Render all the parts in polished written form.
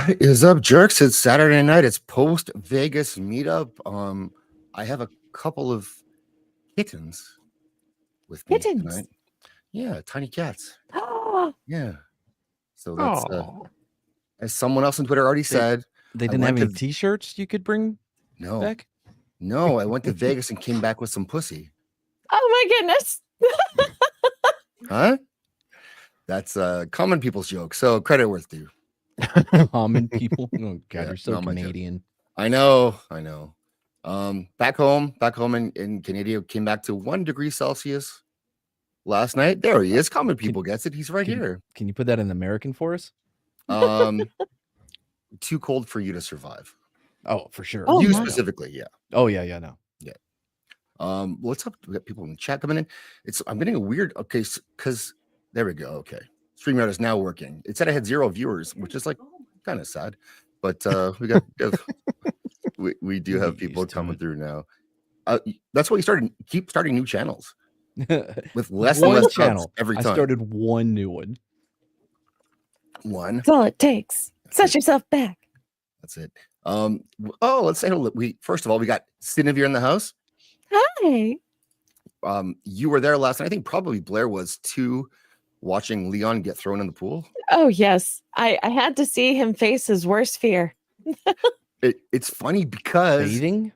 What is up, jerks? It's Saturday night. It's post Vegas meetup. I have a couple of kittens with me Kittens. tonight. Yeah, tiny cats. Oh, Yeah. So that's Oh, as someone else on Twitter already said. They I didn't have went any to- T-shirts you could bring No, back. no. I went to Vegas and came back with some pussy. oh my goodness. Huh? That's a common people's joke. So credit worth due. Common people. Oh God, Yeah, you're so not my joke. Canadian. I know. Back home in Canada, came back to 1 degree Celsius last night. There he is. Common people gets it. He's right here. Can you put that in American for us? Too cold for you to survive. Oh, for sure. Oh, You my. specifically, yeah. Oh yeah, no. What's up? We got people in the chat coming in. I'm getting a weird. Okay, because there we go. Okay, StreamYard is now working. It said I had 0 viewers, which is like kind of sad, but we got we do have Get people used to coming it. through now. That's why you keep starting new channels with less One and less channel subs every I time. started one new one. One. That's all it takes. Set yourself back. That's it. Let's say hello. First of all, we got Siniviere in the house. Hi. You were there last night. I think probably Blair was too, watching Leon get thrown in the pool. Oh, yes. I had to see him face his worst fear. It's funny because Bathing?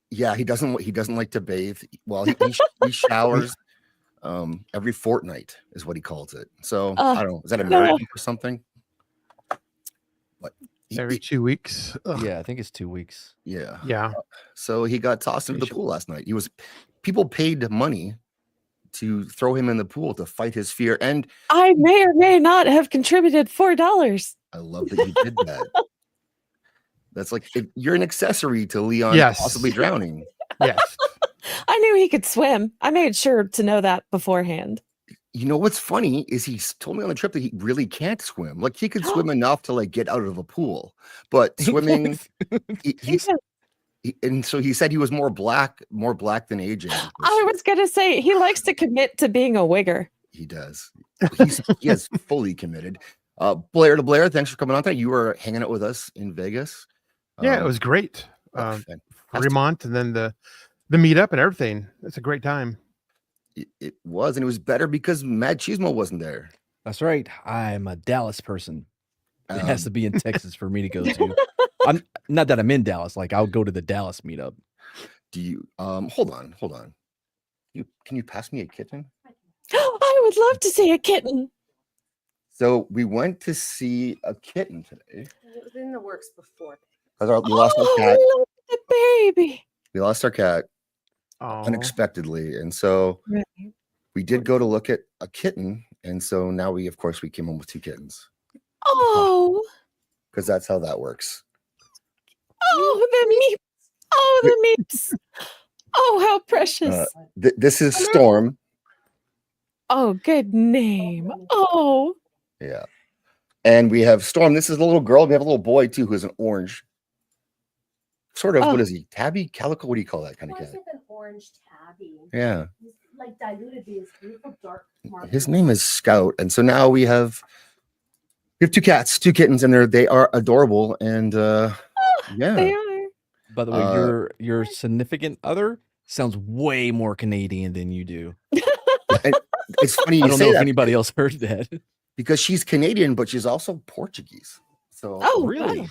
yeah, he doesn't like to bathe. Well, he showers every fortnight is what he calls it. So I don't know. Is that American or something? But every 2 weeks. Ugh. Yeah, I think it's 2 weeks. yeah. Yeah. So he got tossed into the pool last night. People paid money to throw him in the pool to fight his fear. And I may or may not have contributed $4. I love that you did that. That's like you're an accessory to Leon Yes. possibly drowning. Yes. I knew he could swim. I made sure to know that beforehand. You know what's funny is he told me on the trip that he really can't swim. Like he could swim enough to like get out of a pool, but swimming, and so he said he was more black than AJ. I was going to say, he likes to commit to being a wigger. He does. He has fully committed. Blair de Blair, thanks for coming on tonight. You were hanging out with us in Vegas. Yeah, it was great. Fantastic. Fremont and then the meetup and everything. It's a great time. It was, and it was better because Madchismo wasn't there. That's right. I'm a Dallas person. It has Um, to be in Texas for me to go to. I'm not that I'm in Dallas. Like I'll go to the Dallas meetup. Do you hold on. Can you pass me a kitten? I would love to see a kitten. So we went to see a kitten today. It was in the works before. Because we lost our cat. I love the baby. We lost our cat Oh, unexpectedly, and so Right. we did go to look at a kitten, and so now we came home with 2 kittens Oh, because that's how that works. oh, the meeps. Oh, the meeps. Oh, how precious. This is Storm. Oh, good name. Oh, Yeah, and we have Storm. This is a little girl. We have a little boy too, who's an orange. Sort of. Oh. What is he? Tabby, calico. What do you call that kind of Why is cat? it an orange tabby? Yeah, He's like diluted these beautiful dark markings. his name is Scout, and so now we have 2 cats, 2 kittens, and they are adorable. And yeah, they are. By the way, your significant other sounds way more Canadian than you do. and it's funny I you don't say know if that anybody else heard that. because she's Canadian, but she's also Portuguese. So Oh, Really?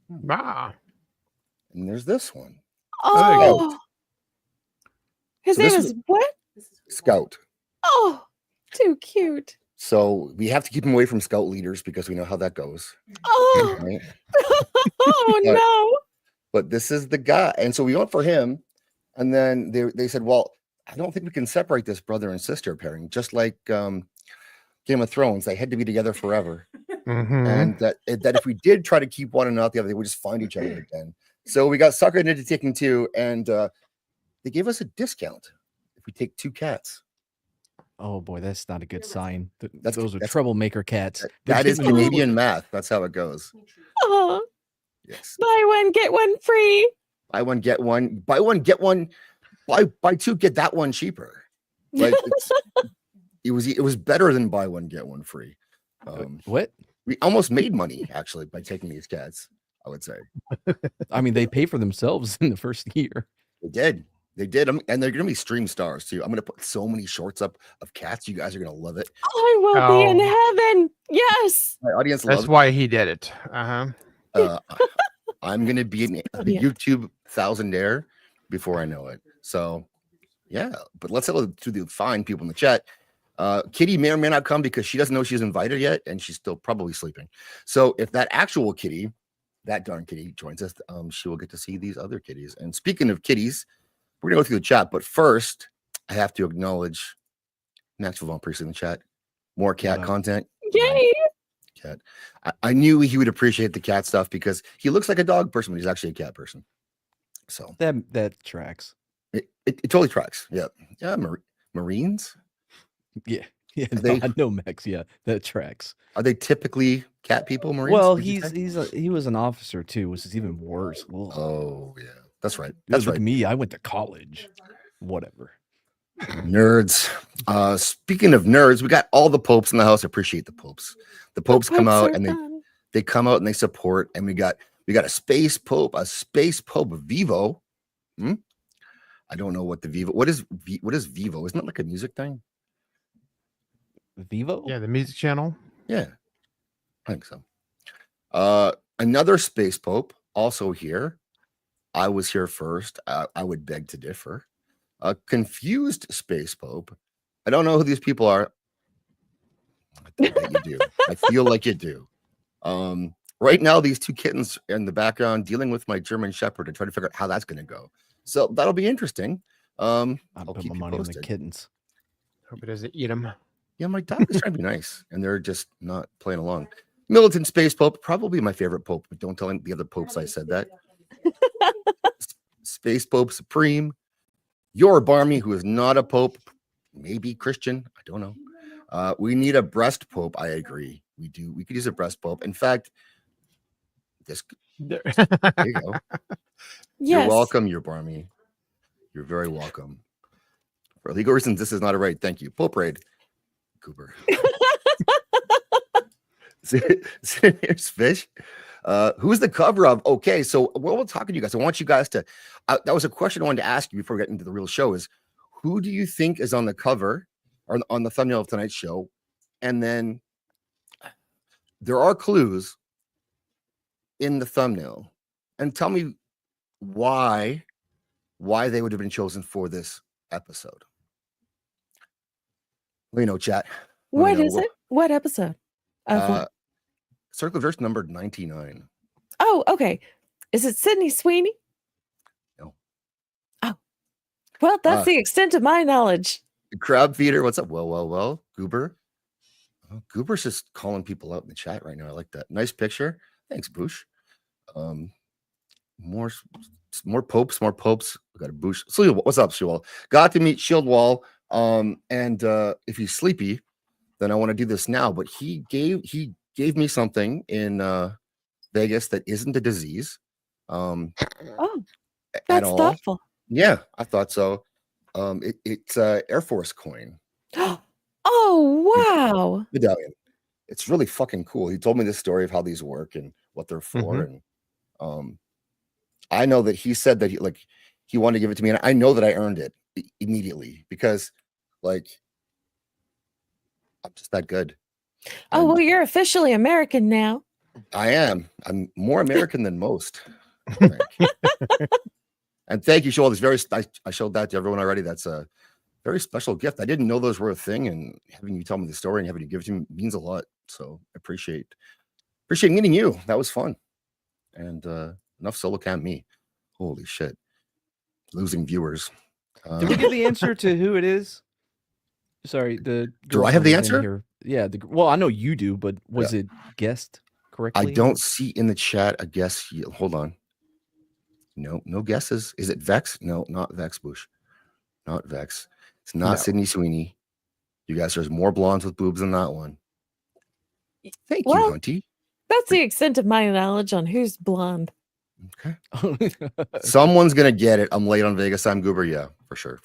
wow. ah, and there's this one, Oh, his So name this is what? This is Scout. Oh, too cute. So we have to keep him away from Scout leaders because we know how that goes. Oh, Right? oh But- no. But this is the guy, and so we went for him, and then they said, "Well, I don't think we can separate this brother and sister pairing, just like Game of Thrones. They had to be together forever, mhm. and that if we did try to keep one and not the other, they would just find each other again." So we got suckered into taking 2, and they gave us a discount if we take 2 cats. Oh boy, that's not a good sign. That's- Those are that's- troublemaker cats. That is They're giving you- Canadian math. That's how it goes. Oh, Yes, buy one, get one free. buy one get one. Buy one get one. Buy 2 get that one cheaper. Like it was better than buy one get one free. What? We almost made money actually by taking these cats. I would say I mean, they pay for themselves in the first year. they did. They did, and they're gonna be stream stars too. I'm gonna put so many shorts up of cats. You guys are gonna love it. I will be in Oh. heaven. Yes. My audience That's loves. why he did it. I'm gonna be a Yeah. YouTube thousandaire before I know it. So, yeah. But let's hello to the fine people in the chat. Kitty may or may not come because she doesn't know she's invited yet, and she's still probably sleeping. So, if that actual kitty, that darn kitty, joins us, she will get to see these other kitties. And speaking of kitties, we're gonna go through the chat. But first, I have to acknowledge Maxwell Von Priest in the chat. More cat content. Yay. Cat. I knew he would appreciate the cat stuff because he looks like a dog person, but he's actually a cat person. So That tracks. it totally tracks. Yeah. Yeah. Marines. Yeah. Yeah. Are they- No, Max. Yeah, that tracks. Are they typically cat people? Marines? Well, would you say? he was an officer too, which is even worse. Ugh. Oh yeah, that's right. Look That's at right. me. I went to college. Whatever. Nerds. Speaking of nerds, we got all the popes in the house. Appreciate the popes. The popes come Popes out are and fun. they come out and they support. And we got a space pope Vivo. I don't know what the Vivo. What is Vivo? Isn't it like a music thing? Vivo? Yeah, the music channel. Yeah, I think so. Another space pope also here. I was here first. I would beg to differ. A confused space pope. I don't know who these people are. I bet you do. I feel like you do. Right now, these two kittens in the background dealing with my German Shepherd and trying to figure out how that's going to go. So that'll be interesting. I'll I'll put keep my you money on the posted. kittens. Hope it doesn't eat them. Yeah, my dog is trying to be nice, and they're just not playing along. Militant Space Pope, probably my favorite pope, but don't tell any the other popes I said that. Space Pope Supreme, your Barmy, who is not a pope, maybe Christian, I don't know. We need a breast pope. I agree. We do. We could use a breast pope. In fact, this there you go. You're Yes. welcome, your Barmy. You're very welcome. For legal reasons, this is not a raid. Thank you. Pope raid. Cooper. Here's Fish. Who's the cover of? Okay, so what we'll talk to you guys. I want you guys to. That was a question I wanted to ask you before we get into the real show. Is who do you think is on the cover or on the thumbnail of tonight's show? And then there are clues in the thumbnail, and tell me why they would have been chosen for this episode. Let me know, chat. Let me What know. is it? What episode? Of what? Circle of Verse number 99. Oh, okay. Is it Sydney Sweeney? No. Oh. Well, that's the extent of my knowledge. Crab Feeder, what's up? Well. Goober. Oh, Goober's just calling people out in the chat right now. I like that. Nice picture. Thanks, Boosh. More popes. We got a Boosh. So, what's up, Shieldwall? Got to meet Shieldwall. And if he's sleepy, then I want to do this now. But he gave me something in Vegas that isn't a disease. Oh, at that's all. thoughtful. Yeah, I thought so. It's Air Force coin Oh, wow. medallion. It's really fucking cool. He told me this story of how these work and what they're for. And I know that he said that he wanted to give it to me, and I know that I earned it immediately because I'm just that good. Oh, well, you're officially American now. I am. I'm more American than most. I think. And thank you, Joel. I showed that to everyone already. That's a very special gift. I didn't know those were a thing, and having you tell me the story and having you give it to me means a lot. So I appreciate meeting you. That was fun. And enough solo camp me. Holy shit. Losing viewers. Did we get the answer to who it is? Sorry, the Do I have the girlfriend was in answer? here. Yeah, well, I know you do, but was it guessed correctly? I don't see in the chat a guess. Hold on. No guesses. Is it Vex? No, not Vex, Bush. Not Vex. It's not Sydney Sweeney. You guys, there's more blondes with boobs than that one. Thank you, Hunty. That's the extent of my knowledge on who's blonde. Okay. Someone's gonna get it. I'm late on Vegas. I'm Goober. Yeah, for sure.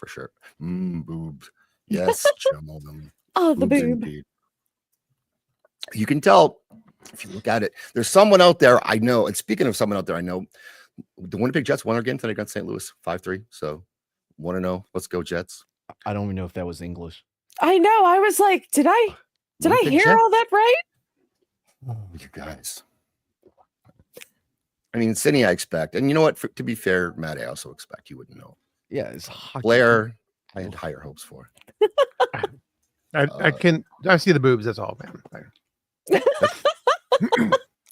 Boobs. Yes, Jamal them. Oh, the Boobs boob. indeed. You can tell if you look at it, there's someone out there I know. And speaking of someone out there I know, the Winnipeg Jets won again tonight against St. Louis 5-3. So 1-0. Let's go Jets. I don't even know if that was English. I know. I was like, did I Winnipeg hear Jets? all that right? You guys. I mean, Cindy, I expect. And you know what? To be fair, Matt, I also expect you wouldn't know. Yeah, it's hockey. Blair, I had higher hopes for. I see the boobs. That's all, man.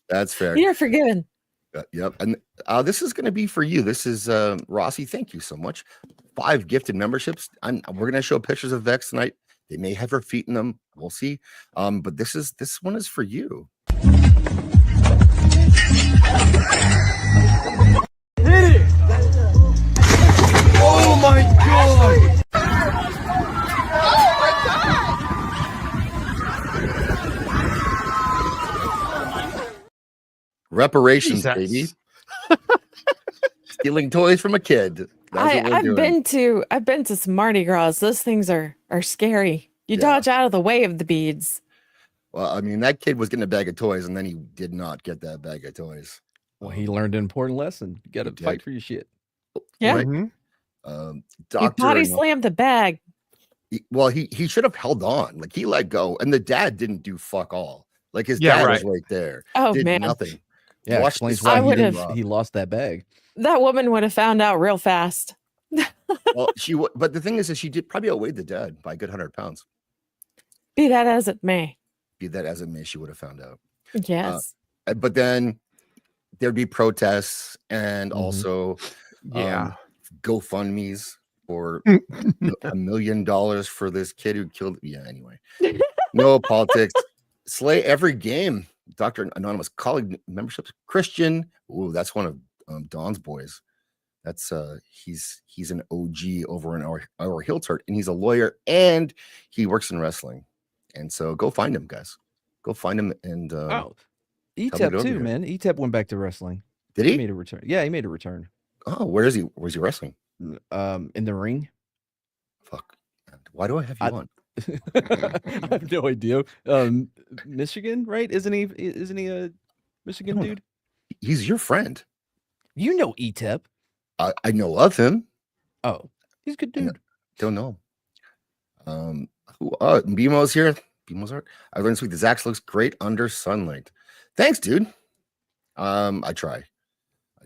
That's fair. You're forgiven. Yep. And this is going to be for you. This is Rossi. Thank you so much. 5 gifted memberships. We're going to show pictures of Vex tonight. They may have her feet in them. We'll see. But this one is for you. Oh my god! Reparations, Jesus. baby. Stealing toys from a kid. That's what we're doing. I've been to some Mardi Gras. Those things are scary. You Yeah. dodge out of the way of the beads. Well, I mean, that kid was getting a bag of toys, and then he did not get that bag of toys. Well, he learned an important lesson. You got to He fight did. for your shit. Yeah. Right. Mhm. You Doctor. body slammed the bag. He should have held on. Like he let go, and the dad didn't do fuck all. Like his Yeah, dad right. was right there. Oh Did man. nothing. Yeah, Watch explains this why I he, would've- didn't, he lost that bag. That woman would have found out real fast. Well, but the thing is she did probably outweighed the dad by a good 100 pounds. Be that as it may. Be that as it may, she would have found out. Yes. But then there'd be protests and Mhm. also Yeah. GoFundMe's for $1 million for this kid who killed. Yeah, anyway. No politics. Slay every game. Dr. Anonymous colleague memberships. Christian. Ooh, that's one of Don's boys. That's he's an OG over in our Hilltart, and he's a lawyer and he works in wrestling. And so go find him, guys. Go find him and Oh, get ETEP over too, here. man. ETEP went back to wrestling. did He he? made a return. Yeah, he made a return. Oh, where is he? Where's he wrestling? In the ring. Fuck. Why do I have you I- on? I have no idea. Michigan, right? Isn't he a Michigan No. dude? He's your friend. You know ETEP. I know of him. Oh, he's a good I know. dude. Don't know. Who? BMO's here. BMO's art. I learned this week. The Zax looks great under sunlight. Thanks, dude. I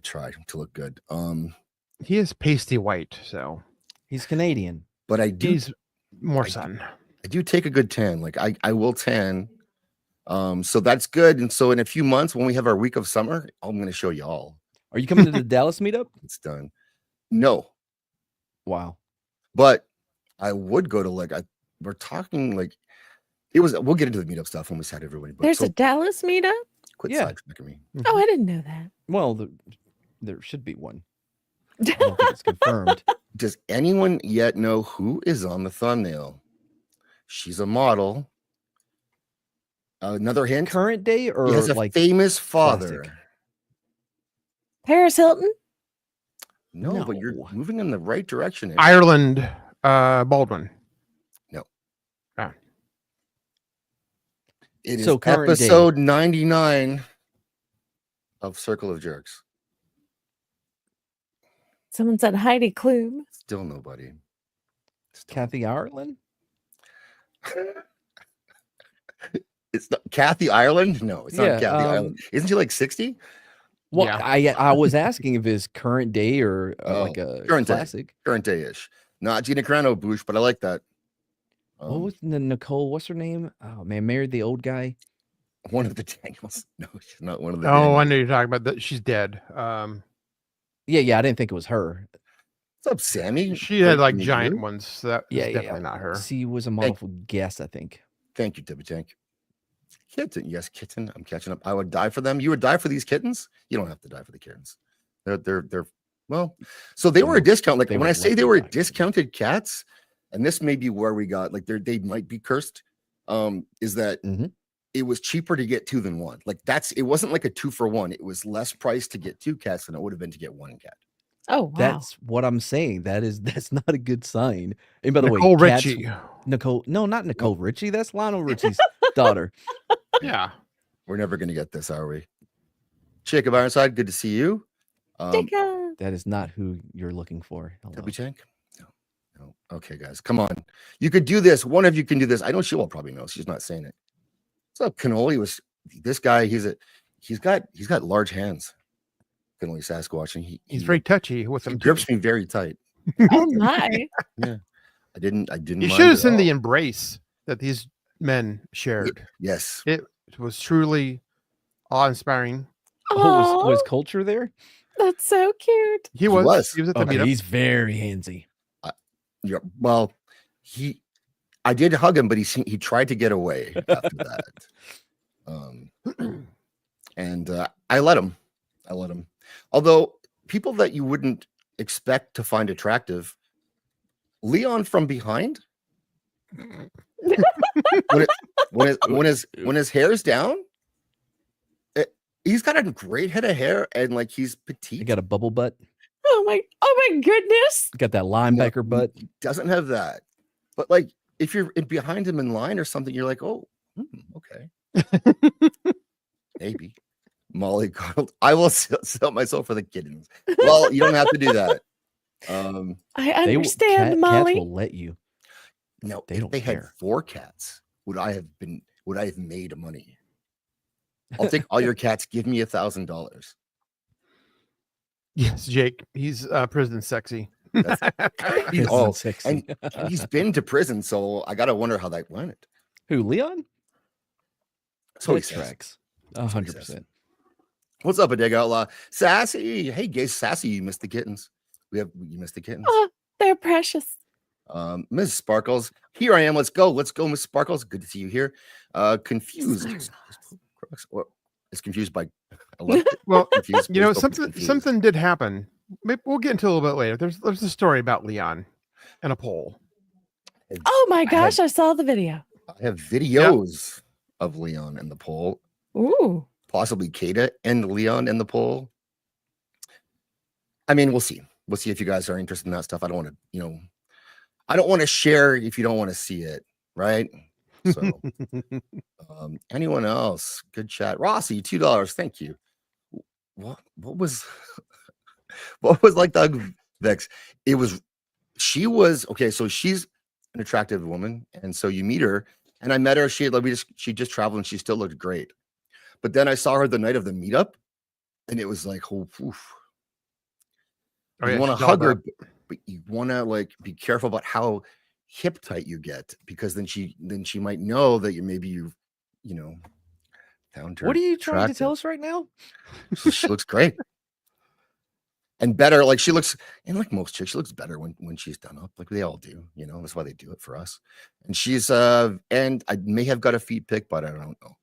try to look good. He is pasty white, so He's Canadian. But I do he's more I- sun. I do take a good tan. Like I will tan. So that's good. And so in a few months, when we have our week of summer, I'm going to show you all. Are you coming to the Dallas meetup? It's done. No, Wow. but I would go to we're talking like it was. We'll get into the meetup stuff when we had everybody. But There's so a Dallas meetup? quit Yeah. side-tracking me. Oh, I didn't know that. Well, there should be one. I don't think it's confirmed. Does anyone yet know who is on the thumbnail? She's a model. Another hint. Current day or He has a like famous father. classic? Paris Hilton? No, but you're No. moving in the right direction. here. Ireland, Baldwin. It is So current day. episode 99 of Circle of Jerks. Someone said Heidi Klum. Still nobody. Still Kathy Ireland? It's not Kathy Ireland? No, it's Yeah, not Kathy Ireland. Isn't she like 60? Well, Yeah. I was asking if it's current day or like a current day. classic. Current day-ish. Not Gina Carano, Bush, but I like that. What was the Nicole? What's her name? Oh man, married the old guy. One of the Daniels. No, she's not one of the Oh, Daniels. I know you're talking about that. She's dead. Yeah, I didn't think it was her. What's up, Sammy? She had Great like to meet giant you. ones. So that Yeah, is definitely not her. She was a model for Guess, I think. Thank you, Tippy Tank. Kitten, yes, kitten. I'm catching up. I would die for them. You would die for these kittens? You don't have to die for the kittens. They're well, so they were a discount. Like they when would I say love they to were die. discounted cats, and this may be where we got like they might be cursed. Is that Mhm. it was cheaper to get 2 than 1. Like it wasn't like a 2 for 1. It was less price to get 2 cats than it would have been to get 1 cat. Oh, wow. That's what I'm saying. That's not a good sign. And by the Nicole way, cats- Richie. Nicole, no, not Nicole Richie. That's Lionel Richie's daughter. Yeah. We're never gonna get this, are we? Jacob Ironside, good to see you. Jacob. That is not who you're looking for. Hello. Debbie Chank? No. Okay, guys, come on. You could do this. One of you can do this. I know she will probably know. She's not saying it. What's up, Cannoli? Was this guy? He's got large hands. Cannoli Sasquatch, and He's very touchy with he them. grips me very tight. Oh my. I didn't. You mind should have at seen the all. embrace that these men shared. Yes. It was truly awe-inspiring. Oh, was Oh, Culture there? that's so cute. He was. was. He was at the Okay, meetup. he's very handsy. Yeah. Well, I did hug him, but he tried to get away after that. And I let him. Although people that you wouldn't expect to find attractive, Leon from behind, when his hair's down, he's got a great head of hair and like he's He petite. got a bubble butt. Oh my goodness. Got that linebacker butt. He doesn't have that. But like if you're behind him in line or something, you're like, oh, okay. Maybe. Molly Carl, I will sell myself for the kittens. Well, you don't have to do that. I They will- understand, Cats Molly. will let you. No, They if don't they had care. 4 cats, would I have made money? I'll take all your cats. Give me $1,000. Yes, Jake. He's prison sexy. He's Isn't all sexy. and he's been to prison, so I gotta wonder how that went. Who, Leon? So he That says. tracks. what he 100%. says. What's up, Bodega Outlaw? Sassy. Hey, gay Sassy, you missed the kittens. You missed the kittens. Oh, they're precious. Ms. Sparkles, here I am. Let's go, Miss Sparkles. Good to see you here. Confused. Or is confused by. I love it. Well, Confused. you know, Please don't be confused. something did happen. Maybe we'll get into it a little bit later. There's a story about Leon and a poll. Oh my I gosh, I saw the video. I have videos of Leon in the poll, Ooh. possibly Kata and Leon in the poll. I mean, we'll see. We'll see if you guys are interested in that stuff. I don't want to, I don't want to share if you don't want to see it, right? So, anyone else? Good chat. Rossi, $2. Thank you. What was what was like Doug Vex? She was okay. So she's an attractive woman, and so you meet her, and I met her. She just traveled, and she still looked great. But then I saw her the night of the meetup, and it was like, oh, oof. Oh, You yeah, want to she's hug all her, about- but you want to like be careful about how hip tight you get, because then she might know that you found her. What are you trying to tell attractive. us right now? She looks great and better. Like she looks, and like most chicks, she looks better when she's done up. Like they all do, that's why they do it for us. And she's and I may have got a feet pic, but I don't know.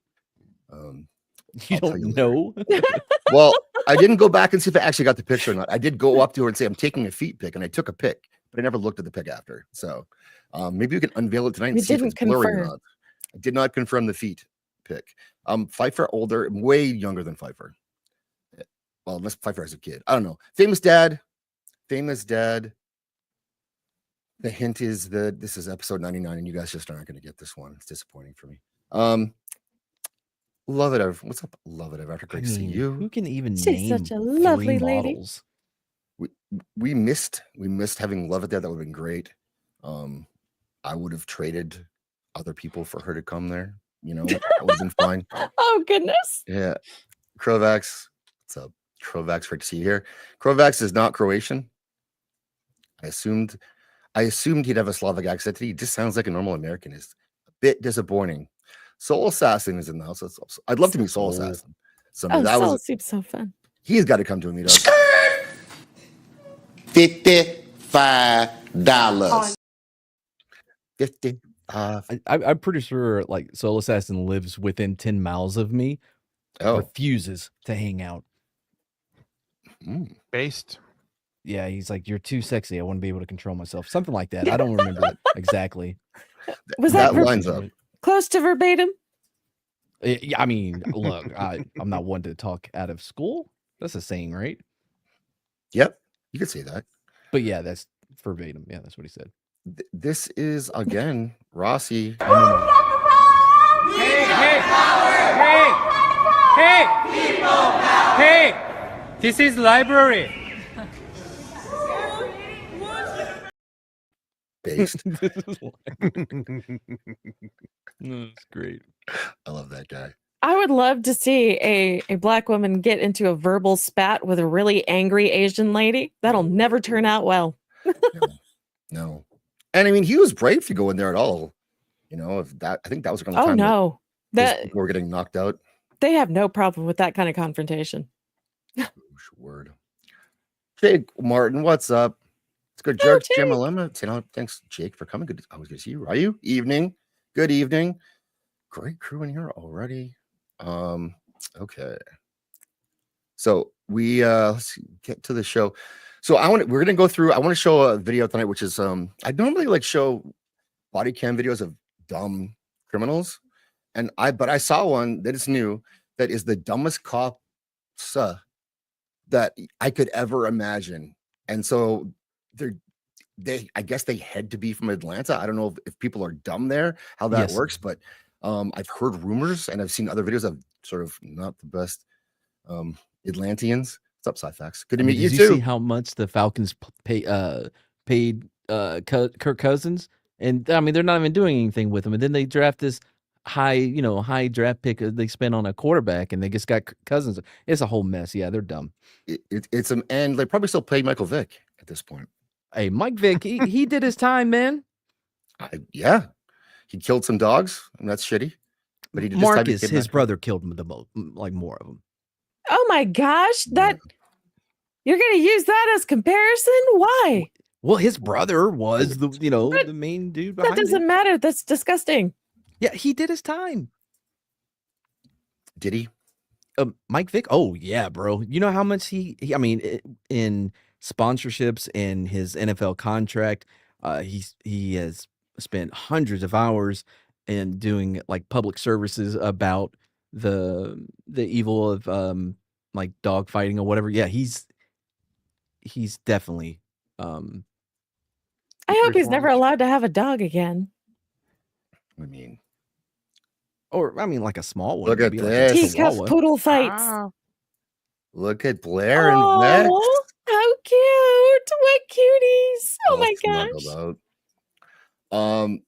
You I'll tell don't you later. know. Well, I didn't go back and see if I actually got the picture or not. I did go up to her and say, I'm taking a feet pic, and I took a pic, but I never looked at the pic after. So maybe we can unveil it tonight and You see if it's didn't blurry or confirm. not. I did not confirm the feet pic. Pfeiffer older, way younger than Pfeiffer. Well, unless Pfeiffer has a kid. I don't know. Famous dad. The hint is that this is episode 99, and you guys just aren't going to get this one. It's disappointing for me. Love it. What's up? Love it. After great to see you. Who can even She's name such a lovely 3 lady. models? We missed having Love It there. That would have been great. I would have traded other people for her to come there. That would have been fine. Oh goodness. Yeah. Krovax. What's up? Krovax, great to see you here. Krovax is not Croatian. I assumed he'd have a Slavic accent. He just sounds like a normal American. Is a bit disappointing. Soul Assassin is in the house. I'd love to meet Soul Soul. Assassin. Someday. Oh, That Soul was seems so fun. he's got to come to a meetup. $55. 50. I'm pretty sure like Soul Assassin lives within 10 miles of me. Oh. Refuses to hang out. based. Yeah, he's like, you're too sexy. I want to be able to control myself. Something like that. I don't remember it exactly. Was that lines up. close to verbatim? Yeah, I mean, look, I'm not one to talk out of school. That's a saying, right? Yep. You could say that. But yeah, that's verbatim. Yeah, that's what he said. This is again Rossi. I know. Hey! Hey! This is library. Based. This is That's great. I love that guy. I would love to see a black woman get into a verbal spat with a really angry Asian lady. That'll never turn out well. No. And I mean, he was brave to go in there at all. You know, if that, I think that was around the Oh time no. that people were getting knocked out. They have no problem with that kind of confrontation. Word. Jake Martin, what's up? It's good. Oh, Jerks, Jake. Jim Alema. Thanks, Jake, for coming. Good. I was going to see you. Are you? Evening. Good evening. Great crew in here already. Okay. So we let's get to the show. So we're gonna go through. I want to show a video tonight, which is I normally like show body cam videos of dumb criminals, but I saw one that is new that is the dumbest cop that I could ever imagine. And so I guess they had to be from Atlanta. I don't know if people are dumb there, how that Yes. works, but I've heard rumors and I've seen other videos of sort of not the best Atlanteans. What's up, Cyfax? Good to meet you Did too. you see how much the Falcons paid Kirk Cousins? And I mean, they're not even doing anything with him. And then they draft this high draft pick they spent on a quarterback, and they just got Cousins. It's a whole mess. Yeah, they're dumb. It's and they probably still pay Michael Vick at this point. Hey, Mike Vick, he did his time, man. Yeah, he killed some dogs, and that's shitty. But he did his time, he Marcus, came his back. brother, killed him the most, like more of them. Oh my gosh, that you're gonna use that as comparison? Why? Well, his brother was the main dude That behind it. doesn't matter. That's disgusting. Yeah, he did his time. Did he? Mike Vick? Oh yeah, bro. You know how much I mean, in sponsorships and his NFL contract, he has spent hundreds of hours in doing like public services about the evil of like dog fighting or whatever. Yeah, he's definitely I hope he's never allowed to have a dog again. I mean, like a small one. Look at maybe, like a this. Teacuff Chihuahua. poodle fights. look at Blair and Vex. Oh, how cute. What cuties. Oh All my snuggled gosh. out.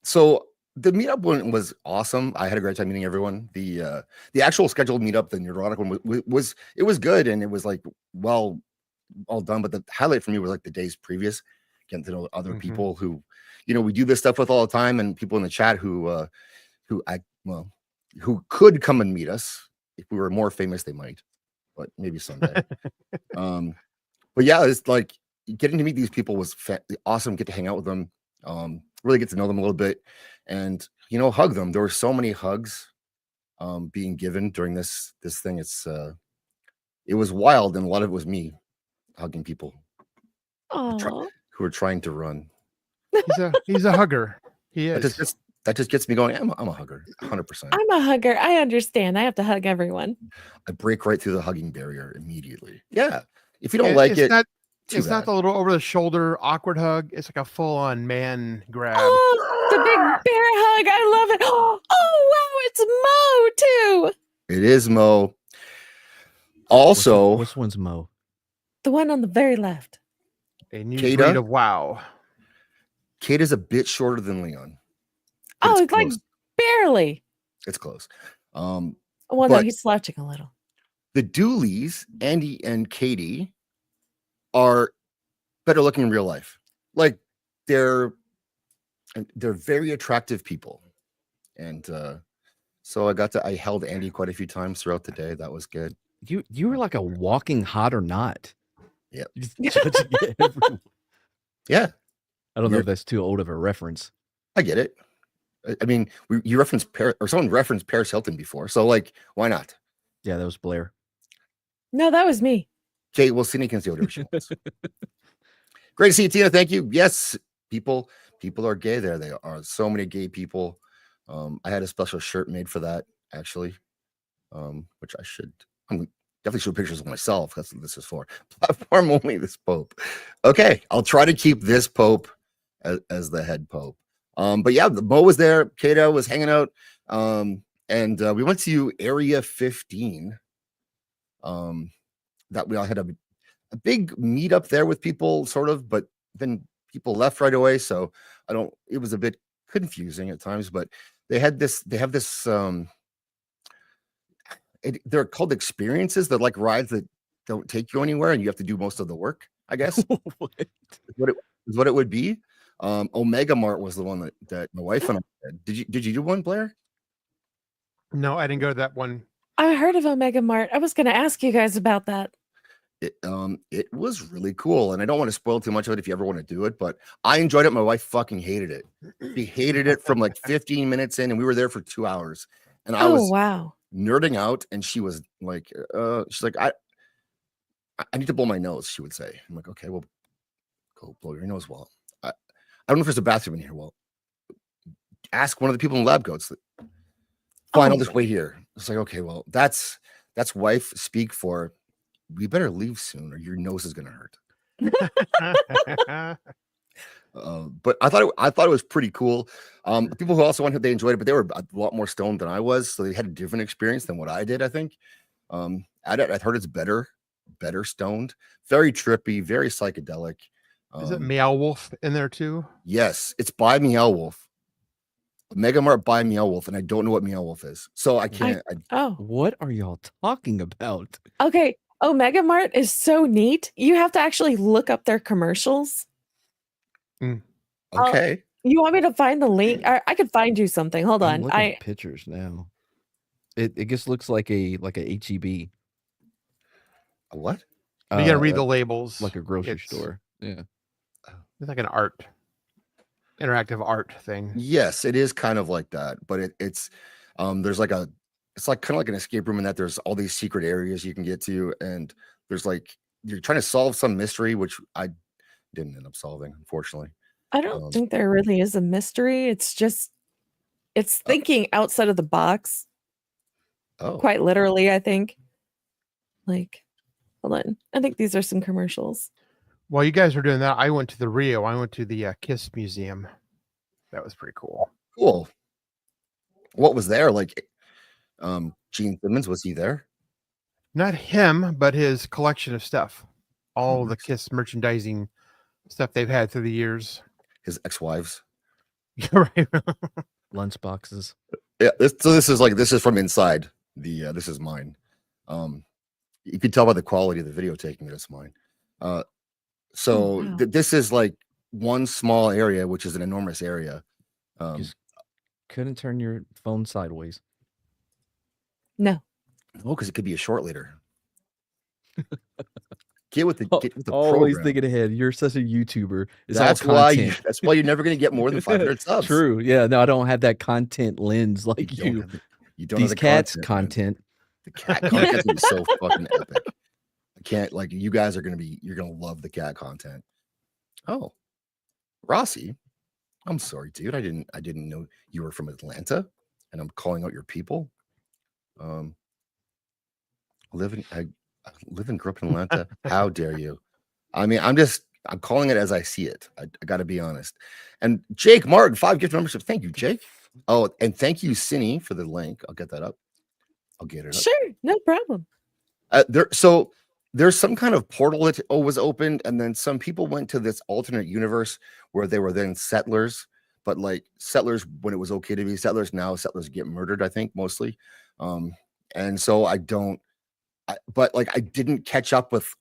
So the meetup one was awesome. I had a great time meeting everyone. The actual scheduled meetup, the neurotic one, was good, and it was like all done. But the highlight for me was like the days previous, getting to know other people who, we do this stuff with all the time, and people in the chat who could come and meet us. If we were more famous, they might, but maybe someday. But yeah, it's like getting to meet these people was awesome. Get to hang out with them, really get to know them a little bit, and hug them. There were so many hugs being given during this thing. It was wild, and a lot of it was me hugging people Oh, who are trying to run. He's a hugger. He is. That just gets me going. I'm a hugger, 100%. I'm a hugger. I understand. I have to hug everyone. I break right through the hugging barrier immediately. Yeah, if you don't like it, It's not the little over the shoulder awkward hug. It's like a full on man grab. Oh, the big bear hug. I love it. Oh, wow. It's Mo, too. It is Mo. Also, which one's Mo? The one on the very left. A new Kata? breed of wow. Kate is a bit shorter than Leon. Oh, it's like close. barely. It's close. Well, no, but he's slouching a little. the Dooleys, Andy and Katie, are better looking in real life. Like they're very attractive people, and so I held Andy quite a few times throughout the day. That was good. You were like a walking hot or not. Yep. Just judging everyone. Yeah, I don't know if that's too old of a reference. I get it. I mean, you referenced someone referenced Paris Hilton before, so like, why not? Yeah, that was Blair. No, that was me. Okay, well, Cindy can see whatever she wants. Great to see you, Tina. Thank you. Yes, people are gay there. They are so many gay people. I had a special shirt made for that, actually, which I'm definitely show pictures of myself. That's what this is for. Platform only, this Pope. Okay, I'll try to keep this Pope as the head Pope. But yeah, Mo was there. Kato was hanging out. And and we went to Area 15. That we all had a big meet up there with people, sort of, but then people left right away. So it was a bit confusing at times, but they have this, they're called experiences. They're like rides that don't take you anywhere and you have to do most of the work, I guess. What? Is what it would be. Omega Mart was the one that my wife and I did. Did you do one, Blair? No, I didn't go to that one. I heard of Omega Mart. I was going to ask you guys about that. It was really cool, and I don't want to spoil too much of it if you ever want to do it, but I enjoyed it. My wife fucking hated it. She hated it from like 15 minutes in, and we were there for 2 hours, and I was wow. nerding out, and she was like, she's like, I need to blow my nose, she would say. I'm like, okay, well, go blow your nose. Well, I don't know if there's a bathroom in here. Well, ask one of the people in the lab coats. Fine, I'll just wait here. It's like, okay, well, that's wife speak for, we better leave soon or your nose is gonna hurt. But I thought it was pretty cool. People who also went, they enjoyed it, but they were a lot more stoned than I was, so they had a different experience than what I did. I think. I've heard it's better stoned, very trippy, very psychedelic. Is it Meow Wolf in there too? Yes, it's by Meow Wolf. Mega Mart by Meow Wolf, and I don't know what Meow Wolf is, so I can't. What are y'all talking about? Okay. Omega Mart is so neat. You have to actually look up their commercials. Okay. You want me to find the link? I could find you something. Hold I'm on. looking at pictures now. It just looks like a HEB. A what? You gotta read the labels. Like a grocery store. Yeah. It's like an interactive art thing. Yes, it is kind of like that, but it's there's like it's like kind of like an escape room in that there's all these secret areas you can get to, and there's like you're trying to solve some mystery, which I didn't end up solving, unfortunately. I don't think there really is a mystery. It's just thinking outside of the box. Oh, Quite literally, I think. Like, hold on. I think these are some commercials. While you guys were doing that, I went to the Rio. I went to the Kiss Museum. That was pretty cool. cool. What was there? Like, Gene Simmons, was he there? Not him, but his collection of stuff. All the nice. Kiss merchandising stuff they've had through the years. His ex-wives. Right. Lunch boxes. Yeah. This is from inside the. This is mine. You can tell by the quality of the video taking that it's mine. So wow. This is like one small area, which is an enormous area. Just couldn't turn your phone sideways. No. Oh, because it could be a short later. Get with the Always program. thinking ahead. You're such a YouTuber. It's all That's why content. that's why you're never going to get more than 500 subs. True. Yeah. No, I don't have that content lens like you. You don't These have the cats content. content. The cat content is so fucking epic. I can't, like, you guys are you're gonna love the cat content. Oh, Rossi, I'm sorry, dude. I didn't know you were from Atlanta, and I'm calling out your people. I live and grew up in Atlanta. How dare you? I mean, I'm calling it as I see it. I gotta be honest. And Jake Martin, 5 gift membership. Thank you, Jake. Oh, and thank you, Cine, for the link. I'll get that up. I'll get it up. Sure. No problem. So there's some kind of portal that was opened, and then some people went to this alternate universe where they were then settlers, but like settlers when it was okay to be settlers. Now settlers get murdered, I think, mostly. And so but like I didn't catch up with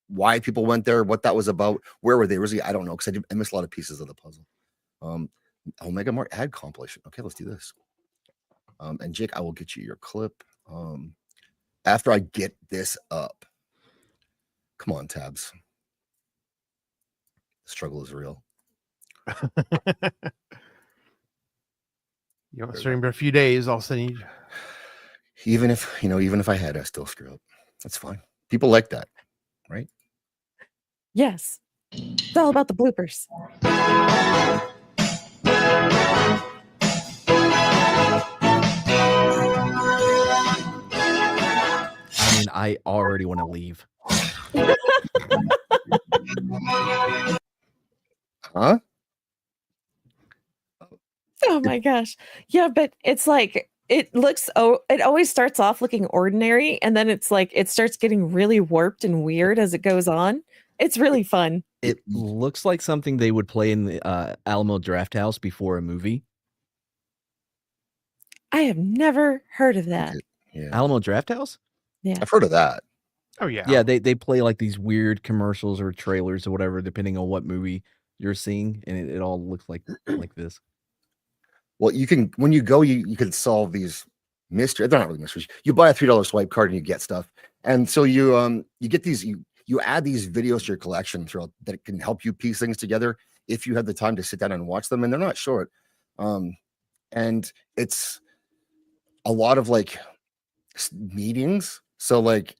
why people went there, what that was about, where were they originally? I don't know, because I missed a lot of pieces of the puzzle. Omega Mart ad compilation. Okay, let's do this. And Jake, I will get you your clip. After I get this up. Come on, Tabs. The struggle is real. You don't stream for a few days, I'll send you. Even if I had, I still screw up. That's fine. People like that, right? Yes. It's all about the bloopers. I mean, I already want to leave. Huh? Oh my gosh. Yeah, but it's like it always starts off looking ordinary, and then it's like it starts getting really warped and weird as it goes on. It's really fun. It looks like something they would play in the Alamo Draft House before a movie. I have never heard of that. Yeah, Alamo Draft House? I've heard of that. Oh yeah. Yeah, they play like these weird commercials or trailers or whatever, depending on what movie you're seeing, and it all looks like this. Well, you can when you go, you can solve these mysteries. They're not really mysteries. You buy a $3 swipe card and you get stuff, and so you get these you add these videos to your collection throughout that can help you piece things together if you have the time to sit down and watch them, and they're not short. And it's a lot of like meetings, so like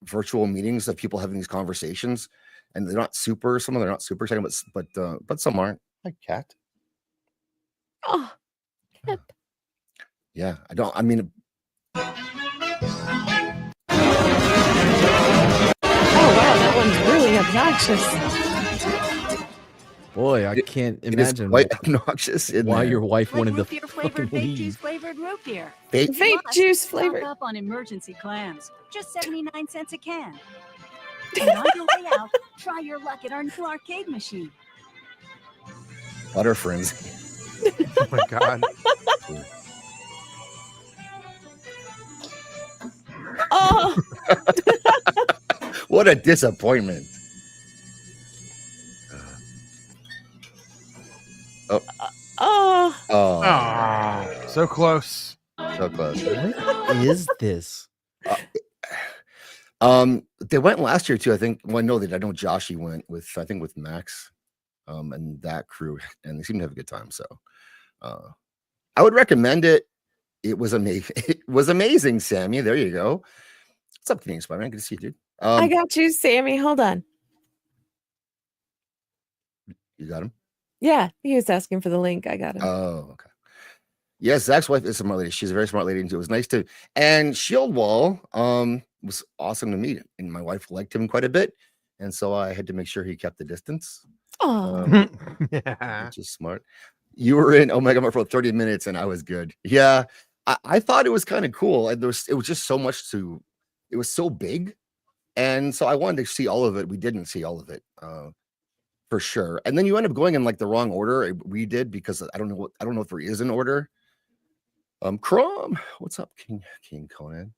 virtual meetings of people having these conversations, and they're not super. Some of them are not super exciting, but some aren't. Like cat. Oh, Yeah, I mean, oh wow, that one's really obnoxious. Boy, I can't it is imagine quite obnoxious in why there. your wife wanted to root beer flavored fucking vape juice leave. flavored root beer. Vape- Vape Plus, juice stock flavored. up on emergency clams, just 79 cents a can. And on your way out, try your luck at our new arcade machine. butter friends. Oh my god. Oh, What a disappointment. oh, Oh, Oh, so close. so close. What is this? They went last year too. I think. Well, no, I know Joshy went with. I think with Max, and that crew, and they seem to have a good time. So, I would recommend it. It was amazing. It was amazing, Sammy. There you go. What's up, Canadian Spider-Man? Good to see you, dude. I got you, Sammy. Hold on. You got him. Yeah, he was asking for the link. I got him. Oh, okay. Yes, Zach's wife is a smart lady. She's a very smart lady, and it was nice to. And Shieldwall, was awesome to meet, and my wife liked him quite a bit, and so I had to make sure he kept the distance. Oh, Yeah. Which is smart. You were in Omega Mart for 30 minutes, and I was good. Yeah, I thought it was kind of cool. And it was just so much it was so big, and so I wanted to see all of it. We didn't see all of it. For sure. And then you end up going in like the wrong order. We did because I don't know if there is an order. Crom, what's up, King Conan?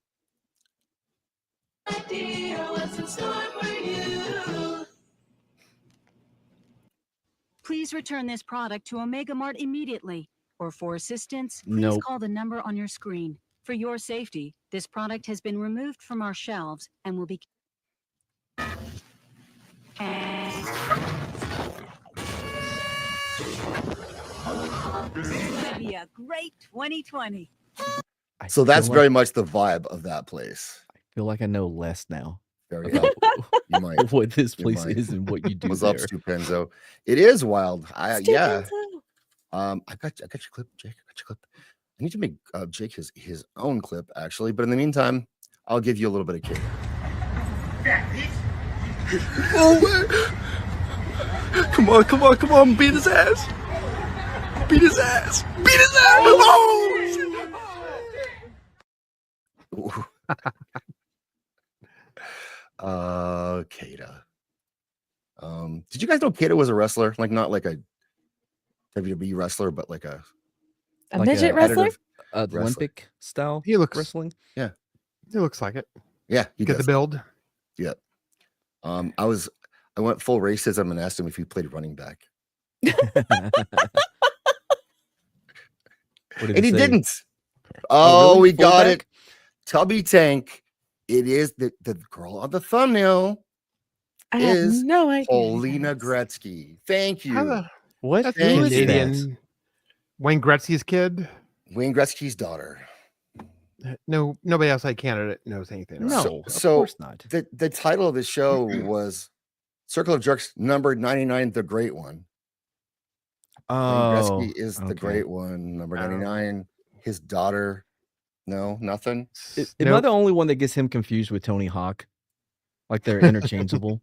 Please return this product to Omega Mart immediately. Or for assistance, please Nope. call the number on your screen. For your safety, this product has been removed from our shelves and will be. This is going to be a great 2020. I So that's feel very like, much the vibe of that place. I feel like I know less now Very about you might. what this You place might. is and what you do What's up, there. Stu Penzo? It is wild. Yeah. Stupenzo. I got your clip, Jake. I got your clip. I need to make Jake his own clip actually, but in the meantime, I'll give you a little bit of kick. Oh man! Come on! Beat his ass! Beat his ass! Beat his ass! Oh! Ooh. Kata. Did you guys know Kata was a wrestler? Like not like a WWE wrestler, but like a A Like midget a wrestler? wrestler. Olympic style He looks wrestling. He looks like it. Yeah, he Get the does. build. I went full racism and asked him if he played running back. What did And he say? didn't. Oh, Oh, really? we got Fullback? it. Tubby Tank. It is the girl on the thumbnail, I have is no idea. who that Paulina is. Gretzky. Thank How you. the- What? That's Who is that? Canadian. Wayne Gretzky's kid. Wayne Gretzky's daughter. No, nobody outside Canada knows anything. About No, it. of so- course not. The title of the show was Circle of Jerks number 99, the great one. Wayne Oh, Gretzky is the okay. great one, number Oh. 99. His daughter, no, nothing. Am I Nope. the only one that gets him confused with Tony Hawk? Like they're interchangeable?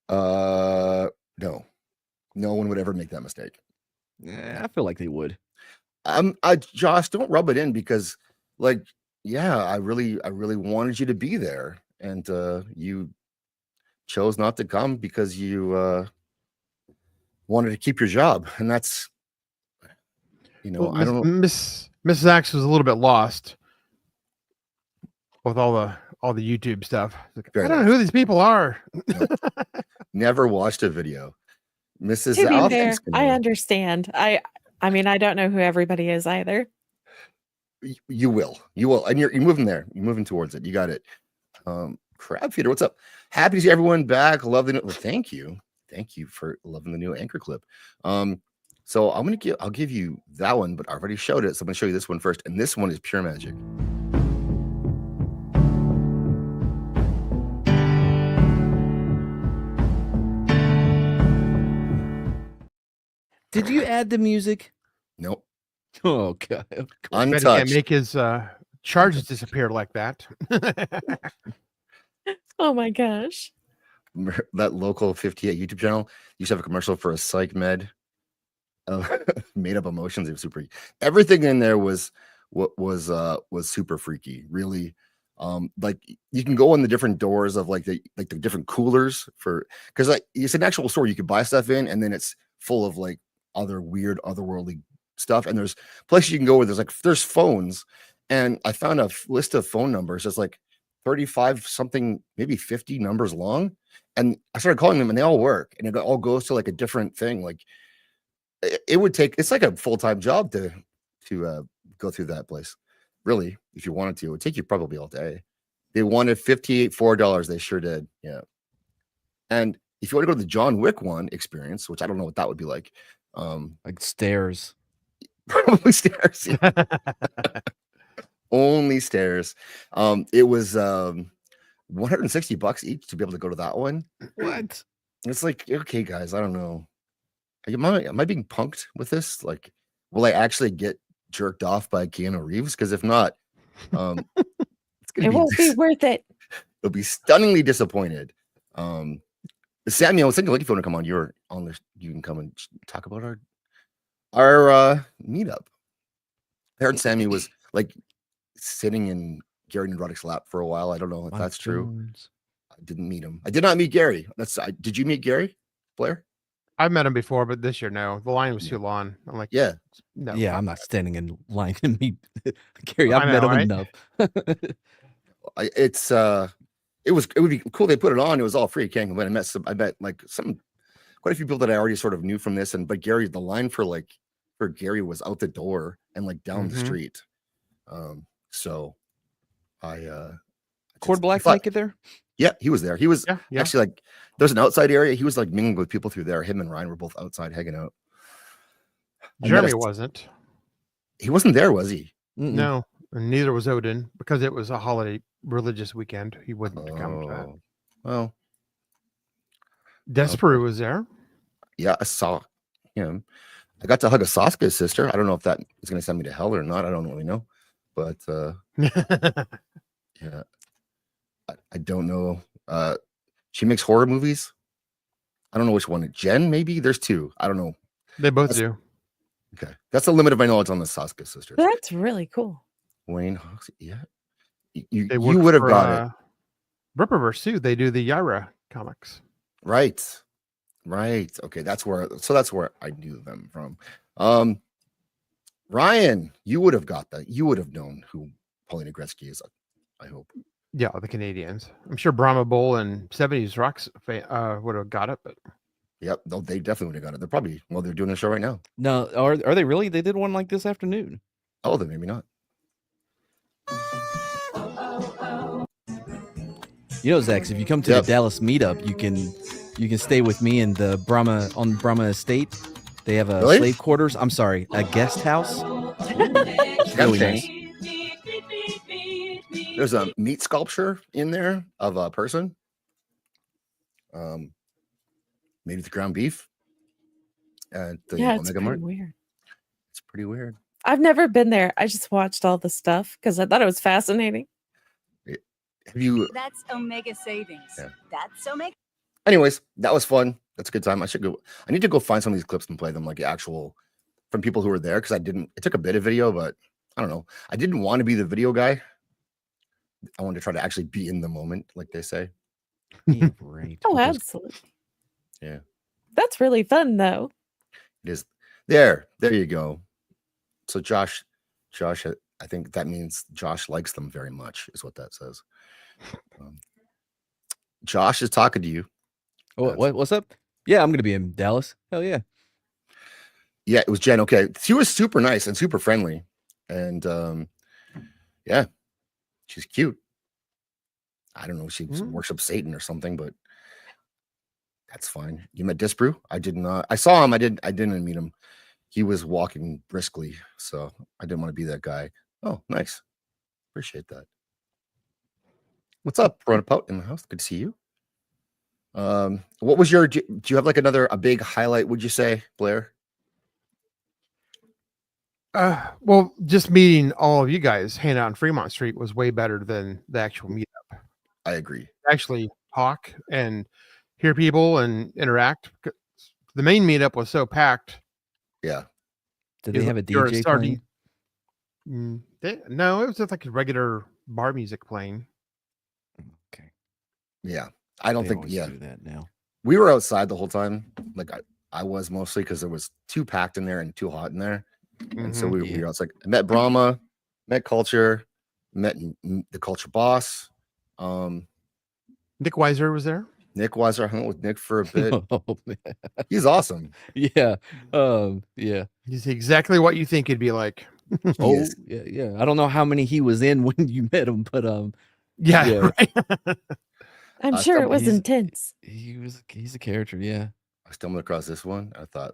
No. No one would ever make that mistake. I feel like they would. Josh, don't rub it in because, like, yeah, I really wanted you to be there, and you chose not to come because you wanted to keep your job, and that's, Well, I don't know. Mrs. Axe was a little bit lost with all the YouTube stuff. Like, Very I don't know who these people are. Never watched a video, Mrs. To be Oh, fair, thanks, I Camilla. understand. I mean, I don't know who everybody is either. You will, and you're moving there. You're moving towards it. You got it. Crab feeder, what's up? Happy to see everyone back. Love the new. Well, thank you for loving the new anchor clip. So I'll give you that one, but I already showed it. So I'm gonna show you this one first, and this one is pure magic. Did you add the music? Nope. Oh god. Bet he Untouched. can't make his charges disappear like that. Oh my gosh. That local 58 YouTube channel used to have a commercial for a psych med. Made up emotions. It was super. Everything in there was super freaky. Really, like you can go in the different doors of like the different coolers for, because like it's an actual store you could buy stuff in, and then it's full of like other weird otherworldly stuff. And there's places you can go where there's phones, and I found a list of phone numbers that's like 35 something, maybe 50 numbers long, and I started calling them, and they all work, and it all goes to like a different thing. Like it would take, it's like a full-time job to go through that place. Really, if you wanted to, it would take you probably all day. They wanted $4. They sure did. Yeah. And if you want to go to the John Wick one experience, which I don't know what that would be like, Like stairs. probably stairs. Yeah. Only stairs. It was $160 each to be able to go to that one. What? It's like, okay, guys, I don't know. Am I being punked with this? Like, will I actually get jerked off by Keanu Reeves? Because if not, it's gonna It won't be worth it. They'll be stunningly disappointed. Samuel, I was thinking, like, if you want to come on, you're on this. You can come and talk about our meetup. I heard Sammy was like sitting in Gary Neurotic's lap for a while. I don't know if that's true. I didn't meet him. I did not meet Gary. Did you meet Gary, Blair? I've met him before, but this year, no. The line was too long. I'm like, Yeah. no. Yeah, I'm not standing in line to meet Gary. I I've met know, him right? enough. It would be cool. They put it on. It was all free. Can't complain. I met like quite a few people that I already sort of knew from this. But Gary, the line for Gary was out the door and like down the street. So I Cord Black make it there? Yeah, he was there. He was Yeah. actually like, there's an outside area. He was like mingling with people through there. Him and Ryan were both outside hanging out. Jeremy wasn't. He wasn't there, was he? Mm-mm. No, and neither was Odin because it was a holiday religious weekend. He wouldn't come to that. Well, Desperate was there. yeah, I saw him. I got to hug a Sasuke's sister. I don't know if that is going to send me to hell or not. I don't really know, but yeah, I don't know. She makes horror movies. I don't know which one. Jen, maybe. There's two. I don't know. They both do. Okay, that's the limit of my knowledge on the Sasuke sisters. That's really cool. Wayne Hawks, yeah. You They work would have for, got it. Ripperverse too. They do the Yara comics. Right. Okay, that's where I knew them from. Ryan, you would have got that. You would have known who Paulina Gretzky is, I hope. Yeah, the Canadians. I'm sure Brahma Bull and 70s Rocks would have got it, but Yep, no, they definitely would have got it. They're probably, well, they're doing a show right now. No, are they really? They did one like this afternoon. Oh, then maybe not. You know, Zax, if you come to the Dallas meetup, you can stay with me in the Brahma estate. They have a slave quarters. I'm sorry, a guest house. Really nice. There's a meat sculpture in there of a person. Maybe the ground beef at the It's Omega pretty Mart. weird. It's pretty weird. I've never been there. I just watched all the stuff because I thought it was fascinating. Have you? That's Omega Savings. Yeah. That's Omega. Anyways, that was fun. That's a good time. I need to go find some of these clips and play them like actual from people who were there because I took a bit of video, but I don't know. I didn't want to be the video guy. I wanted to try to actually be in the moment, like they say. Yeah, right. Oh, Which is- absolutely. Yeah. That's really fun, though. It is. There you go. So Josh, I think that means Josh likes them very much, is what that says. Josh is talking to you. What's up? Yeah, I'm gonna be in Dallas. Hell yeah. Yeah, it was Jen. Okay. She was super nice and super friendly. And yeah, she's cute. I don't know if she worships Satan or something, but that's fine. You met Disbrew? I did not. I saw him. I didn't meet him. He was walking briskly, so I didn't want to be that guy. Oh, nice. Appreciate that. What's up, Ronapout in the house? Good to see you. What was your? Do you have like a big highlight? Would you say, Blair? Well, just meeting all of you guys hanging out on Fremont Street was way better than the actual meetup. I agree. Actually talk and hear people and interact. The main meetup was so packed. Yeah. Did they have a You're DJ starting- playing? No, it was just like a regular bar music playing. Okay. Yeah. I don't They think. always Yeah. do that now. We were outside the whole time. Like I was mostly because it was too packed in there and too hot in there. And so we were outside. I met Brahma, met Culture, met the Culture boss. Nick Weiser was there. Nick Weiser, I hung out with Nick for a bit. Oh, man. He's awesome. Yeah. Yeah. He's exactly what you think he'd be like. Oh, is. yeah. I don't know how many he was in when you met him, but Yeah. Yeah. Right. I'm sure it was he's- intense. he's a character, yeah. I stumbled across this one. I thought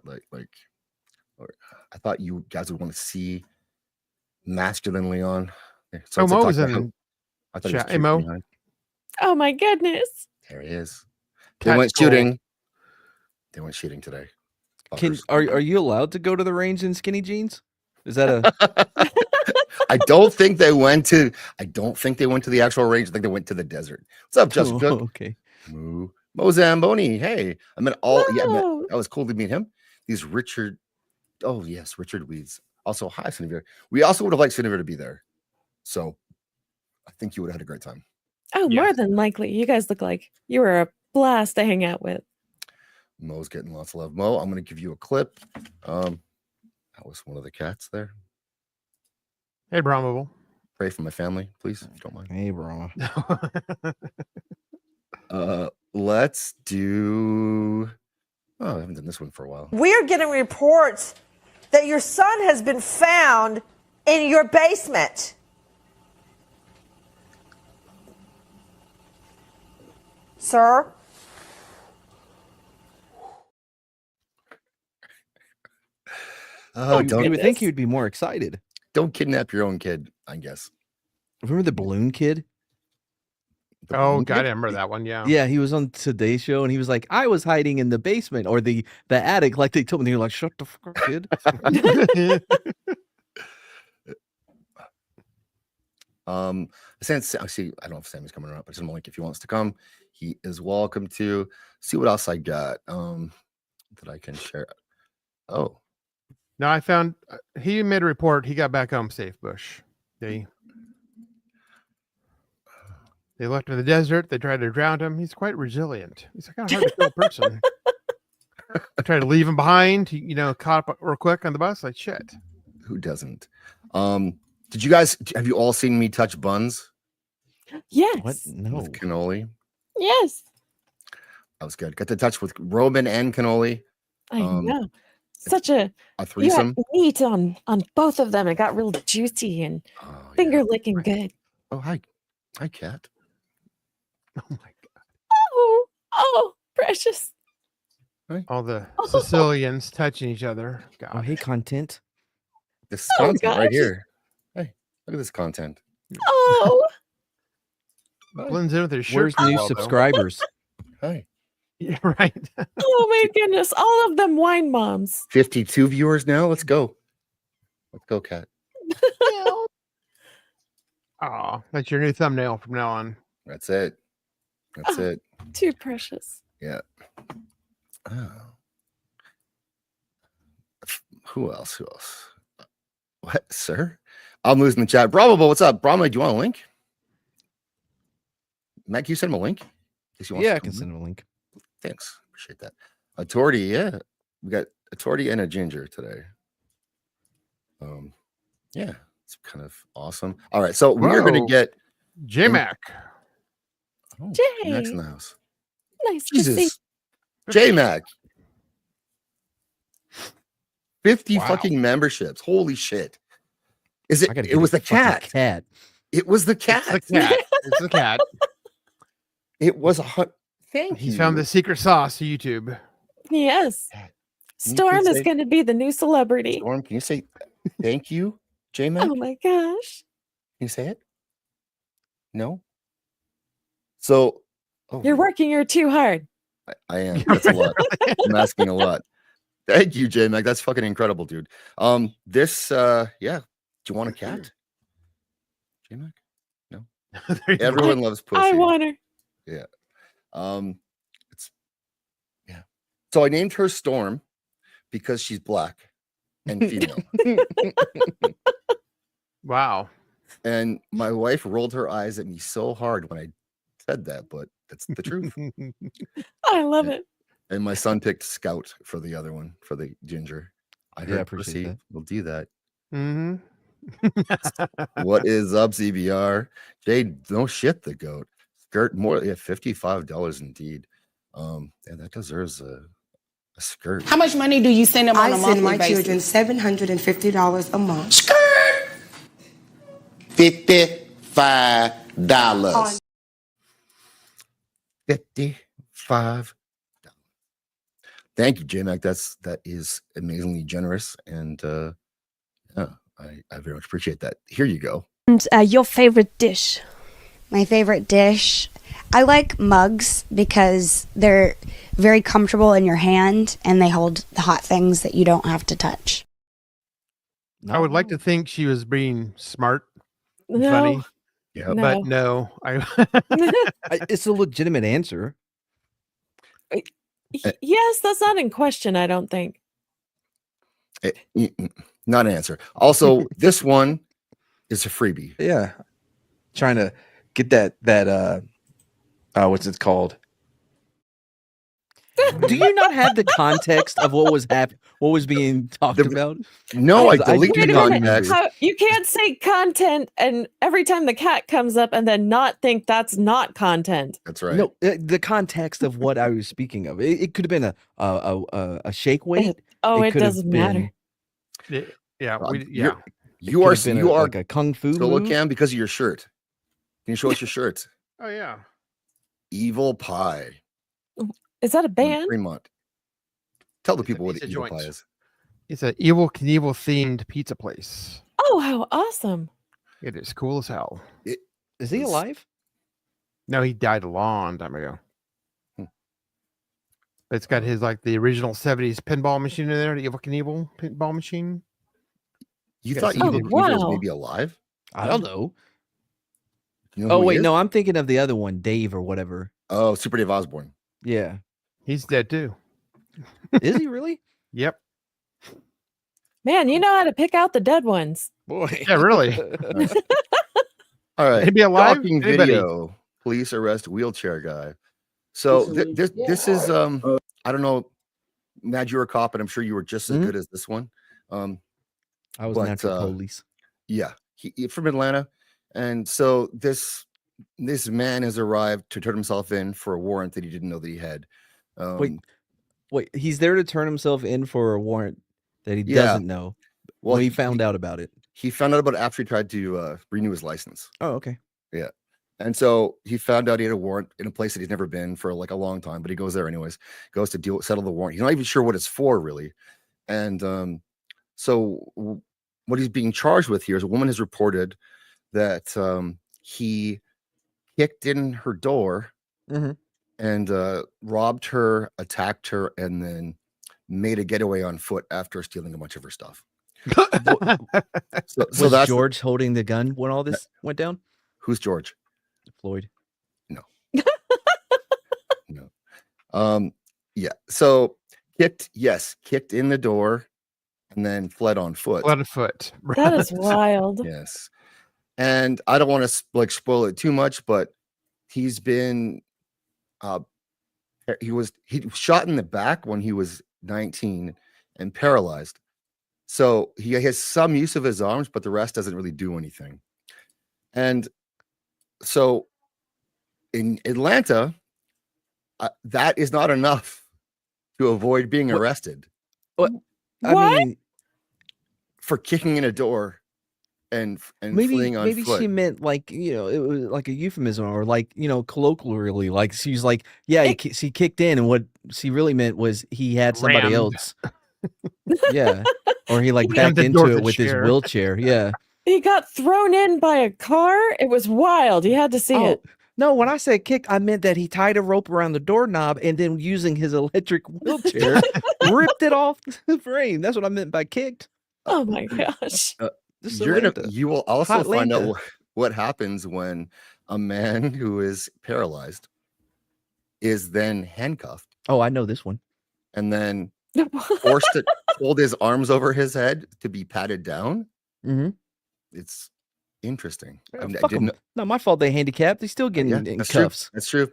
I thought you guys would want to see masculine Leon. So Oh, it's a Mo talk was about in. how- I thought he was chat. Hey, cute Mo. behind. Oh my goodness. There he is. They Cat went troll. shooting. They went shooting today. Are you allowed to go to the range in skinny jeans? Is that a I don't think they went to the actual range. I think they went to the desert. What's up, Justin? Oh, okay. Mo Zamboni. Hey, I met Whoa. that was cool to meet him. These Richard. Oh yes, Richard Weeds. Also, hi, Siniviere. We also would have liked Siniviere to be there. So I think you would have had a great time. Oh, Yeah. more than likely. You guys look like you were a blast to hang out with. Mo's getting lots of love. Mo, I'm gonna give you a clip. That was one of the cats there. Hey, Brahmable. Pray for my family, please, if you don't mind. Hey, bro. Let's do. Oh, I haven't done this one for a while. We're getting reports that your son has been found in your basement. Sir? Oh, You would think he would be more excited. don't kidnap your own kid, I guess. Remember the balloon kid? The Oh, balloon God, I kid? remember that one. Yeah. Yeah, he was on Today's Show and he was like, I was hiding in the basement or the attic, like they told me. They were like, shut the fuck up, kid. Since I see, I don't know if Sammy's coming around, but I'm like, if he wants to come, he is welcome to. See what else I got. That I can share. Oh, No, I found he made a report. He got back home safe, Bush. They left him in the desert. They tried to drown him. He's quite resilient. He's kind of hard to kill a person. I tried to leave him behind. He, caught up real quick on the bus. Like shit. who doesn't? Did you guys have you all seen me touch buns Yes. What? No. with cannoli? Yes. That was good. Got to touch with Robin and cannoli. I Um, know. Such a A you threesome. had meat on both of them. It got real juicy and Oh, yeah. finger licking good. Oh, hi, cat. Oh my god. Oh, precious. All the Sicilians touching each other. God. Oh, hey, content. This is Oh, content right gosh. here. Hey, look at this content. Oh, Blends in with his shirt. Where's pretty new well, though. subscribers? Hi. Yeah, right. oh my goodness. All of them wine moms. 52 viewers now. Let's go. Let's go, cat. Oh, that's your new thumbnail from now on. That's it. That's Oh. it. Too precious. Yeah. Oh. Who else? Who else? What, sir? I'm losing the chat. Bravo, what's up? Brahma, do you want a link? Matt, can you send him a link? In case he wants Yeah, to I can come send him a link. Thanks. Appreciate that. A torty, yeah. We got a torty and a ginger today. Yeah, it's kind of awesome. All right, so we are going to Whoa. get J-Mac. oh, Jay. Max in the house. Nice to see. Jesus. J Mac. 50 Wow. fucking memberships. Holy shit. Is I it? gotta It get was a the fucking cat. cat. It was the cat. It's the cat. It's the cat. It was thank He's you. found the secret sauce to YouTube. Yes. Can you Storm please is say- going to be the new celebrity. Storm, can you say thank you, J Mac? Oh my gosh. Can you say it? No. So You're working her too hard. I am. That's a lot. I'm asking a lot. Thank you, J Mac. That's fucking incredible, dude. This yeah. Do you want a cat? J Mac? No. There you go. Everyone loves pussy. I want her. Yeah. It's yeah. So I named her Storm because she's black and female. Wow. And my wife rolled her eyes at me so hard when I said that, but that's the truth. I love Yeah. it. And my son picked Scout for the other one, for the ginger. I Yeah, heard I appreciate pussy that. will do that. Mm-hmm. What is up, CBR? Jay, no shit, the goat. Skirt more, yeah, $55 indeed. Yeah, that deserves a skirt. How much money do you send them on I a send monthly my basis? children $750 a month. $55. $55. Thank you, J Mac. That is amazingly generous, and yeah, I very much appreciate that. Here you go. And your favorite dish? My favorite dish. I like mugs because they're very comfortable in your hand and they hold the hot things that you don't have to touch. I would like to think she was being smart and No. funny. Yeah, But no, It's a legitimate answer. Yes, that's not in question, I don't think. Not an answer. Also, this one is a freebie. Yeah. Trying to get that what's it called? Do you not have the context of what was being talked about? No, I Because deleted Wait the a minute. context. You can't say content and every time the cat comes up and then not think that's not content. That's right. No, the context of what I was speaking of. It could have been a shake weight. Oh, it could have doesn't been- matter. yeah, You could are have been you are like a kung fu solo move. cam because of your shirt. Can you show us your shirt? Oh yeah. Evil Pie. Is that a band? Fremont. Tell the It's a people what pizza Evil joint. Pie is. It's an Evil Knievel themed pizza place. Oh, how awesome. It is cool as hell. Is he alive? No, he died a long time ago. But it's got his like the original 70s pinball machine in there, the Evil Knievel pinball machine. You Yes. thought Oh, Evil Knievel was wow. maybe alive? I don't know. You know Oh who he wait, is? no, I'm thinking of the other one, Dave or whatever. Oh, Super Dave Osborne. Yeah. He's dead too. Is he really? Yep. Man, you know how to pick out the dead ones. Boy. Yeah, really. All right. Anybody alive? Talking Anybody? video. Police arrest wheelchair guy. So this is I don't know. Mad, you were a cop, and I'm sure you were just as Mhm. good as this one. I was But, natural police. Yeah, he from Atlanta, and so this man has arrived to turn himself in for a warrant that he didn't know that he had. Wait, he's there to turn himself in for a warrant that he Yeah. doesn't know. Well, he found out about it. He found out about it after he tried to renew his license. Oh, okay. Yeah. And so he found out he had a warrant in a place that he's never been for like a long time, but he goes there anyways, goes to settle the warrant. He's not even sure what it's for really. And what he's being charged with here is a woman has reported that he kicked in her door and robbed her, attacked her, and then made a getaway on foot after stealing a bunch of her stuff. So Was that's George holding the gun when all this went down? Who's George? Floyd. No. Yeah. So kicked in the door and then fled on foot. Blood of foot. That is wild. Yes. And I don't want to like spoil it too much, but he's been he was shot in the back when he was 19 and paralyzed. So he has some use of his arms, but the rest doesn't really do anything. And so in Atlanta, that is not enough to avoid being arrested. What? I mean, for kicking in a door and maybe fleeing on foot. she meant like, you know, it was like a euphemism, or like, you know, colloquially, like she's like, yeah, she kicked in, and what she really meant was he had somebody Rammed. else. Yeah. Or he like Rammed backed the into door it with with his chair. wheelchair. Yeah. He got thrown in by a car. It was wild. You had to see it. No, when I said kick, I meant that he tied a rope around the doorknob and then using his electric wheelchair, ripped it off the frame. That's what I meant by kicked. Oh my gosh. You will also Hot find Atlanta. out what happens when a man who is paralyzed is then handcuffed Oh, I know this one. and then forced to hold his arms over his head to be patted down. Mm-hmm. It's interesting. I Fuck 'em. Not my fault they handicapped. They still getting in that's cuffs. True. That's true.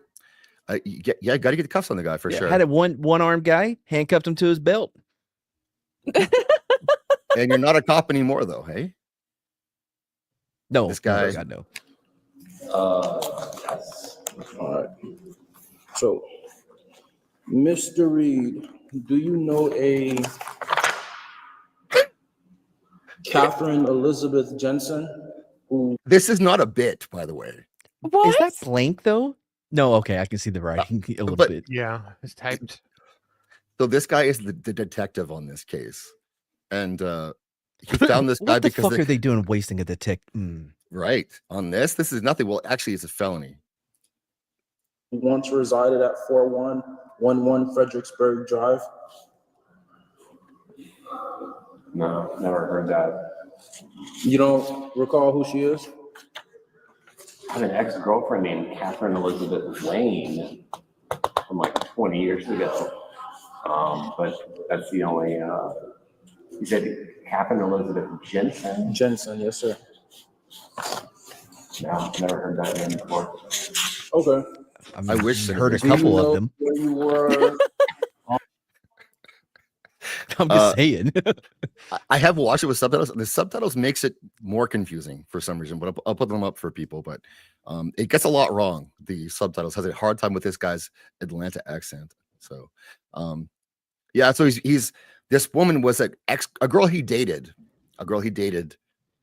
Got to get the cuffs on the guy for Yeah, sure. had a one armed guy, handcuffed him to his belt. And you're not a cop anymore, though, hey? No, This guy. God, no. All right. So, Mr. Reed, do you know a Catherine Elizabeth Jensen? This is not a bit, by the way. What? Is that blank though? No, okay, I can see the writing a little but- bit. Yeah, it's typed. So this guy is the detective on this case. And he found this guy What the because fuck are they doing wasting a detective? right on this is nothing. Well, actually, it's a felony. Once resided at 4111 Fredericksburg Drive. No, never heard that. You don't recall who she is? I had an ex-girlfriend named Catherine Elizabeth Lane from like 20 years ago. But that's the only, you said Catherine Elizabeth Jensen? Jensen, yes, sir. No, never heard that name before. Okay. I wish I heard a Do you couple know of them. where you were? I'm just saying. I have watched it with subtitles, and the subtitles makes it more confusing for some reason, but I'll put them up for people. But it gets a lot wrong. The subtitles has a hard time with this guy's Atlanta accent. So, yeah. So he's this woman was a girl he dated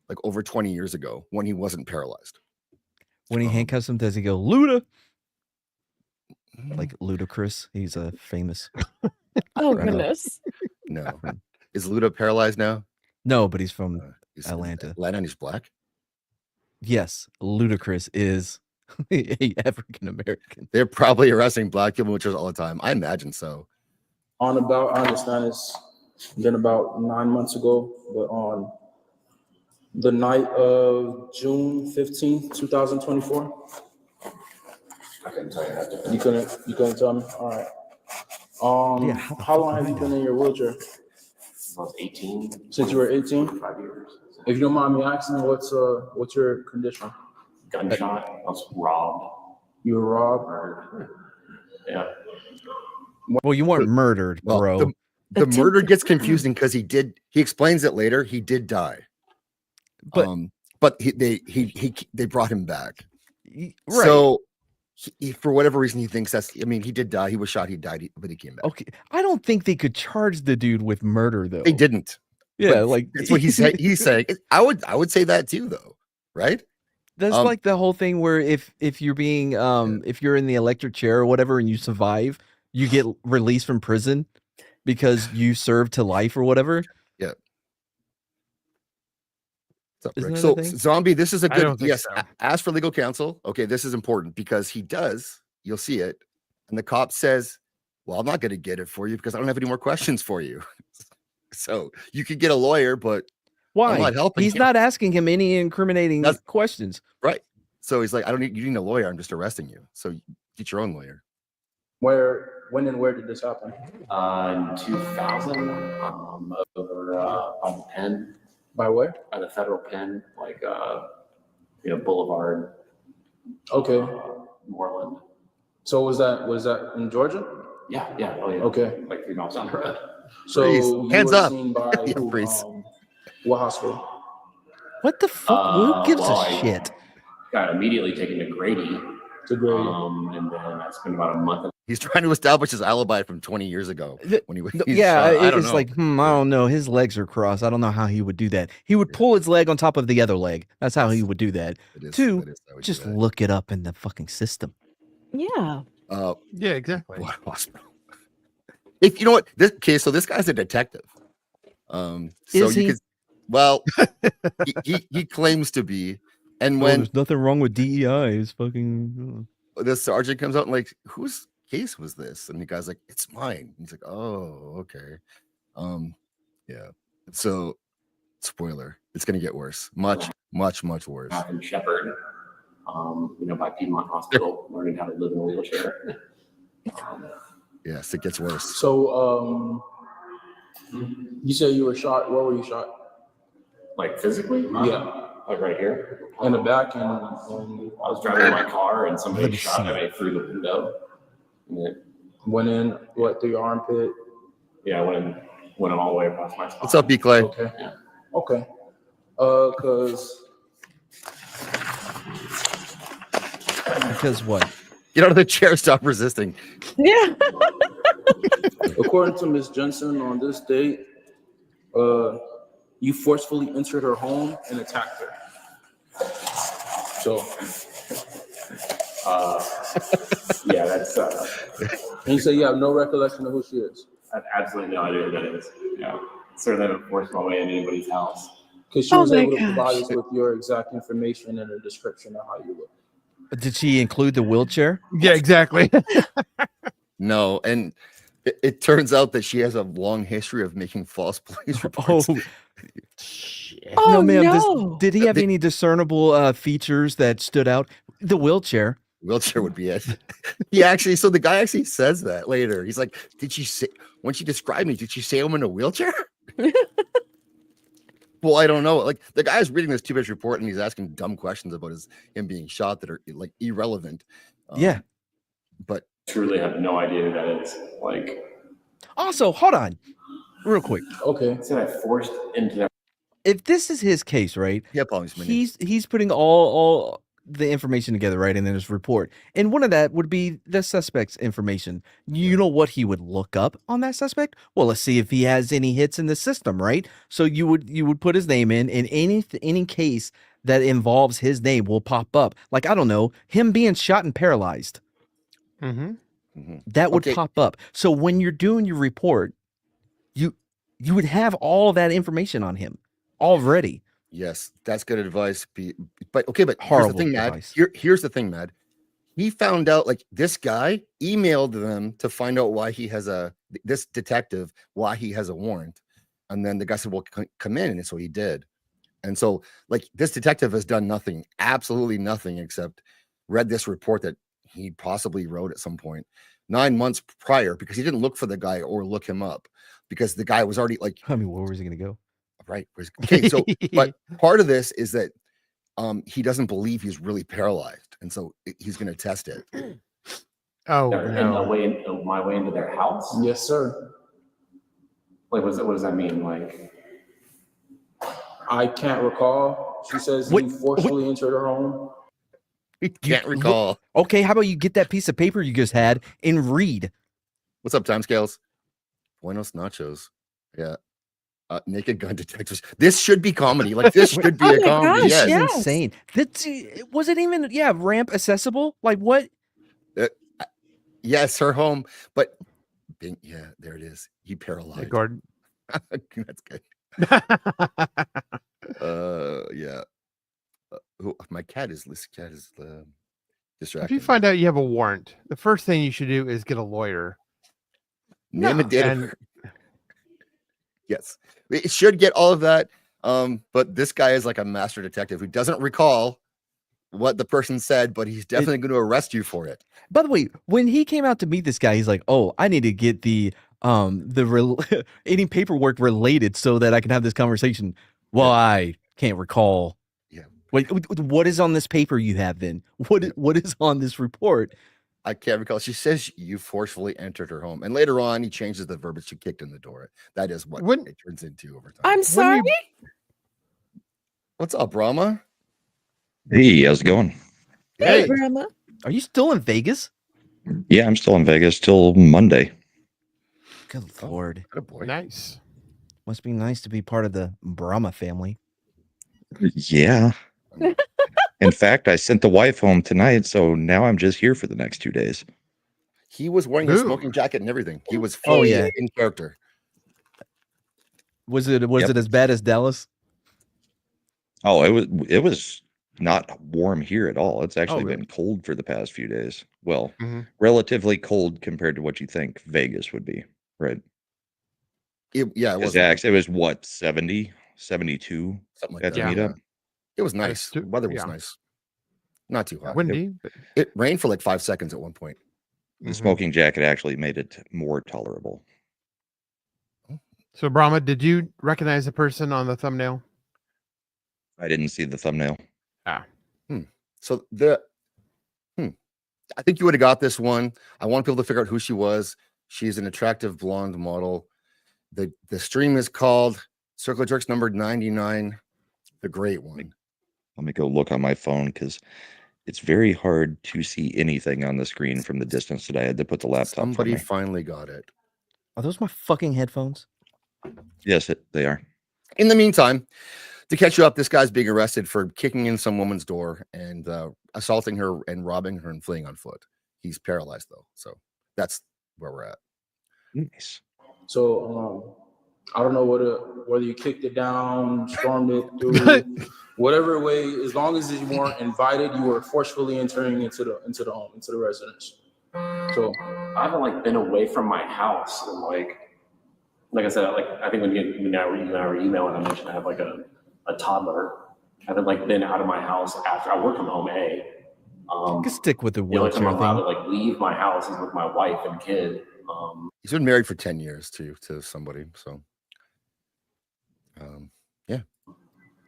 like over 20 years ago when he wasn't paralyzed. When he handcuffs him, does he go Luda? Like Ludacris, he's a famous. Oh goodness. No, is Luda paralyzed now? No, but he's from He's Atlanta. Atlanta, and he's black. Yes, Ludacris is a African American. They're probably arresting black people witches all the time. I imagine so. On about, I understand it's been about 9 months ago, but on the night of June 15th, 2024. I couldn't tell you that. You couldn't tell me? All right. Yeah, how long have you been in your wheelchair? I was 18. Since you were 18? 5 years. If you don't mind me asking, what's your condition? Gunshot. I was robbed. You were robbed? Murdered. Yeah. Well, you weren't murdered, Well, bro. the murder gets confusing because he explains it later. He did die. But they brought him back. Right. So he, for whatever reason, he thinks he did die. He was shot. He died, but he came back. Okay, I don't think they could charge the dude with murder though. They didn't. Yeah, But like that's what he's saying. I would say that too, though, right? That's like the whole thing where if you're being if you're in the electric chair or whatever and you survive, you get released from prison because you served to life or whatever. Yeah. What's up, Isn't Rick? that So a thing? Zombie, this is a I good don't think yes. so. Ask for legal counsel. Okay, this is important because he does. You'll see it, and the cop says, "Well, I'm not going to get it for you because I don't have any more questions for you." So you could get a lawyer, but Why? I'm not helping He's you. not asking him any incriminating questions. Right. So he's like, "I don't need you need a lawyer. I'm just arresting you. So get your own lawyer." Where when and where did this happen? In 2000, over on the pen. By where? By the federal pen, like Boulevard. Okay. Moreland. So was that in Georgia? Yeah. Oh yeah. Okay. Like 3 miles down the road. So you Hands were up. seen by what hospital? What the fuck? Who gives well, a shit? Got immediately taken to Grady. To Grady. And then I spent about a month. He's trying to establish his alibi from 20 years ago when he was. Yeah, I don't it's know. like, I don't know. His legs are crossed. I don't know how he would do that. He would pull his leg on top of the other leg. That's how he would do that. Two, just look it up in the fucking system. Yeah. Yeah, exactly. What hospital? If you know what so this guy's a detective. So Is you he? could, well, he claims to be, and when there's nothing wrong with DEI, is fucking. the sergeant comes out and like, whose case was this? And the guy's like, it's mine. He's like, oh, okay. Yeah. So, spoiler, it's gonna get worse. Much worse. In Shepherd, by Piedmont Hospital, learning how to live in a wheelchair. Yes, it gets worse. So, you said you were shot. Where were you shot? Like physically? Yeah. Like right here? In the back, and I was driving my car and somebody shot at me through the window. Went in through your armpit? Yeah, I went all the way across my spine. What's up, B Clay? Okay. Yeah. Okay. Because what? Get out of the chair. Stop resisting. Yeah. According to Ms. Jensen, on this date, you forcefully entered her home and attacked her. So, yeah, that's. And you say you have no recollection of who she is? I have absolutely no idea who that is. Yeah, certainly haven't forced my way into anybody's house. Because she was able to provide us with your exact information and a description of how you look. Did she include the wheelchair? Yeah, exactly. No, and it turns out that she has a long history of making false police reports. No, ma'am. Did he have any discernible features that stood out? The wheelchair. Wheelchair would be it. So the guy actually says that later. He's like, did she say, when she described me, did she say I'm in a wheelchair? Well, I don't know. Like, the guy's reading this 2-page report and he's asking dumb questions about him being shot that are like irrelevant. Yeah. But truly have no idea who that is. Like, also, hold on real quick. Okay. So I forced into that. If this is his case, right? Yeah, he's putting all the information together, right, in his report, and one of that would be the suspect's information. You know what he would look up on that suspect? Well, let's see if he has any hits in the system, right? So you would put his name in, and any case that involves his name will pop up. Like, I don't know, him being shot and paralyzed. That would pop up. So when you're doing your report, you would have all that information on him already. Yes, that's good advice. But here's the Horrible thing, Mad. advice. Here's the thing, Mad. He found out, like, this guy emailed them to find out why he has this detective, why he has a warrant. And then the guy said, well, come in. And so he did. And so, like, this detective has done nothing, absolutely nothing, except read this report that he possibly wrote at some point 9 months prior, because he didn't look for the guy or look him up, because the guy was already like, I mean, where was he going to go? Right. Okay. So, but part of this is that he doesn't believe he's really paralyzed. And so he's going to test it. Oh, in my way into their house? Yes, sir. Like, what does that mean? Like, I can't recall. She says you forcefully entered her home. He can't recall. Okay, how about you get that piece of paper you just had and read? What's up, timescales? Buenos nachos. Yeah. Naked gun detectives. This should be comedy. Like, this should be a comedy. This Yes. is insane. Was it even ramp accessible? Like, what? Yes, her home. But yeah, there it is. He paralyzed. Hey, Gordon. That's good. Yeah. My cat is distracted. If you find out you have a warrant, the first thing you should do is get a lawyer. Name a date. Yes, it should get all of that. But this guy is like a master detective who doesn't recall what the person said, but he's definitely going to arrest you for it. By the way, when he came out to meet this guy, he's like, "Oh, I need to get any paperwork related so that I can have this conversation." Well, I can't recall. Yeah. Wait, what is on this paper you have then? What is on this report? I can't recall. She says you forcefully entered her home, and later on, he changes the verbiage. She kicked in the door. That is what it turns into over time. I'm sorry. What's up, Brahma? Hey, how's it going? Hey, Grandma. Are you still in Vegas? Yeah, I'm still in Vegas till Monday. Good Lord. Good boy. Nice. Must be nice to be part of the Brahma family. Yeah. In fact, I sent the wife home tonight, so now I'm just here for the next 2 days. He was wearing a smoking jacket and everything. He was fully in character. Was it as bad as Dallas? Oh, it was not warm here at all. It's actually really? been cold for the past few days. Well, relatively cold compared to what you think Vegas would be, right? It was. It was what, 70, 72 something like at that. the meetup? It was nice. The weather was nice. Not too hot. Windy. It rained for like 5 seconds at one point. The smoking jacket actually made it more tolerable. So, Brahma, did you recognize the person on the thumbnail? I didn't see the thumbnail. So I think you would have got this one. I want people to figure out who she was. She's an attractive blonde model. The stream is called Circle Jerks number 99, the great one. Let me go look on my phone because it's very hard to see anything on the screen from the distance that I had to put the laptop. Somebody finally got it. Are those my fucking headphones? Yes, they are. In the meantime, to catch you up, this guy's being arrested for kicking in some woman's door and assaulting her and robbing her and fleeing on foot. He's paralyzed though, so that's where we're at. Nice. So I don't know whether you kicked it down, stormed it through, whatever way. As long as you weren't invited, you were forcefully entering into the home, into the residence. So I haven't been away from my house and like I said, I think when you and I were emailing, I mentioned I have a toddler. I haven't been out of my house after I work from home. You can stick with the only time wheelchair I'm allowed thing. to leave my house is with my wife and kid. He's been married for 10 years to somebody, so yeah.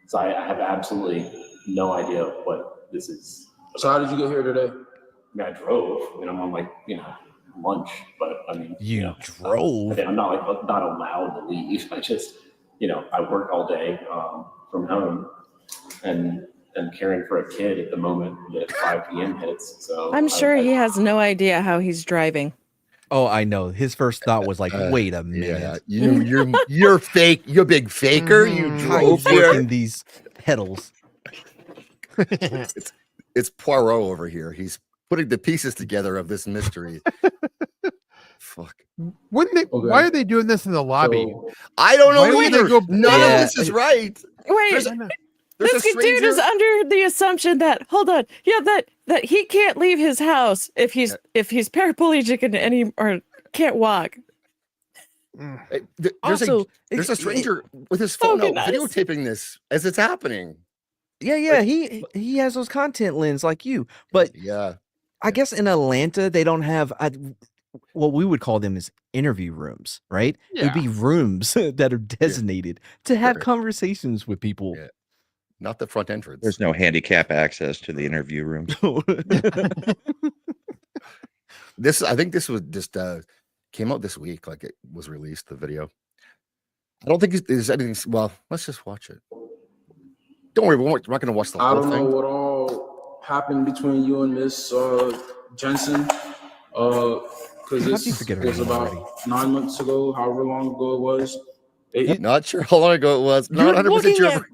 So I have absolutely no idea what this is. So how did you get here today? I drove. I'm on lunch, but you drove. I'm not not allowed to leave. I just I work all day from home and caring for a kid at the moment that 5 p.m. hits. So I'm sure he has no idea how he's driving. Oh, I know. His first thought was wait a minute. Yeah, you're fake. You're a big faker. You drove here. These pedals. It's Poirot over here. He's putting the pieces together of this mystery. Fuck. Wouldn't they? Okay. Why are they doing this in the lobby? I don't know either. None of this is right. Wait. This dude is under the assumption that that he can't leave his house if he's paraplegic and or can't walk. There's a stranger with his phone out videotaping this as it's happening. Yeah, he has those content lens like you, but I guess in Atlanta they don't have what we would call them is interview rooms, right? Yeah. It'd be rooms that are designated to have conversations with people. Yeah. Not the front entrance. There's no handicap access to the interview rooms. I think this was just came out this week, it was released, the video. I don't think there's anything. Well, let's just watch it. Don't worry, we're not going to watch the whole thing. I don't know what all happened between you and Miss Jensen, because this was about 9 months ago, however long ago it was. Not sure how long ago it was. Not 100% sure.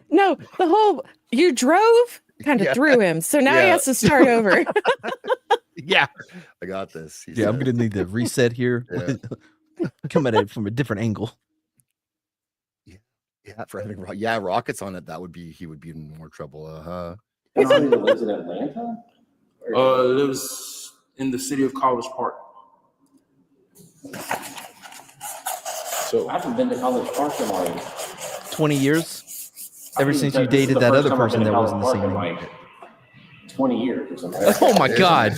No, the whole you drove kind of threw him, so now he has to start over. Yeah, I got this. I'm gonna need to reset here. Come at it from a different angle. Yeah, for having rockets on it, he would be in more trouble. Somebody that lives in Atlanta? Lives in the city of College Park. So I haven't been to College Park in 20 years. Ever since you dated that other person that was in the same room. Like 20 years or something. Oh my God.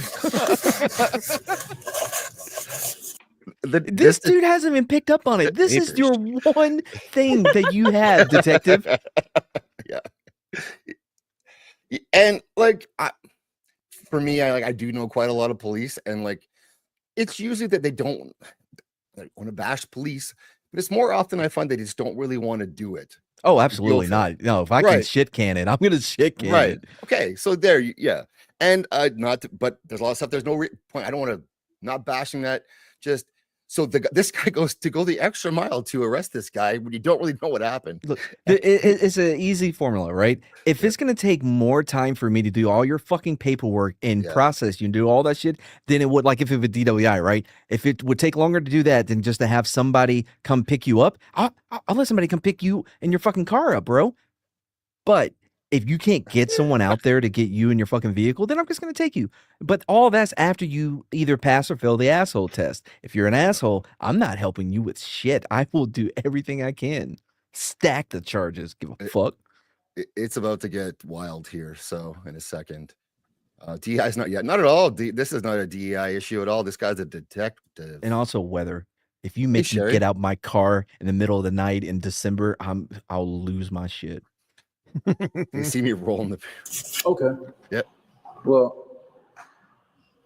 This dude hasn't even picked up on it. This is your one thing that you have, detective. Yeah. And like, for me, I do know quite a lot of police, and like, it's usually that they don't want to bash police, but it's more often I find they just don't really want to do it. Oh, absolutely not. No, if I can Right. shit can it, I'm gonna shit can Right. it. Okay. So there, yeah. And but there's a lot of stuff. There's no point. I don't want to not bashing that. Just so this guy goes to go the extra mile to arrest this guy when you don't really know what happened. Look, it's an easy formula, right? If it's gonna take more time for me to do all your fucking paperwork and process you and do all that shit, then it would, like if it was DWI, right? If it would take longer to do that than just to have somebody come pick you up, I'll let somebody come pick you and your fucking car up, bro. But if you can't get someone out there to get you in your fucking vehicle, then I'm just going to take you. But all that's after you either pass or fail the asshole test. If you're an asshole, I'm not helping you with shit. I will do everything I can. Stack the charges. Give a fuck. It's about to get wild here. So in a second, DEI is not yet. Not at all. This is not a DEI issue at all. This guy's a detective. And also weather. If you make me get out my car in the middle of the night in December, I'll lose my shit. You see me rolling the. Okay. Yep. Well,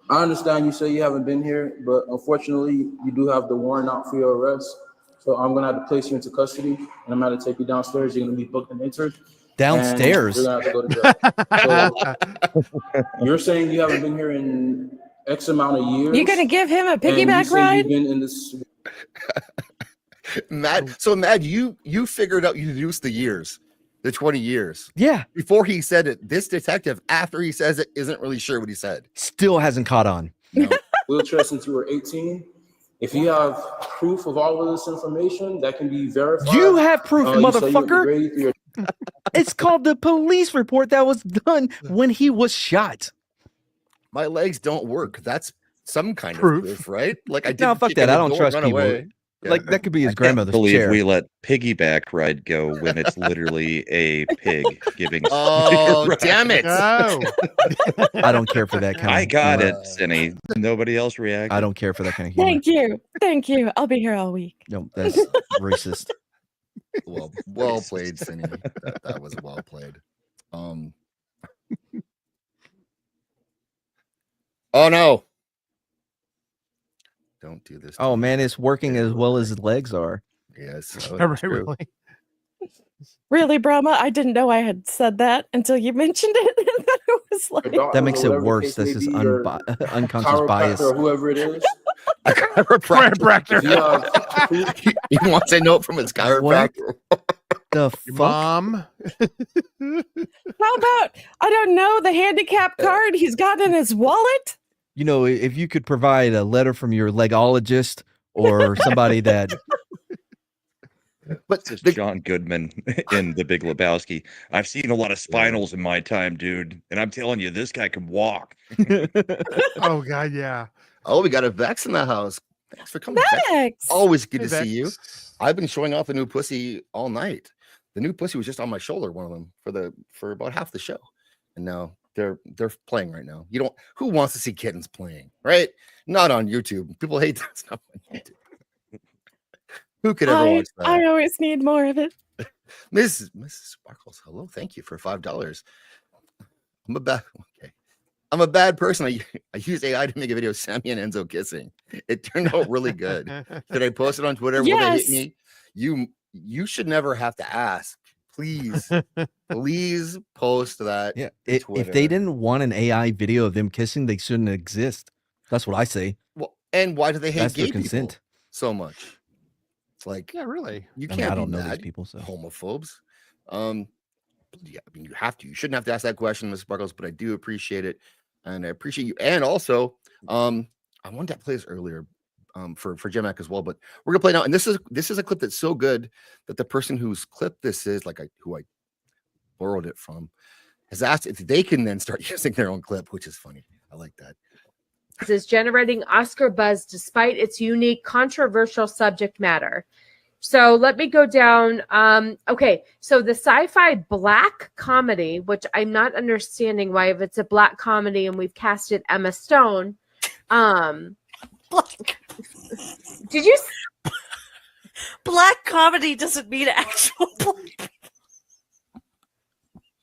I understand you say you haven't been here, but unfortunately, you do have the warrant out for your arrest. So I'm gonna have to place you into custody, and I'm gonna take you downstairs. You're gonna be booked and entered. Downstairs. And you're gonna have to go to jail. So you're saying you haven't been here in X amount of years. You gonna give him a and you piggyback say ride? You've been in this. Matt, you figured out, you deduced the years, the 20 years. Yeah. Before he said it, this detective, after he says it, isn't really sure what he said. Still hasn't caught on. No. Wheelchair since you were 18. If you have proof of all of this information that can be verified. You have proof, you say you went to motherfucker. grade through your- It's called the police report that was done when he was shot. My legs don't work. That's some kind of proof, right? Like I didn't No, fuck kick that. in the I don't door, trust run people. away. Like that could be his I can't grandmother's believe chair. we let piggyback ride go when it's literally a pig giving. Oh, ride. damn it. No. I don't care for that kind of I got humor. it, Cindy. Nobody else reacted. I don't care for that kind of humor. Thank you. Thank you. I'll be here all week. No, that's racist. Well played, Cindy. That was well played. Oh no. Don't do this. Oh man, it's working as well as his legs are. Yes. Really? Really, Brahma? I didn't know I had said that until you mentioned it. And then it was like, That makes it whatever the worse. case That's may just be, your unconscious chiropractor bias. or whoever it is. Chiropractor. If you have He wants a note from his chiropractor. The Your fuck? mom. how about, I don't know, the handicap card he's got in his wallet? You know, if you could provide a letter from your legologist or somebody that But this is John Goodman in The Big Lebowski. I've seen a lot of spinals in my time, dude, and I'm telling you, this guy can walk. Oh God, yeah. Oh, we got a Vex in the house. Thanks for coming. Vex. Always good Hey, to see you. Vex. I've been showing off the new pussy all night. The new pussy was just on my shoulder, one of them, for about half the show. And now they're playing right now. Who wants to see kittens playing, right? Not on YouTube. People hate that stuff on YouTube. Who could ever watch that? I always need more of it. Mrs. Sparkles, hello. Thank you for $5. I'm a bad person. I used AI to make a video of Sammy and Enzo kissing. It turned out really good. Did I post it on Twitter? Will they hit me? You should never have to ask. Please post that. Yeah, if they didn't want an AI video of them kissing, they shouldn't exist. That's what I say. Well, and why do they hate That's gay their consent. people so much? It's like, Yeah, really. you I mean, can't I don't be know these mad, people, so. homophobes. Yeah, I mean, you have to. You shouldn't have to ask that question, Ms. Sparkles, but I do appreciate it, and I appreciate you. And also, I wanted to play this earlier, for J-Mac as well, but we're gonna play now. And this is a clip that's so good that the person whose clip this is, who I borrowed it from, has asked if they can then start using their own clip, which is funny. I like that. Is generating Oscar buzz despite its unique, controversial subject matter. So let me go down. Okay, so the sci-fi black comedy, which I'm not understanding why, if it's a black comedy and we've casted Emma Stone, did you? Black comedy doesn't mean actual black.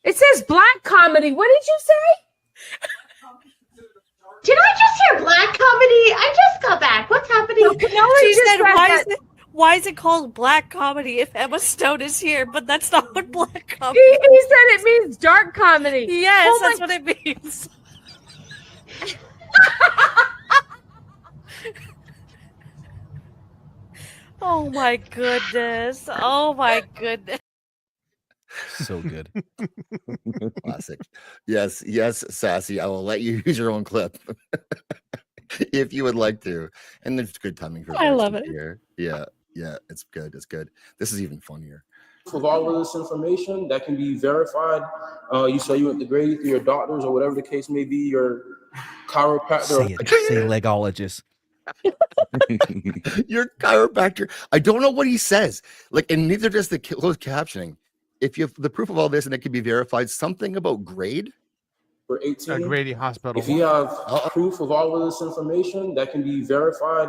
It says black comedy. What did you say? Did I just hear black comedy? I just got back. What's happening? No, She just said, read that. why is it called black comedy if Emma Stone is here? But that's not what black comedy He said it means dark comedy. Yes, Oh that's my- what it means. Oh my goodness. Oh my goodness. So good. Classic. Yes, yes, Sassy. I will let you use your own clip if you would like to. And there's good timing for I love voices it. here. Yeah, yeah, it's good. It's good. This is even funnier. Of all of this information that can be verified, you say you went to grade through your doctors or whatever the case may be, your chiropractor. Say it. Say legologist. Your chiropractor. I don't know what he says. Like, and neither does the closed captioning. If you have the proof of all this and it can be verified, something about grade For 18. Grady Hospital. If you have proof of all of this information that can be verified,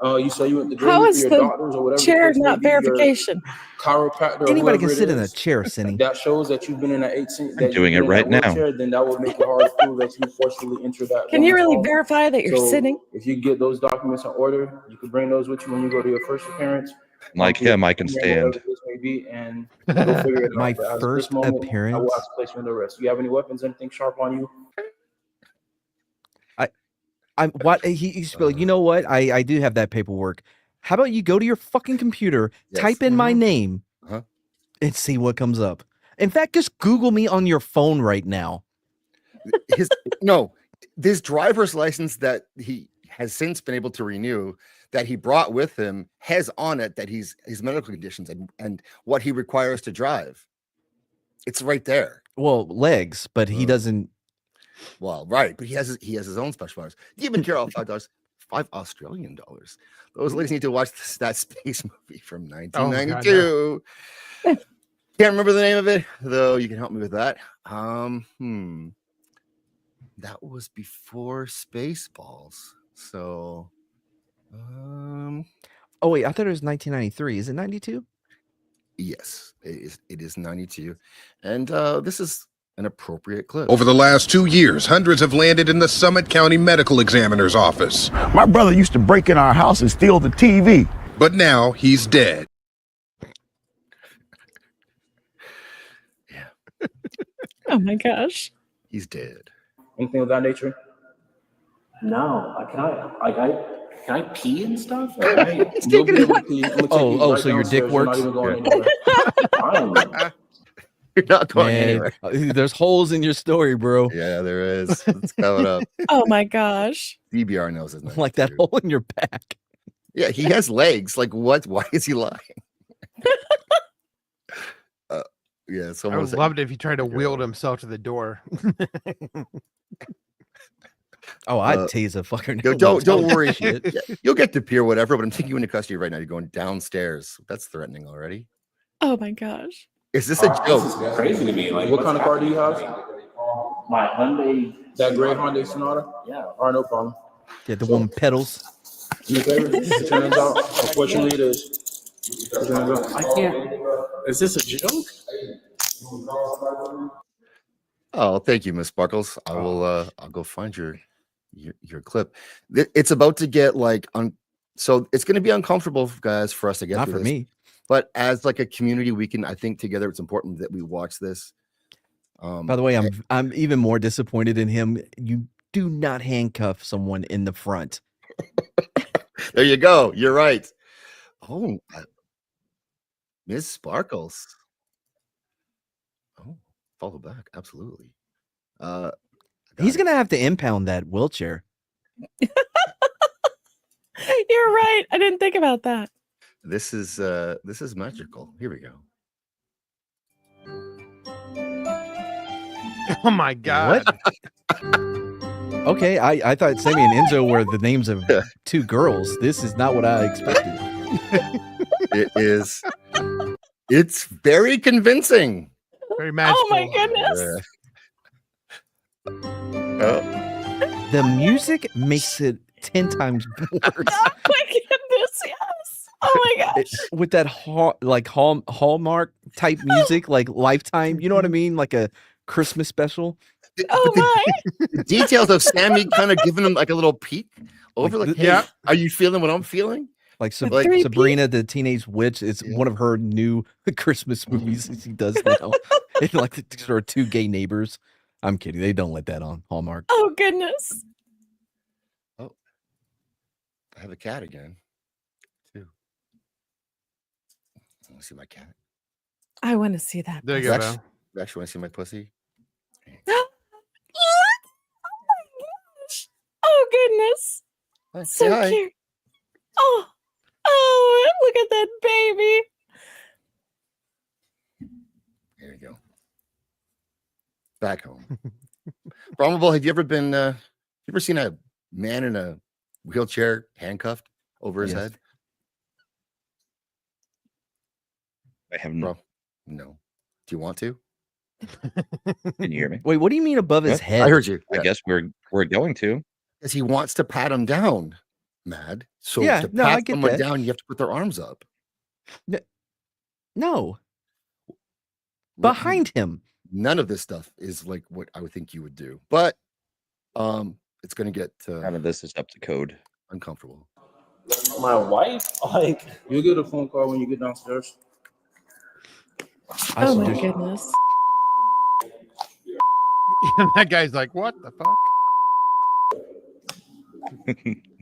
you say you went to grade How through is your the doctors or whatever the chair case may not be, your verification? chiropractor or Anybody can whoever sit it in a is, chair, Cindy. that shows that you've been in that 18. I'm doing it right now. Then that would make it hard to prove that you forcibly entered that. Can you woman's really home. verify that you're So sitting? if you get those documents in order, you can bring those with you when you go to your first appearance. Like him, I can Whatever stand. this may be, and we'll figure it out. My But as of first this moment, I appearance. will have to place you under arrest. Do you have any weapons, anything sharp on you? I'm what he's you know what? I do have that paperwork. How about you go to your fucking computer, type in my name, and see what comes up. In fact, just Google me on your phone right now. his no, this driver's license that he has since been able to renew that he brought with him has on it that his medical conditions and what he requires to drive. It's right there. Well, legs, but he doesn't. Well, right, but he has his own special powers. Even Carol $5, $5 Australian dollars. Those ladies need to watch that space movie from 1992. Can't remember the name of it, though. You can help me with that. That was before Spaceballs. So, Oh wait, I thought it was 1993. Is it 92? yes, it is 92, and this is an appropriate clip. Over the last 2 years, hundreds have landed in the Summit County Medical Examiner's office. My brother used to break in our house and steal the TV. But now he's dead. Oh my gosh. He's dead. Anything of that nature? No, can I pee and stuff? You'll be able to pee. I'm gonna take you Oh, right so your dick downstairs. You're not works? even going Yeah. anywhere. You're not going Man, anywhere. there's holes in your story, bro. Yeah, there is. It's coming up. Oh my gosh. DBR knows his name. Like that hole in your back. Yeah, he has legs. Like what? Why is he lying? Yeah, I would love it if he tried to wield himself to the door. Oh, I'd tase a fucker. Don't worry. Yeah, you'll get to peer whatever, but I'm taking you into custody right now. You're going downstairs. That's threatening already. Oh my gosh. Is this a joke? This is crazy to me. Like, What kind of car do you have? My Hyundai. That gray Hyundai Sonata? Yeah. All right, no problem. Yeah, the one with pedals. Do me a favor? Put your hands out. Unfortunately, it is. Put your hands out. I can't. Is this a joke? Oh, thank you, Miss Sparkles. I will. I'll go find your clip. It's about to get like so it's going to be uncomfortable, guys, for us to get. Not through for this. me. But as like a community, we can. I think together, it's important that we watch this. By the way, I'm even more disappointed in him. You do not handcuff someone in the front. There you go. You're right. Oh, Miss Sparkles. Oh, follow back. Absolutely. He's gonna have to impound that wheelchair. You're right. I didn't think about that. This is magical. Here we go. Oh my god. What? Okay, I thought Sammy and Enzo were the names of two girls. This is not what I expected. It is. It's very convincing. Very magical. Oh my goodness. The music makes it 10 times worse. Oh my goodness, yes. Oh my gosh. With that Hallmark type music, like Lifetime, you know what I mean? Like a Christmas special. Oh my. The details of Sammy kind of giving him like a little peek over, like, hey, yeah. Are you feeling what I'm feeling? Like Sabrina the Teenage Witch. It's one of her new Christmas movies she does now. It's like these are two gay neighbors. I'm kidding. They don't let that on Hallmark. Oh goodness. Oh, I have a cat again, too. I want to see my cat. I want to see that. There you go. Val. You actually want to see my pussy? Oh my gosh. Oh goodness. Hi, So say hi. cute. Oh, look at that baby. Here you go. Back home. Probable, have you ever been you ever seen a man in a wheelchair handcuffed over his head? I have no. No. Do you want to? Can you hear me? Wait, what do you mean above his What? head? I heard you. I guess we're going to. Because he wants to pat him down, Mad. So Yeah, to no, I pat get someone that. down, you have to put their arms up. No. Behind him. None of this stuff is like what I would think you would do. But it's gonna get None of this is up to code. Uncomfortable. My wife, like, you get a phone call when you get downstairs. Oh my goodness. That guy's like, what the fuck?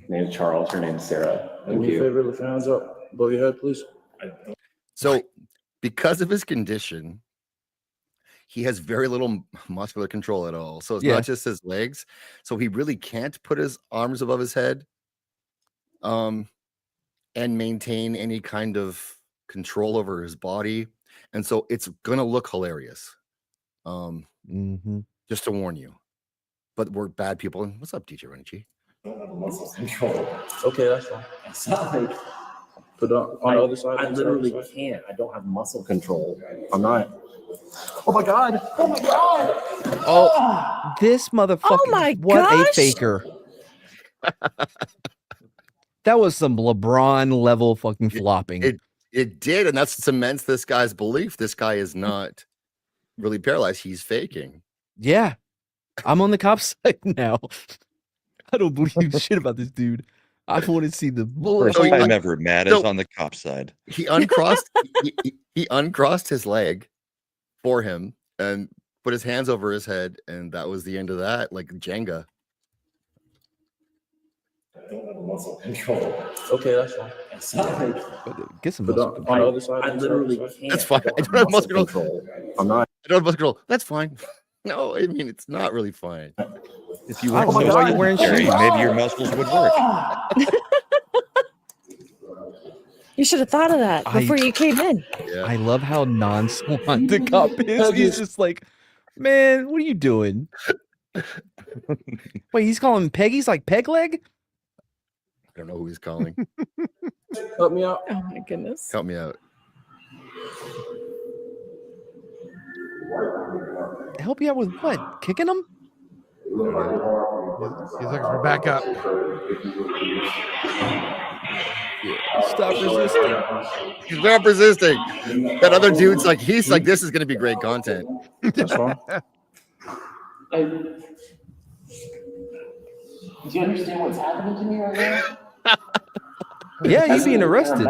Name's Charles. Her name's Sarah. Thank Your you. favorite, lift your hands up above your head, please. So because of his condition, he has very little muscular control at all. So it's not just his legs. So he really can't put his arms above his head and maintain any kind of control over his body. And so it's gonna look hilarious. Just to warn you. But we're bad people. And what's up, DJ Renichi? Okay, that's fine. It's not like Put on the other side. I literally can't. I don't have muscle control. I'm not. Oh my god! Oh my god! Oh, this motherfucker! Oh my what gosh. a faker! That was some LeBron level fucking flopping. It did, and that's cements this guy's belief. This guy is not really paralyzed. He's faking. Yeah, I'm on the cop's side now. I don't believe shit about this dude. I want to see the bullet. First time ever, Matt is on the cop side. He uncrossed. he uncrossed his leg for him and put his hands over his head, and that was the end of that. Like Jenga. I don't have muscle control. Okay, that's fine. It's not like Get some Put muscle on control. the other side. I literally can't. That's fine. I don't have muscle control. I'm not. I don't have muscle control. That's fine. No, I mean it's not really fine. If you I don't know why you're wearing Jerry, shoes. maybe your muscles would work. You should have thought of that before you came in. Yeah. I love how nonchalant the cop is. He's just like, man, what are you doing? Wait, he's calling Peggy's like peg leg? I don't know who he's calling. Help me out. Oh my goodness. Help me out. Help you out with what? Kicking him? He's looking for backup. Stop resisting. He's not resisting. That other dude's like, he's like, this is gonna be great content. That's fine. Do you understand what's happening to me right now? Yeah, he's being arrested.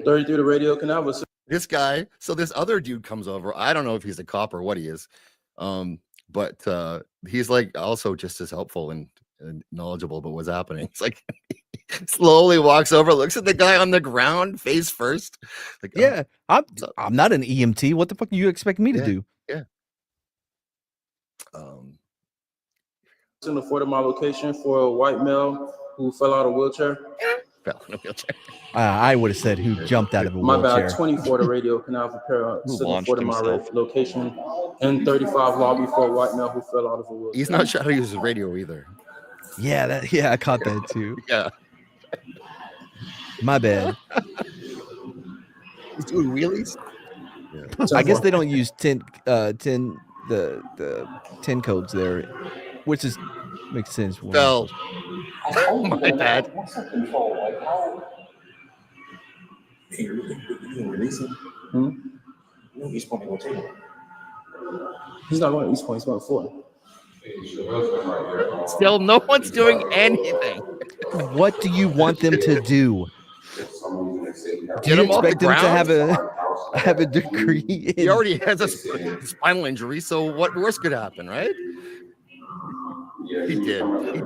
33 to radio canal. This guy, so this other dude comes over. I don't know if he's a cop or what he is. But he's like also just as helpful and knowledgeable about what's happening. It's like slowly walks over, looks at the guy on the ground, face first. Like, Yeah, I'm not an EMT. What the fuck do you expect me to do? Yeah. In the Fort of my location for a white male who fell out of a wheelchair. Fell in a wheelchair. I would have said who jumped out of a My wheelchair. bad. 24 to radio canal for Who Civil launched Fort of my himself. location, and 35 lobby for a white male who fell out of a wheelchair. He's not sure how to use his radio either. Yeah, I caught that too. Yeah. My bad. He's doing wheelies. I guess they don't use 10 the 10 codes there, which is makes sense. Fell. My bad. What's the control? Like how? Hey, you release him? No, he's pointing on the table. He's not going to East Point. He's going to Florida. Still, no one's doing anything. What do you want them to do? Do you expect them to have a degree? He already has a spinal injury, so what worse could happen, right? He did. He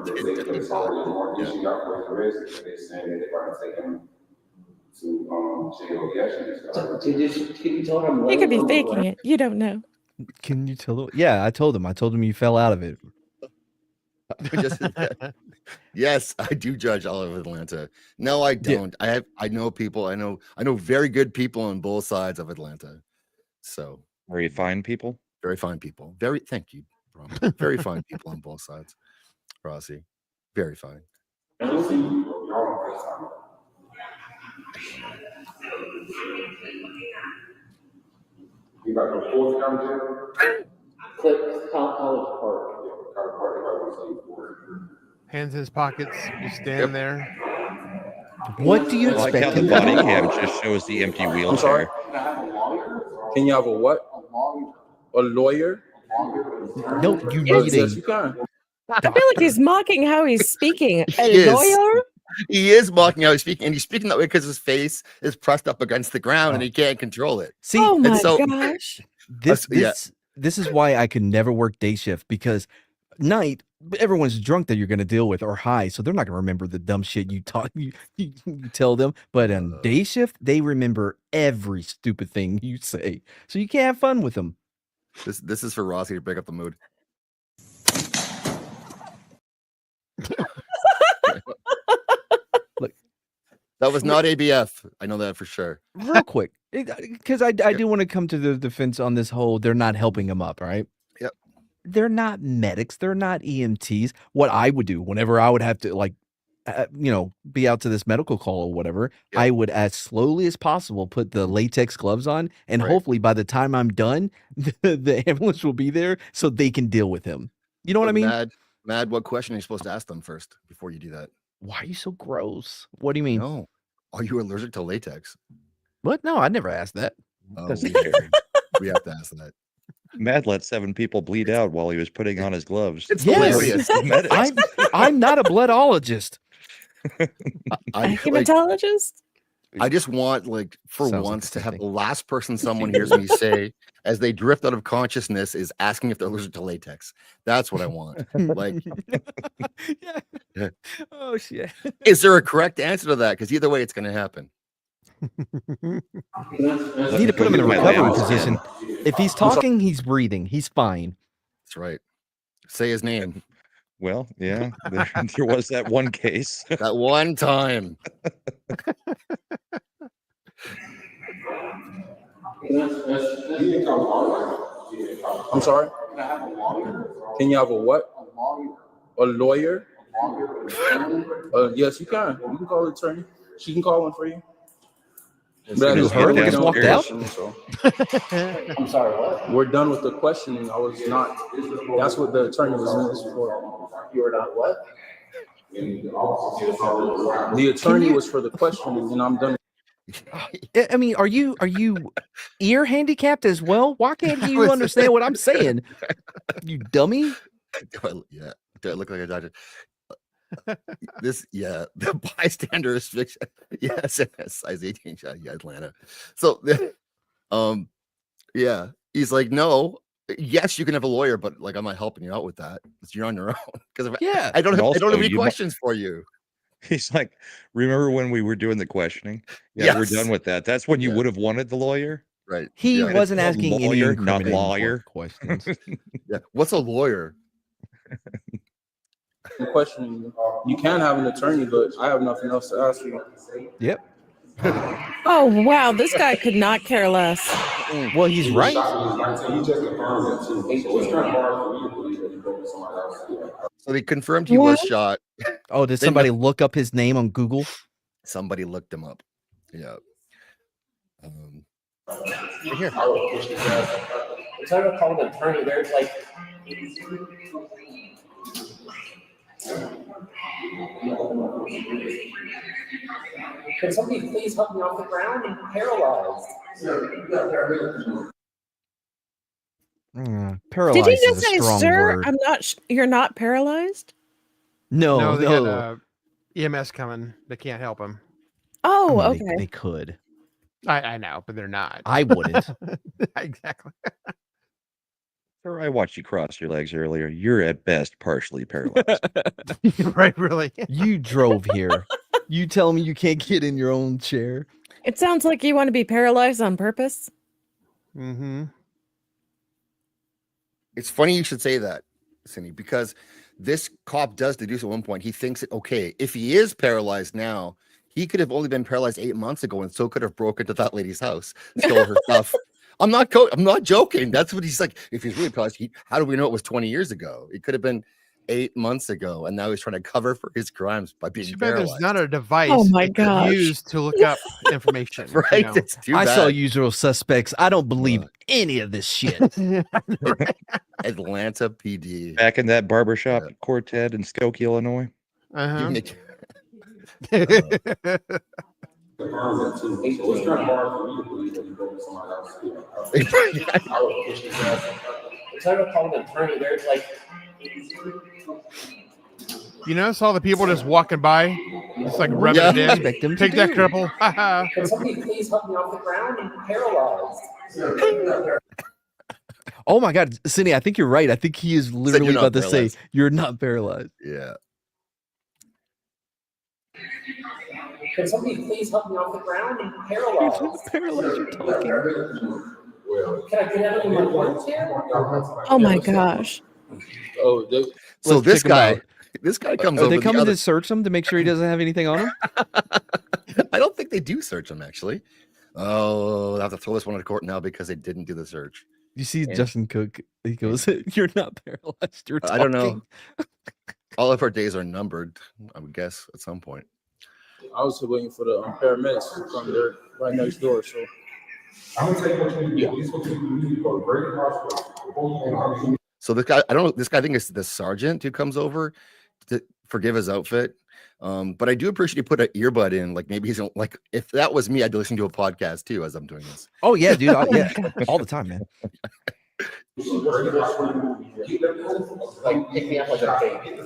could be faking it. You don't know. Can you tell him? Yeah, I told him you fell out of it. Yes, I do judge all of Atlanta. No, I don't. Yeah. I know people. I know very good people on both sides of Atlanta. So very fine people. Very fine people. Thank you, Brom. Very fine people on both sides. Rossi, very fine. You got the fourth commentary? Click College Park. Hands in his pockets, just standing there. What do you expect? Like how the body cam just shows the empty wheelchair. I'm sorry. Can you have a what? A lawyer? No, you need yes, you can. I feel like he's mocking how he's speaking. He Lawyer? He is mocking how he's speaking, and he's speaking that way because his face is pressed up against the ground and he can't control it. See, oh my gosh. This is why I could never work day shift, because night everyone's drunk that you're going to deal with or high, so they're not going to remember the dumb shit you tell them. But on day shift, they remember every stupid thing you say, so you can't have fun with them. This is for Rossi to break up the mood. Look, that was not ABF. I know that for sure. Real quick, because I do want to come to the defense on this whole they're not helping them up, right? Yep. They're not medics. They're not EMTs. What I would do whenever I would have to be out to this medical call or whatever, yep. I would as slowly as possible put the latex gloves on, and hopefully by the time I'm done, the ambulance will be there so they can deal with him. You know what I mean? Mad, what question are you supposed to ask them first before you do that? Why are you so gross? What do you mean? No. Are you allergic to latex? What? No, I never asked that. Oh, we have to ask that. Mad let 7 people bleed out while he was putting on his gloves. It's hilarious. I'm not a bloodologist. A hematologist? I just want, for once, to have the last person someone hears me say as they drift out of consciousness is asking if they're allergic to latex. That's what I want. Yeah. Oh shit. Is there a correct answer to that? Because either way, it's going to happen. You need to put him in a recovery position. If he's talking, he's breathing. He's fine. That's right. Say his name. Well, yeah, there was that one case. That one time. I'm sorry? Can you have a what? A lawyer? Yes, you can. You can call an attorney. She can call one for you. But her that just walked out? I'm sorry, what? We're done with the questioning. I was not. That's what the attorney was meant for. You were not what? The attorney was for the questioning, and I'm done. I mean, are you ear handicapped as well? Why can't you understand what I'm saying? You dummy. Do I look like a doctor? The bystander is fiction. Yes, size 18 shot. Yeah, Atlanta. So, he's like, no. Yes, you can have a lawyer, but I'm not helping you out with that. You're on your own. Because I don't have any questions for you. He's like, remember when we were doing the questioning? Yeah, yes. We're done with that. That's when you would have wanted the lawyer, right? He wasn't asking lawyer, any not lawyer questions. Yeah, what's a lawyer? Questioning you can have an attorney, but I have nothing else to ask you. Yep. Oh wow, this guy could not care less. Well, he's right. So they confirmed he was shot. Oh, did somebody look up his name on Google? Somebody looked him up. Yeah. Right here. It's not a call an attorney. There's like. Can somebody please help me off the ground? I'm paralyzed. Did Paralyzed you is just a say, strong sir? word. I'm not. You're not paralyzed. No, they got EMS coming. They can't help him. Oh, I mean, okay. they could. I know, but they're not. I wouldn't. Exactly. Sir, I watched you cross your legs earlier. You're at best partially paralyzed. Right, really. You drove here. You tell me you can't get in your own chair. It sounds like you want to be paralyzed on purpose. Mm-hmm. It's funny you should say that, Cindy, because this cop does deduce at one point. He thinks, okay, if he is paralyzed now, he could have only been paralyzed 8 months ago, and so could have broken into that lady's house, stole her stuff. I'm not joking. That's what he's like. If he's really paralyzed, how do we know it was 20 years ago? It could have been 8 months ago, and now he's trying to cover for his crimes by being paralyzed. There's not a device Oh my they could gosh. use to look up information. Right? You know? It's too I bad. saw Usual Suspects. I don't believe any of this shit. Atlanta PD. Back in that barbershop quartet in Skokie, Illinois. Uh-huh. You notice all the people just walking by, just like rubbing it in. Expect them to Take that do. cripple. Can somebody please help me off the ground? I'm paralyzed. Oh my God, Cindy, I think you're right. I think he is literally you're not about to say, paralyzed. you're not paralyzed. Yeah. Can somebody please help me off the ground? I'm paralyzed. Paralyzed, you're talking. Can I get out of my wheelchair? Oh my gosh. Oh, So Let's check him out. this guy comes Are over. they the coming other- to search him to make sure he doesn't have anything on him? I don't think they do search him, actually. Oh, I have to throw this one to court now because they didn't do the search. You see Justin Cook, he goes, you're not paralyzed, you're talking. I don't know. All of our days are numbered, I would guess, at some point. I was waiting for the paramedics to come there right next door. So I'm gonna take what you need. This is what you need to go to Brady Hospital. So this guy, I don't know, this guy, I think it's the sergeant who comes over to forgive his outfit. But I do appreciate you put an earbud in. Like maybe he's like, if that was me, I'd be listening to a podcast too as I'm doing this. Oh yeah, dude. Yeah, all the time, man. Like pick me up like a baby.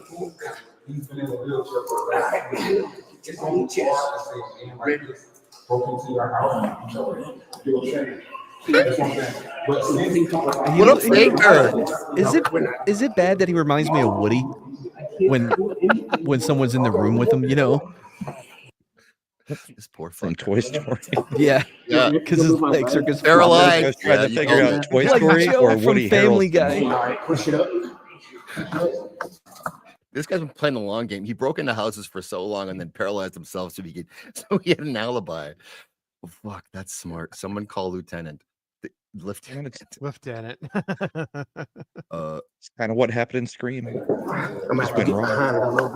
What up, faker? Is it bad that he reminds me of Woody when someone's in the room with him? You know, this poor from Toy Story. Yeah, yeah, because his legs are just paralyzed. I was trying to figure out Toy Story or Woody Family Harrelson. Guy. Push it up. This guy's been playing the long game. He broke into houses for so long and then paralyzed himself so he had an alibi. Oh, fuck, that's smart. Someone call Lieutenant. Lieutenant. It's kind of what happened in Scream. I'm Just went wrong.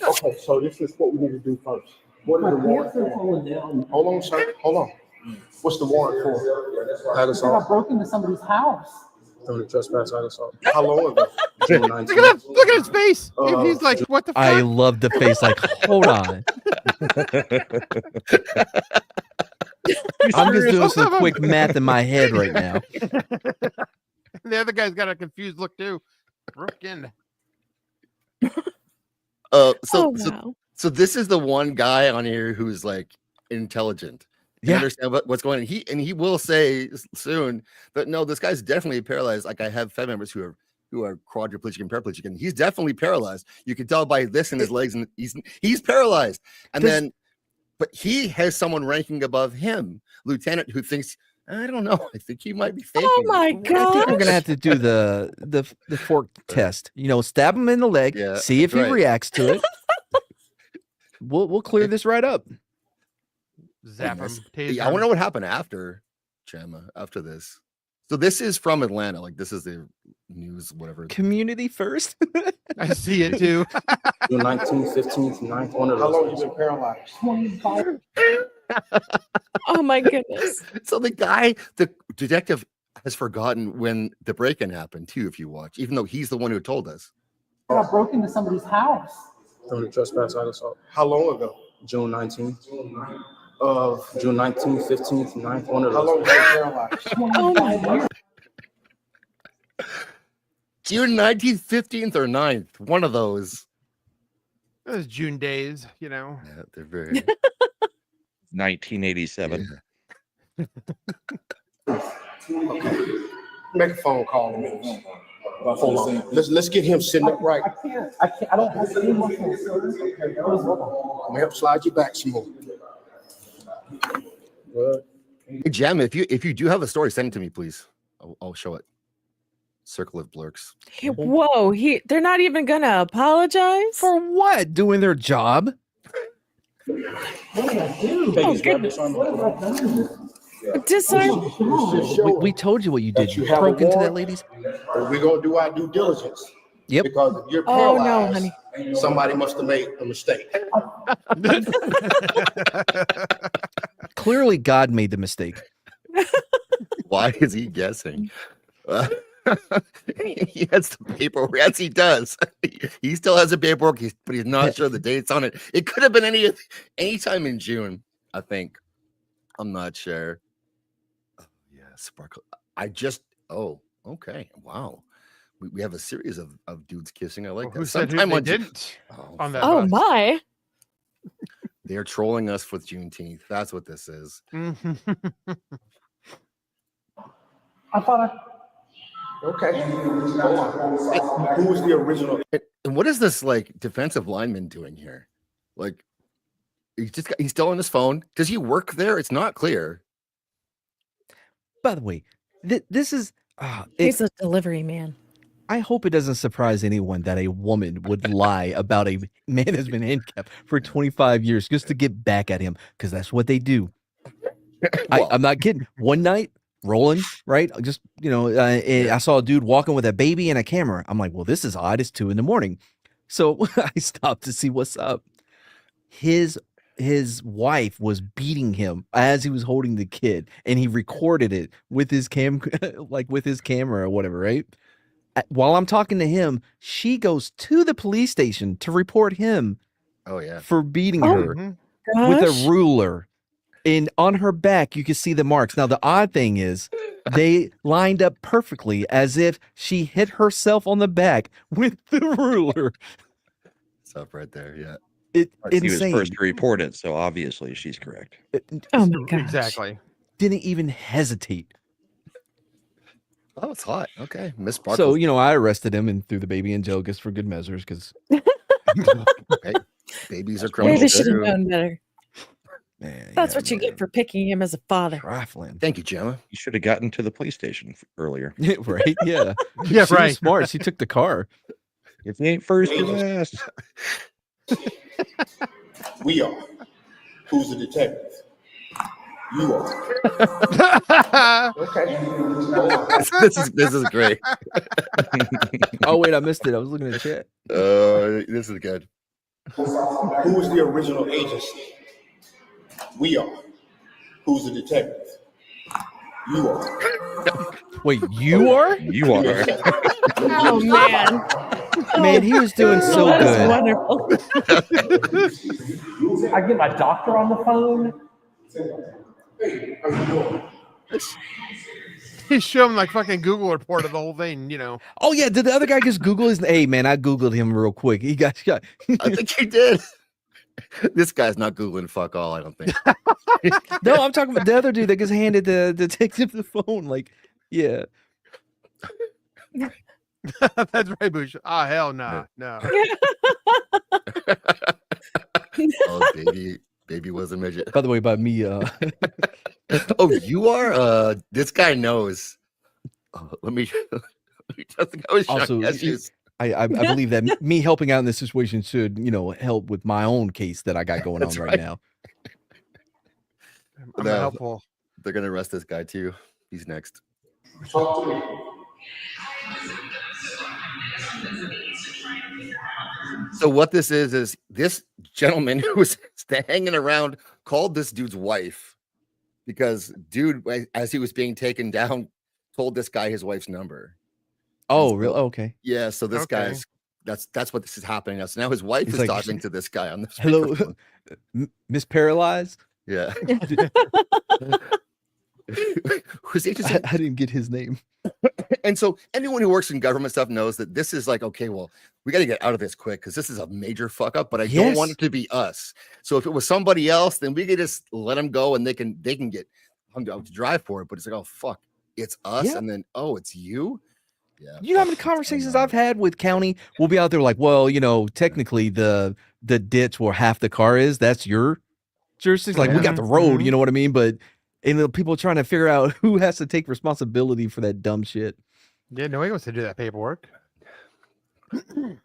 Okay, so this is what we need to do first. What is the warrant for? Hold on, sir. Hold on. What's the warrant for? Ag I assault. broke into somebody's house. Felony trespass, ag assault. How long ago? Look at that! Look at his face. He's like, "What the fuck?" I love the face. Like, hold on. I'm just doing some quick math in my head right now. The other guy's got a confused look too. Broke in. So this is the one guy on here who's like intelligent. Yeah. Understand what's going on. He will say soon that no, this guy's definitely paralyzed. Like I have family members who are quadriplegic and paraplegic, and he's definitely paralyzed. You can tell by this in his legs, and he's paralyzed. And but he has someone ranking above him, Lieutenant, who thinks, I don't know, I think he might be faking. Oh my I think god! we're gonna have to do the fork test. You know, stab him in the leg, see if he reacts to it. We'll clear this right up. Zap him. I want to know what happened after Chama, after this. So this is from Atlanta. Like this is the news, whatever. Community first. I see it too. June 19th, 15th, 9th, one of How long those. you been paralyzed? 25. Oh my goodness. So the detective has forgotten when the break-in happened too, if you watch, even though he's the one who told us. I broke into somebody's house. Felony trespass, side assault. How long ago? June 19th. June 19th, 15th, 9th, one of those. How long you been paralyzed? 25 years. June 19th, 15th, or 9th. One of those. Those June days, you know. Yeah, they're very 1987. Okay. Make a phone call to me. Hold on. Let's get him sitting up right. I can't. I don't have to do my phone. I'm gonna help slide you back some more. Hey, Jam, if you do have a story, send it to me, please. I'll show it. Circle of Blurks. Hey, whoa, they're not even gonna apologize for what? Doing their job. Oh goodness. Disarm. We told you what you did. You have a broke into that warrant. lady's. We're gonna do our due diligence. Yep. Because if you're Oh paralyzed, no, honey. somebody must have made a mistake. Clearly, God made the mistake. Why is he guessing? He has the paperwork. Yes, he does. He still has the paperwork, but he's not sure the dates on it. It could have been any time in June, I think. I'm not sure. Oh, yeah, Sparkle. Oh, okay. Wow. We have a series of dudes kissing. I like that. Who said Sometime they on June- didn't? On that Oh bus? my. They're trolling us with Juneteenth. That's what this is. I thought okay. Hold on. Who was the original? And what is this like defensive lineman doing here? Like he's still on his phone. Does he work there? It's not clear. By the way, this is He's a delivery man. I hope it doesn't surprise anyone that a woman would lie about a man that's been handcuffed for 25 years just to get back at him, because that's what they do. I'm not kidding. One night, rolling, right? Just, I saw a dude walking with a baby and a camera. I'm like, well, this is odd. It's 2 a.m. So I stopped to see what's up. His wife was beating him as he was holding the kid, and he recorded it with his with his camera or whatever, right? While I'm talking to him, she goes to the police station to report him. Oh yeah, for beating her with a ruler. And on her back, you can see the marks. Now, the odd thing is they lined up perfectly as if she hit herself on the back with the ruler. It's up right there. Yeah. He was first to report it, so obviously she's correct. Oh my gosh. Exactly. Didn't even hesitate. Oh, it's hot. Okay, Miss Sparkle. So, I arrested him and threw the baby in jail just for good measures, because babies are criminals. Maybe should have known better. Man, That's what you get for picking him as a father. Trifling. Thank you, Gemma. You should have gotten to the police station earlier. Right? Yeah. Yeah, She right. was smart. She took the car. If you ain't first, you're last. We are. Who's the detective? You are. Okay. This is great. Oh, wait, I missed it. I was looking at the chat. This is good. Who's the original agency? We are. Who's the detective? You are. Wait, you are? You are. Oh man. Man, he was doing so That is good. wonderful. I get my doctor on the phone. He's showing like fucking Google report of the whole thing, Oh, yeah. Did the other guy just Google his? Hey, man, I Googled him real quick. He got shot. I think he did. This guy's not Googling fuck all, I don't think. No, I'm talking about the other dude that just handed the detective the phone. Like, yeah. That's right, Bush. Oh, hell no. No. Oh, baby was a midget. By the way, by me. Oh, you are? This guy knows. Let me tell the guy with Also, shiny shoes. I believe that me helping out in this situation should, help with my own case that I got going on right now. I'm helpful. They're going to arrest this guy too. He's next. Talk to me. So what this is this gentleman who was hanging around called this dude's wife because dude, as he was being taken down, told this guy his wife's number. Oh, so, really? Okay. Yeah. So this guy's that's what this is happening now. So now his wife is like, talking to this guy on the hello, Miss Paralyzed. Yeah. Who's I didn't get his name. And so anyone who works in government stuff knows that this is like, okay, well, we got to get out of this quick because this is a major fuck up, but I don't want it to be us. So if it was somebody else, then we could just let them go and they can get hung out to drive for it. But it's like, oh fuck, it's us, and then it's you. Yeah. You know how many conversations I've had with county? We'll be out there like, well, technically the ditch where half the car is, that's your jurisdiction. Like we got the road, you know what I mean? But people trying to figure out who has to take responsibility for that dumb shit. Yeah, nobody wants to do that paperwork. Well,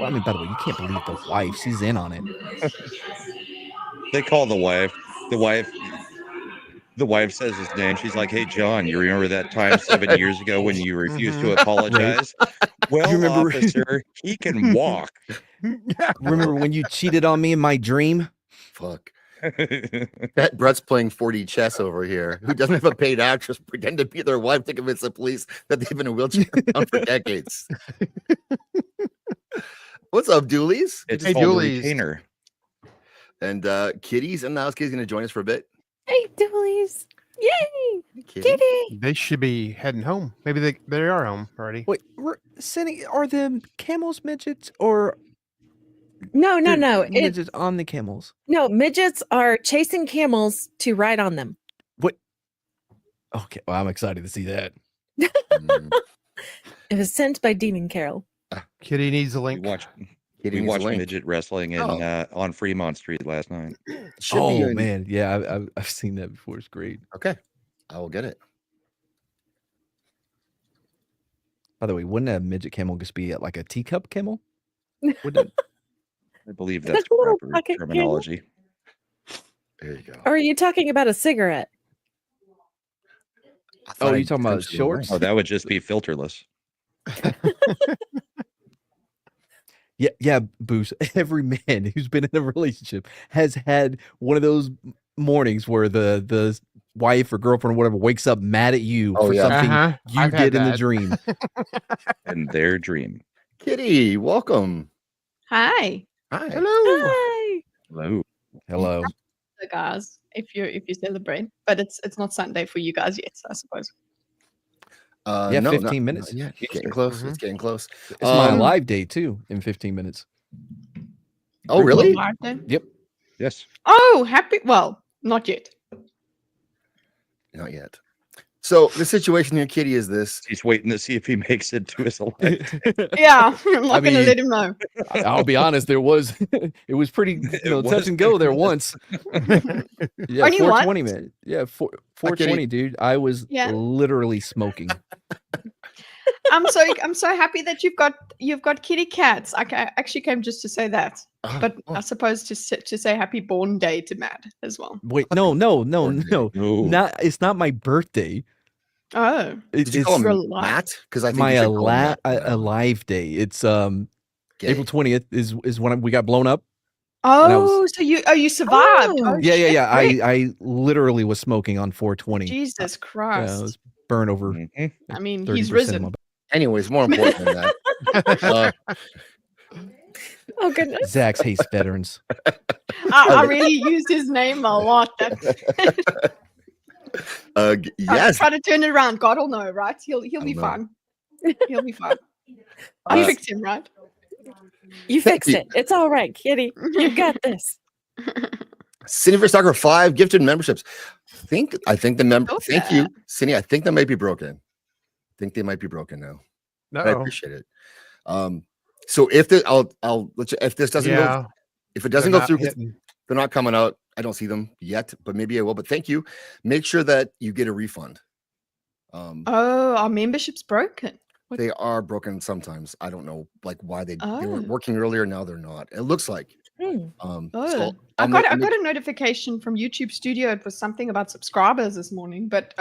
I mean, by the way, you can't believe the wife. She's in on it. They call the wife. The wife says his name. She's like, "Hey, John, you remember that time 7 years ago when you refused to apologize? Well, You remember- officer, he can walk." Remember when you cheated on me in my dream? Fuck. That Brett's playing 4D chess over here. Who doesn't have a paid actress pretend to be their wife to convince the police that they've been in a wheelchair bound for decades? What's up, Doolies? It's Hey, called a Doolies. retainer. And Kitty's in the house. Kitty's going to join us for a bit. Hey, Doolies. Yay. Kitty. They should be heading home. Maybe they are home already. Wait, Cindy, are the camels midgets or No. midgets on the camels? No, midgets are chasing camels to ride on them. What? Okay, well, I'm excited to see that. It was sent by Demon Carol. Kitty needs a link. We watched midget wrestling in on Fremont Street last night. Oh man, yeah, I've seen that before. It's great. Okay, I will get it. By the way, wouldn't a midget camel just be like a teacup camel? Wouldn't it? I believe that's Like a little proper pocket terminology. There you go. Or are you talking about a cigarette? Oh, you talking about shorts? Oh, that would just be filterless. Yeah, Boost. Every man who's been in a relationship has had one of those mornings where the wife or girlfriend or whatever wakes up mad at you for something you I've had did in the that. dream. And their dream. Kitty, welcome. Hi. Hi. Hello. Hi. Hello. Hello. The guys, if you celebrate, but it's not Sunday for you guys yet, I suppose. Yeah, no, 15 minutes. Yeah, it's getting close. It's getting close. It's my live day too in 15 minutes. Oh, really? Yep. Yes. Oh, happy. Well, not yet. Not yet. So the situation here, Kitty, is this. He's waiting to see if he makes it to his life. Yeah, I'm not going to mean, let him know. I'll be honest, it was pretty touch and go there once. Yeah, Only 420 once? man. Yeah, 420, dude. I was literally smoking. I'm so happy that you've got kitty cats. I actually came just to say that, but I suppose to say happy born day to Matt as well. Wait, no. Not it's not my birthday. Oh, Did you call him Matt? Because I think my you should call him Matt. alive day. It's April 20th is when we got blown up. Oh, so you survived? Oh, Yeah. shit, great. I literally was smoking on 420. Jesus Yeah, Christ! I was burned over. I mean, 30% he's of risen. my- Anyways, more important than that. Oh goodness. Zax hates veterans. I really used his name a lot. Yes. Try to turn it around. God will know, right? He'll be fine. He'll be fine. I fixed him, right? You fixed it. It's all right, Kitty. You got this. Siniviere Soccer 5 gifted memberships. I think the member. Thank you, Cindy. I think that might be broken. I think they might be broken now. But I appreciate it. So if I'll let you, if this doesn't go, if it doesn't go through, they're not coming out. I don't see them yet, but maybe I will. But thank you. Make sure that you get a refund. Oh, our membership's broken. They are broken sometimes. I don't know like why they were working earlier. Now they're not. It looks like Oh, I got a notification from YouTube Studio. It was something about subscribers this morning, but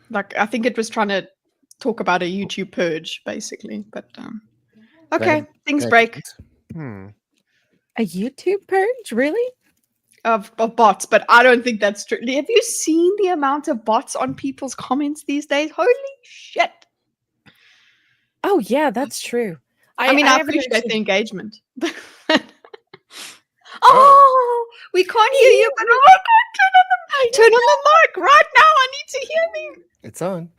like I think it was trying to talk about a YouTube purge, basically. But okay, things break. A YouTube purge, really? Of bots, but I don't think that's true. Have you seen the amount of bots on people's comments these days? Holy shit! Oh yeah, that's true. I mean, I haven't appreciate actually- the engagement. Oh, we can't hear you, but I can turn on the mic right now. I need to hear me. It's on.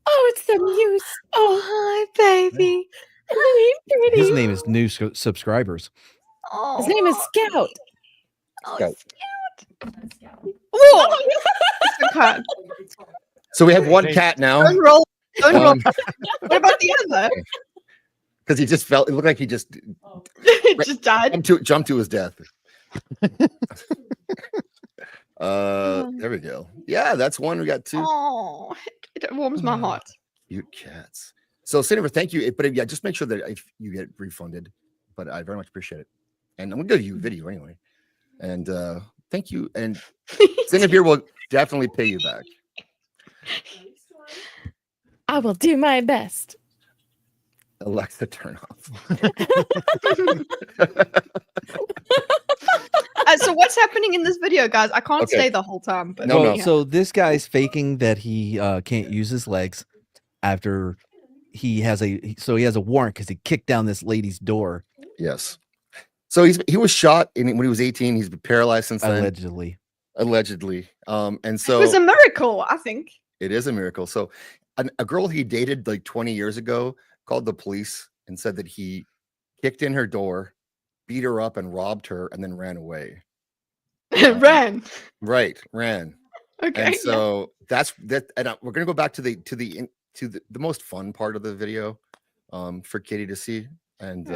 Oh, it's the muse. Oh, hi, baby. Hi, pretty. His name is new subscribers. Oh, his name is Scout. Scout. Whoa! It's a cat. So we have one cat now. Don't roll. Don't roll. What about the other? Because he just felt. It looked like he just just died. Jumped to his death. There we go. Yeah, that's one. We got two. Oh, it warms my heart. Cute cats. So, Siniviere, thank you. But yeah, just make sure that if you get refunded. But I very much appreciate it. And I'm gonna give you a video anyway. And thank you. And Siniviere will definitely pay you back. I will do my best. Alexa, turn off. So what's happening in this video, guys? I can't stay the whole time. But No. So this guy's faking that he can't use his legs after he has a warrant because he kicked down this lady's door. Yes. So he was shot when he was 18. He's been paralyzed since then. Allegedly. And so it was a miracle, I think. It is a miracle. So a girl he dated like 20 years ago called the police and said that he kicked in her door, beat her up, and robbed her, and then ran away. Ran. Right, ran. Okay. And so that's that. And we're gonna go back to the most fun part of the video, for Kitty to see. And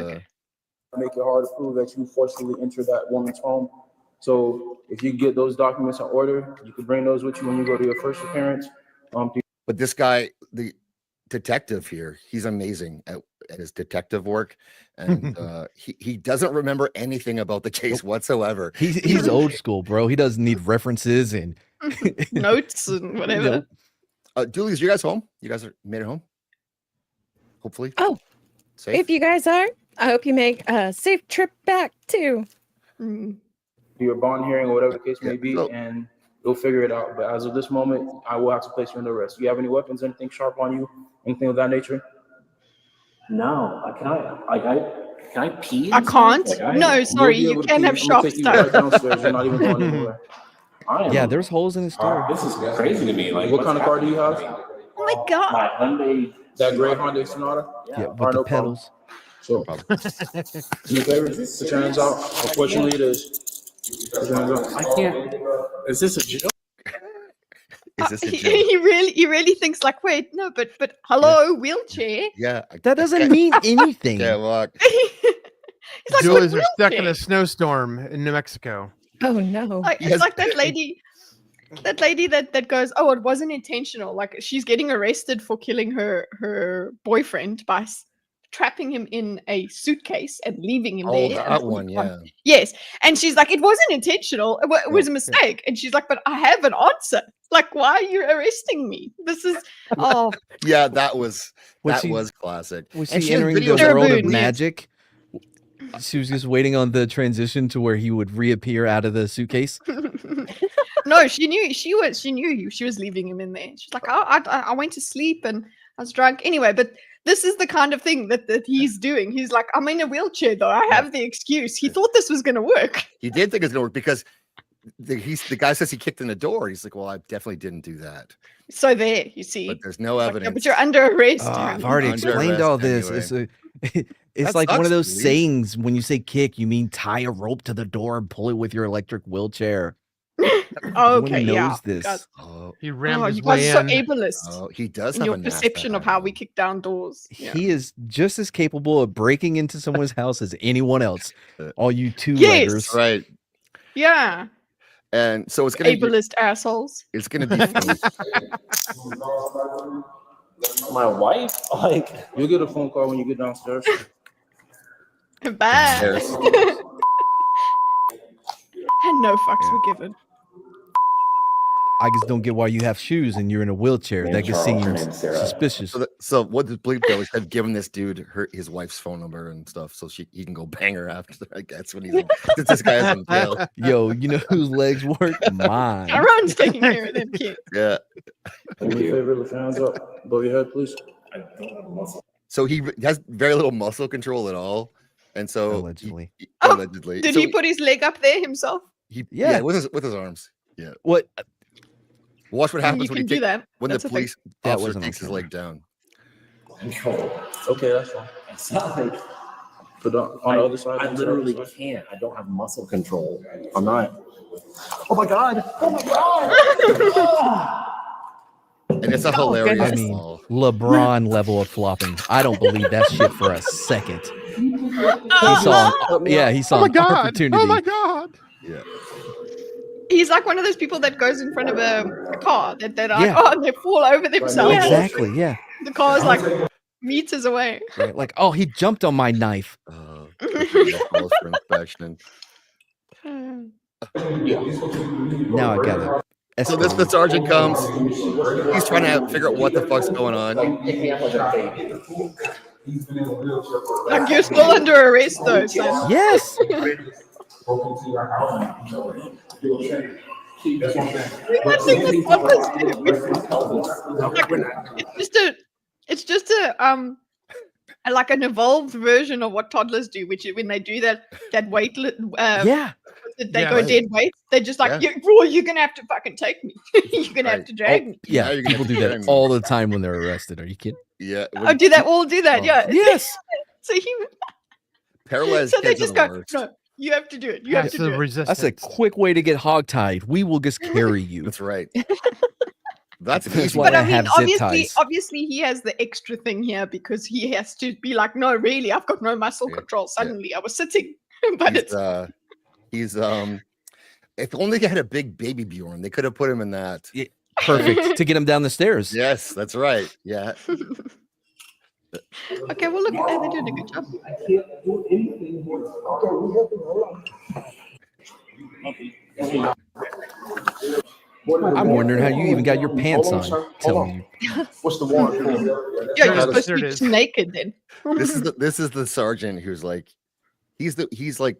make it hard to prove that you forcibly entered that woman's home. So if you get those documents in order, you can bring those with you when you go to your first appearance. But this guy, the detective here, he's amazing at his detective work, and he doesn't remember anything about the case whatsoever. He's old school, bro. He doesn't need references and notes and whatever. Dooley, you guys home? You guys made it home? Hopefully. Oh, safe? If you guys are, I hope you make a safe trip back too. Do your bond hearing or whatever the case may be, and you'll figure it out. But as of this moment, I will have to place you under arrest. Do you have any weapons, anything sharp on you, anything of that nature? No. Can I pee? I can't. Like, No, sorry. You can have sharp stuff. You're not even going anywhere. Yeah, there's holes in his door. This is crazy to me. Like, what kind of car do you have? Oh my god. My Hyundai. That gray Hyundai Sonata? Yeah, with the pedals. So, do me a favor, put your hands out. Unfortunately, it is. Put your hands out. I can't. Is this a joke? Is this a joke? He really thinks like, wait, no, but hello, wheelchair. Yeah, that doesn't mean anything. Yeah, look. He's like, Julies what are stuck in wheelchair? a snowstorm in New Mexico. Oh no. Like, it's like that lady that goes, oh, it wasn't intentional. Like she's getting arrested for killing her boyfriend by trapping him in a suitcase and leaving him Oh, there. that one, yeah. Yes. And she's like, it wasn't intentional. It was a mistake. And she's like, but I have an answer. Like, why are you arresting me? This is, oh. Yeah, that was Was classic. Was And she she has entering the videos of world of her magic? She was just waiting on the transition to where he would reappear out of the suitcase. No, she knew she was leaving him in there. She's like, oh, I went to sleep and I was drunk anyway. But this is the kind of thing that he's doing. He's like, I'm in a wheelchair though. I have the excuse. He thought this was gonna work. He did think it was gonna work because the guy says he kicked in the door. He's like, well, I definitely didn't do that. So there, you see. But there's no Like, evidence. yeah, but you're under arrest. I've already Under explained arrest all this. anyway. It's That like one sucks, of those dude. sayings when you say kick, you mean tie a rope to the door and pull it with your electric wheelchair. Oh, Everyone okay, yeah. knows this. Guys, He rammed his you guys way are so in. ableist Oh, he does in have your a knack perception that of how we kick down doors. Yeah. He is just as capable of breaking into someone's house as anyone else. All you two-leggers. Right. Yeah. And so it's gonna be, Ableist assholes. it's gonna be fun. My wife? Like, You'll get a phone call when you get downstairs. Bye. There's- And no fucks were given. I just don't get why you have shoes and you're in a wheelchair. That just seems suspicious. So what did Bleep do? He had given this dude his wife's phone number and stuff, so he can go bang her after. I guess when since this guy is in jail. Yo, you know whose legs work? Mine. Aaron's taking care of them kids. Yeah. Thank you. Favorite, lift your hands up above your head, please. So he has very little muscle control at all, and so allegedly. Allegedly. Did So he put his leg up there himself? Yeah, with his arms. Yeah. What? Watch what happens You when can do that. when That's the a thing. police That officer wasn't takes his okay. leg down. Okay, that's fine. But on the other side, I literally can't. I don't have muscle control. I'm not. Oh my god! Oh my god! And it's a hilarious. I mean, LeBron level of flopping. I don't believe that shit for a second. He saw, he saw Oh my an god! opportunity. Oh my god! Yeah. He's like one of those people that goes in front of a car that they're like, Yeah. oh, and they fall over themselves. Exactly. Yeah. The car is like meters away. Right, like, oh, he jumped on my knife. Calls for inspection. Now I got it. So the sergeant comes. He's trying to figure out what the fuck's going on. Like you're still under arrest though, son. Yes. It's just a like an evolved version of what toddlers do, which is when they do that weight they go dead weight. They're just like, you're gonna have to fucking take me. You're gonna have to drag me. Yeah, people do that all the time when they're arrested. Are you kidding? Yeah. Oh, do that all do that? Yeah. Yes. So he Paralyzed so they kids are just the go, worst. no, you have to do it. You have to do it. That's a quick way to get hogtied. We will just carry you. That's right. That's why But I I mean, have zip ties. obviously, he has the extra thing here because he has to be like, no, really, I've got no muscle control. Suddenly, I was sitting, but he's if only they had a big baby Bjorn, they could have put him in that. Yeah, perfect to get him down the stairs. Yes, that's right. Yeah. Okay, well, look, they're doing a good job. I'm wondering how you even got your pants on. Tell me. What's the warrant for? Yeah, you're supposed to be just naked then. This is the sergeant who's like, he's like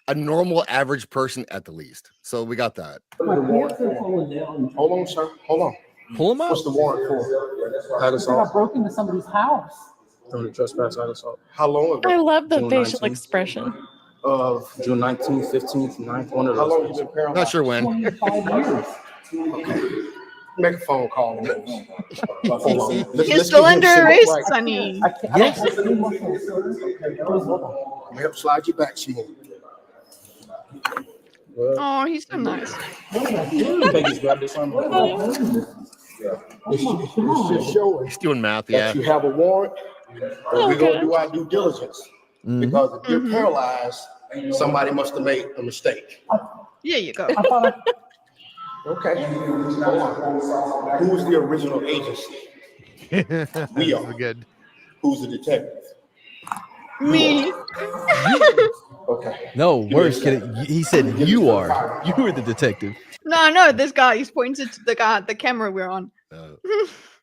a normal average person at the least. So we got that. Hold on, sir. Hold on. Pull him up. What's the warrant for? Ag assault. I broke into somebody's house. From the trespass, ag assault. How long ago? I love the June facial 19th. expression. June 19th, 15th, 9th, one of How long those. you been paralyzed? Not sure when. 25 years. Okay. Make a phone call. You're still under arrest, Sonny. Yes. Let me help slide you back, Shimon. Oh, he's so nice. Peggy's grabbed this arm. It's just showing He's doing math, yeah. that you have a warrant. We're gonna do our due diligence because if you're paralyzed, somebody must have made a mistake. Here you go. Okay. Who was the original agency? We are. Good. Who's the detective? Me. Okay. No, worse. He said you are. You were the detective. No, this guy. He's pointed to the camera we're on.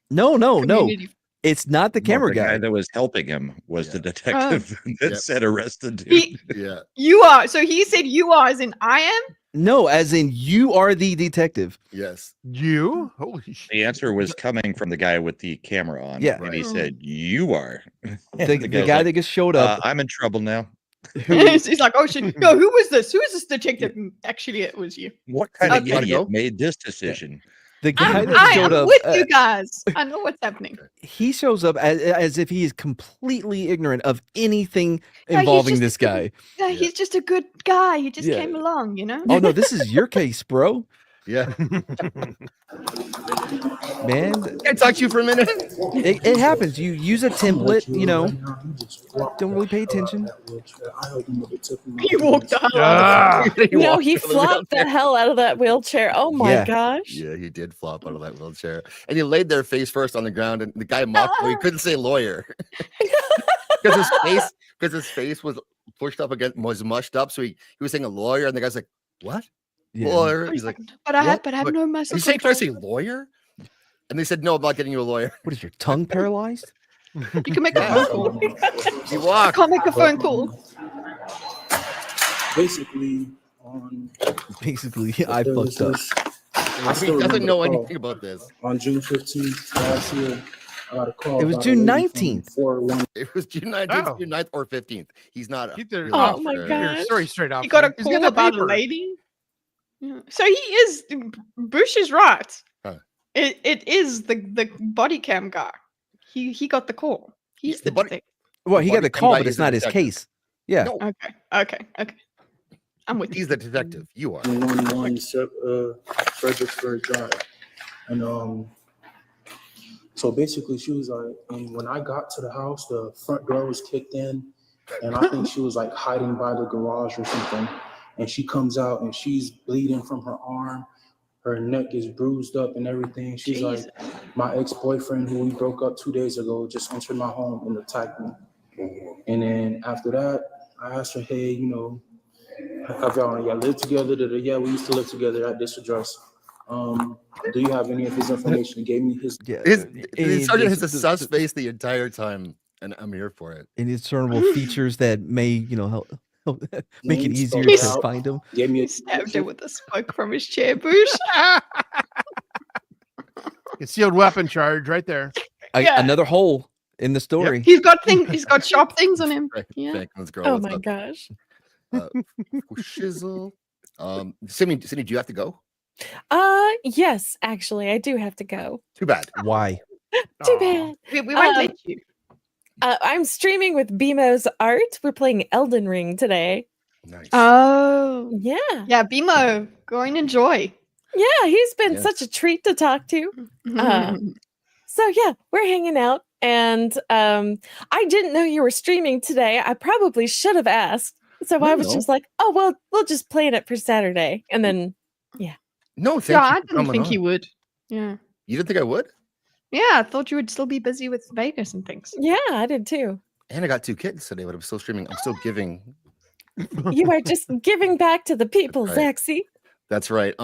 No. Community. It's not the camera The guy that was helping him was the detective that said arrested dude. Yeah. You are. So he said you are as in I am? No, as in you are the detective. Yes. You? Holy shit. The answer was coming from the guy with the camera on. Yeah. And he said, you are. The guy that just showed up. I'm in trouble now. He's like, oh shit. No, who was this? Who is this detective? Actually, it was you. What kind of Okay. idiot made this decision? The guy I that showed am up. with you guys. I know what's happening. He shows up as if he is completely ignorant of anything Yeah, he's involving just this a good- guy. Yeah, he's just a good guy. He just Yeah. came along, you know? Oh no, this is your case, bro. Yeah. Man, Can I talk to you for a minute? it happens. You use a template, you know. Don't really pay attention. He walked the hell Ah! No, he flopped the hell out of that wheelchair. Oh my Yeah. gosh. Yeah, he did flop out of that wheelchair. And he laid there face first on the ground, and the guy mocked him. He couldn't say lawyer. because his face was pushed up against, was mushed up. So he was saying a lawyer, and the guy's like, "What? Yeah. Lawyer?" He's like, but I "What? have What? no Are muscle you saying trying to say control. lawyer?" And they said, "No, I'm not getting you a lawyer." What is your tongue paralyzed? You can make a Yeah. phone call. He walked. Can't make a phone call. Basically, I fucked up. He doesn't know anything about this. On June 15th last year, I got a call. It was about a June lady from 19th. 411. It was June 19th, Oh. June 9th, or 15th. He's not. Keep their, Oh my keep your gosh. story straight off. He got a He's got call the about a paper. lady. Yeah. So he is. Bush is right. Huh. It is the body cam guy. He got the call. He's the body- detective. Well, he got body the cam call, guy but is it's the not his detective. case. Yeah. No, Okay. I'm with you. he's the detective. You are. 111 Fredericksburg Drive. And so basically she was like, and when I got to the house, the front door was kicked in, and I think she was like hiding by the garage or something. And she comes out and she's bleeding from her arm. Her neck is bruised up and everything. She's Jesus. like, my ex-boyfriend who we broke up 2 days ago just entered my home and attacked me. And then after that, I asked her, hey, you know, have y'all lived together? Yeah, we used to live together at this address. Do you have any of his information? He gave me his. Yeah. The sergeant has a sus face the entire time, and I'm here for it. Any discernible features that may, help make it Name easier spelled to out. find him. Gave me a Stabbed him with a spike from his chair, Bush. Concealed weapon charge right there. Yeah. Another hole in the story. He's got sharp things on him. Yeah. Franklin's girl. Oh what's my up? gosh. Shizzle. Cindy, do you have to go? Yes, actually, I do have to go. Too bad. Why? Too bad. We won't let you. I'm streaming with BMO's art. We're playing Elden Ring today. Nice. Oh. Yeah. Yeah, BMO, go and enjoy. Yeah, he's been Yes. such a treat to talk to. So yeah, we're hanging out, and I didn't know you were streaming today. I probably should have asked. So I was just like, oh well, we'll just plan it for Saturday, and then No, thank Yeah, you I for didn't coming think on. he would. Yeah. You didn't think I would? Yeah, I thought you would still be busy with Vegas and things. yeah, I did too. And I got 2 kids today, but I'm still streaming. I'm still giving. You are just giving back to the people, That's right. Zaxi. That's right.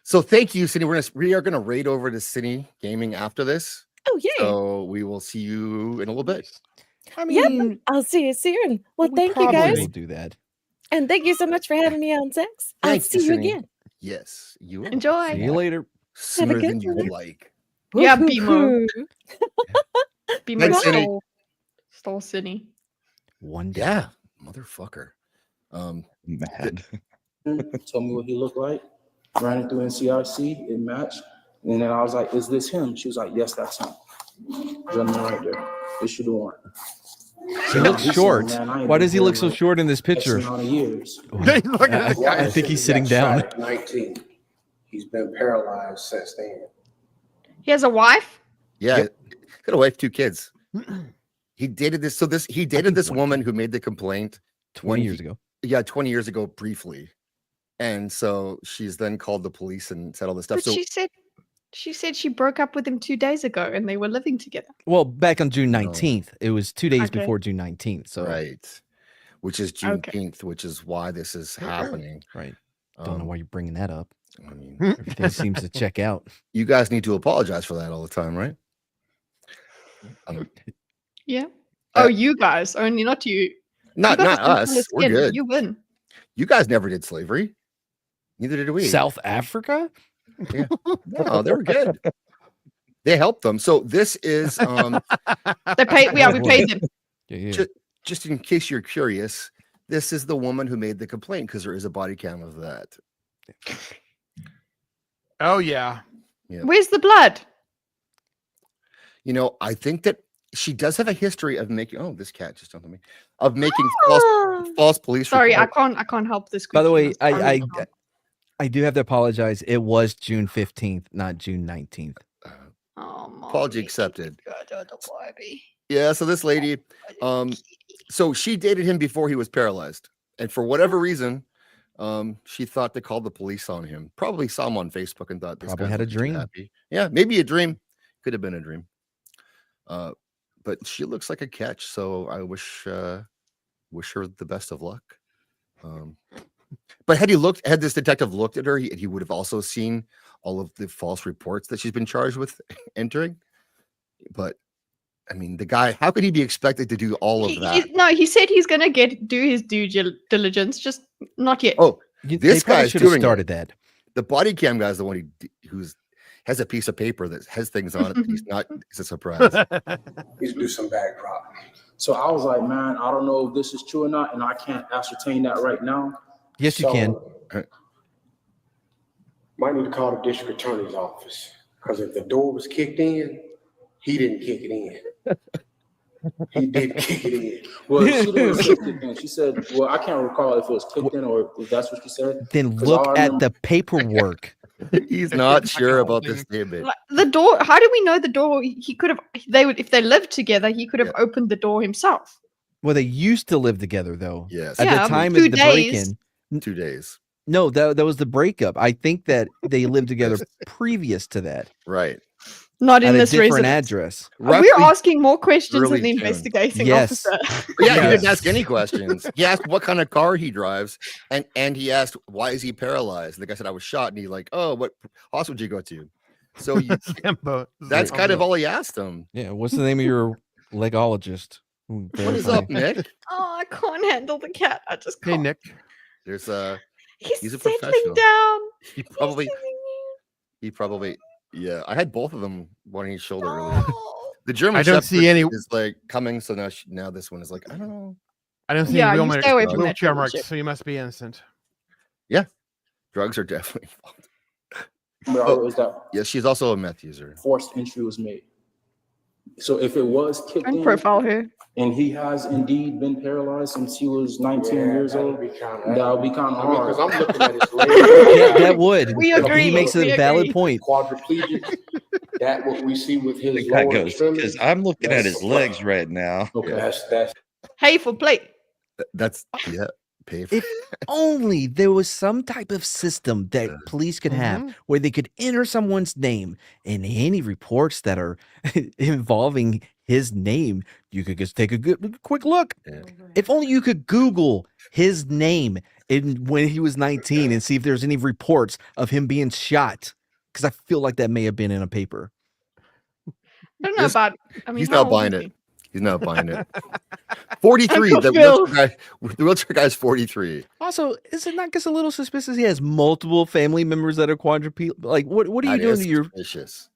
So thank you, Cindy. We are gonna raid over to Cine Gaming after this. Oh yay! So we will see you in a little bit. I Yep, I'll see you soon. Well, thank you Probably guys, will do that. and thank you so much for having me on, Zax. I'll Thank you, see you Cindy. again. Yes, you will. Enjoy. See you later. Sooner good than you one. would like. Yeah, Woo-hoo-hoo. BMO. BMO Thanks, Cindy. stole City. One day. Yeah, motherfucker. Mad. Told me what he looked like. Ran it through NCRC. It matched. And then I was like, is this him? She was like, yes, that's him. Gentleman right there. Issue the warrant. He looks He's short. saying, "Man, I ain't Why been does he look here so like short in this X picture? amount of years." Look at this guy. I think he's sitting down. 19. He's been paralyzed since then. He has a wife? Yeah, got a wife, 2 kids. He dated this. So he dated this woman who made the complaint 20 years ago. Yeah, 20 years ago, briefly. And so she's then called the police and said all this stuff. But So she said she broke up with him 2 days ago and they were living together. Well, back on June 19th. It was 2 days Okay. before June 19th. So right, which is Juneteenth, which is why this is happening. Right. Don't know why you're bringing that up. I mean, Everything seems to check out. you guys need to apologize for that all the time, right? Yeah. Oh, you guys, only not you. Not You got the us. simplest We're skin. good. You win. You guys never did slavery. Neither did we. South Africa? Yeah. No, they were good. They helped them. So this is They paid. Yeah, we paid them. just in case you're curious, this is the woman who made the complaint because there is a body cam of that. Oh yeah. Yeah. Where's the blood? You know, I think that she does have a history of making. Oh, this cat just jumped on me. Of making false police. Sorry, reports. I can't help this. By the way, Sorry. I do have to apologize. It was June 15th, not June 19th. Apology accepted. Yeah, so this lady, so she dated him before he was paralyzed, and for whatever reason, she thought to call the police on him. Probably saw him on Facebook and thought this Probably guy had a must be too dream. happy. Yeah, maybe a dream. Could have been a dream. but she looks like a catch. So I wish her the best of luck. But had this detective looked at her, he would have also seen all of the false reports that she's been charged with entering. But I mean, the guy, how could he be expected to do all of that? He said he's going to do his due diligence, just not yet. Oh, They this probably guy's should have doing started it. that. The body cam guy's the one who's has a piece of paper that has things on it. That he's not. It's a surprise. He's do some backdrop. So I was like, man, I don't know if this is true or not, and I can't ascertain that right now. Yes, you can. Might need to call the district attorney's office, because if the door was kicked in, he didn't kick it in. He did kick it in. Well, she didn't say kicked in. She said, well, I can't recall if it was kicked in or if that's what she said. Then look at the paperwork. He's not sure about this statement. The door. How do we know the door? He could have. If they lived together, he could have opened the door himself. Well, they used to live together, though. Yes. At the time of the break-in. 2 days. No, that was the breakup. I think that they lived together previous to that. Right. Not in at this a different residence. address. We're asking more questions early than the June. investigating Yes. officer. Yeah, he didn't ask any questions. He asked what kind of car he drives, and he asked why is he paralyzed. And the guy said I was shot, and he like, oh, what hospital did you go to? So that's kind of all he asked him. Yeah, what's the name of your legologist? Ooh, What is funny. up, Nick? Oh, I can't handle the cat. I just Hey, can't. Nick. He's He's a settling professional. down. He probably yeah. I had both of them one on each shoulder earlier. The German I don't Shepherd see any- is like coming, so now this one is like I don't know. I don't see Yeah, any you wheelchair, stay away from that wheelchair German marks, Shepherd. so you must be innocent. Yeah, drugs are definitely involved. Or is that Yeah, she's also a meth user. forced entry was made? So if it was kicked Don't in, profile her. and he has indeed been paralyzed since he was 19 years old, that would be kind of hard. Because I'm looking at his leg. Yeah, that would. We agree. He makes We a valid agree. point. Quadriplegic. That what we see with his The guy lower goes, extremities. because I'm looking at That's his legs right now. Okay. That's Hateful play. That's yeah. Pay for If only there was some type of system that police could have where they could enter someone's name and any reports that are involving his name, you could just take a quick look. Yeah. If only you could Google his name when he was 19 and see if there's any reports of him being shot. Because I feel like that may have been in a paper. I don't know about. I mean, He's how not old buying is it. he? He's not buying it. 43. Uncle The Phil. wheelchair guy's 43. Also, is it not just a little suspicious he has multiple family members that are quadriplegic? Like, what are you That doing is to your suspicious.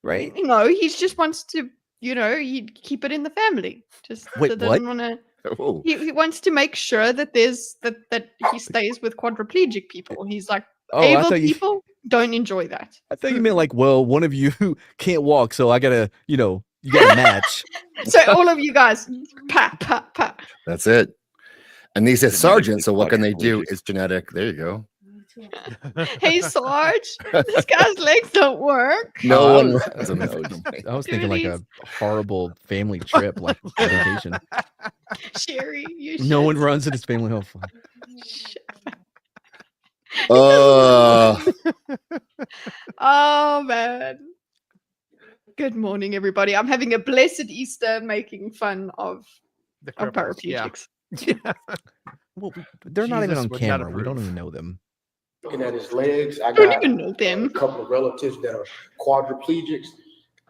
right? No, he just wants to. You keep it in the family. Just Wait, doesn't what? want to. Oh, He wants to make sure that that he stays with quadriplegic people. He's like Oh, I able thought you. people don't enjoy that. I thought you meant like, well, one of you can't walk, so I gotta, you gotta match. So all of you guys, pat pat pat. that's it. And he says sergeant, so what can they do? It's genetic. There you go. Hey Sarge, this guy's legs don't work. No one I runs a meth. I was thinking like a horrible family trip, like vacation. Sherry, you No should. one runs in his family home. Oh man. Good morning, everybody. I'm having a blessed Easter making fun of The of cripples, yeah. paraplegics. Yeah. Well, they're not even Jesus on would not camera. We don't approve. even know them. looking at his legs. I Don't got even know them. a couple of relatives that are quadriplegics.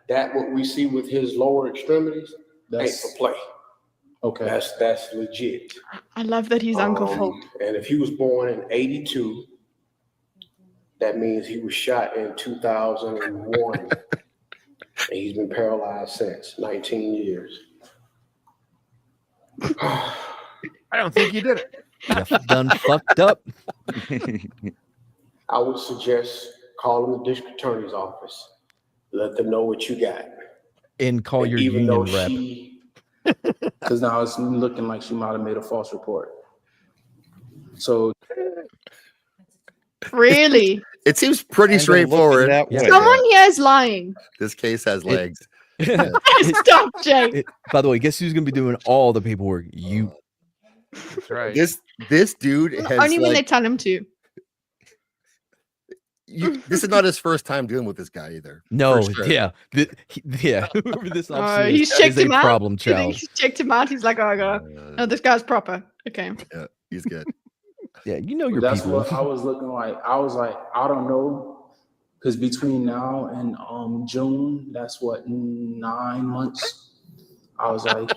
That what we see with his lower extremities ain't for play. Okay. That's legit. I love that he's Uncle Phil. And if he was born in 82, that means he was shot in 2001. And he's been paralyzed since 19 years. I don't think you did it. You done fucked up. I would suggest calling the district attorney's office. Let them know what you got. And call And your even union though rep. Because now it's looking like she might have made a false report. So Really? It seems pretty Kinda straightforward. looking that way. Someone here is lying. This case has legs. Stop, Jay. By the way, guess who's gonna be doing all the paperwork? You. That's right. This dude has Only when they like, tell him to. This is not his first time dealing with this guy either. No, for sure. yeah, whoever this officer He's is checked a him out. problem You child. think he's checked him out. He's like, oh god, no, this guy's proper. Okay. Yeah, he's good. Yeah, you know your That's people. what I was looking like. I was like, I don't know, because between now and June, that's what 9 months. I was like,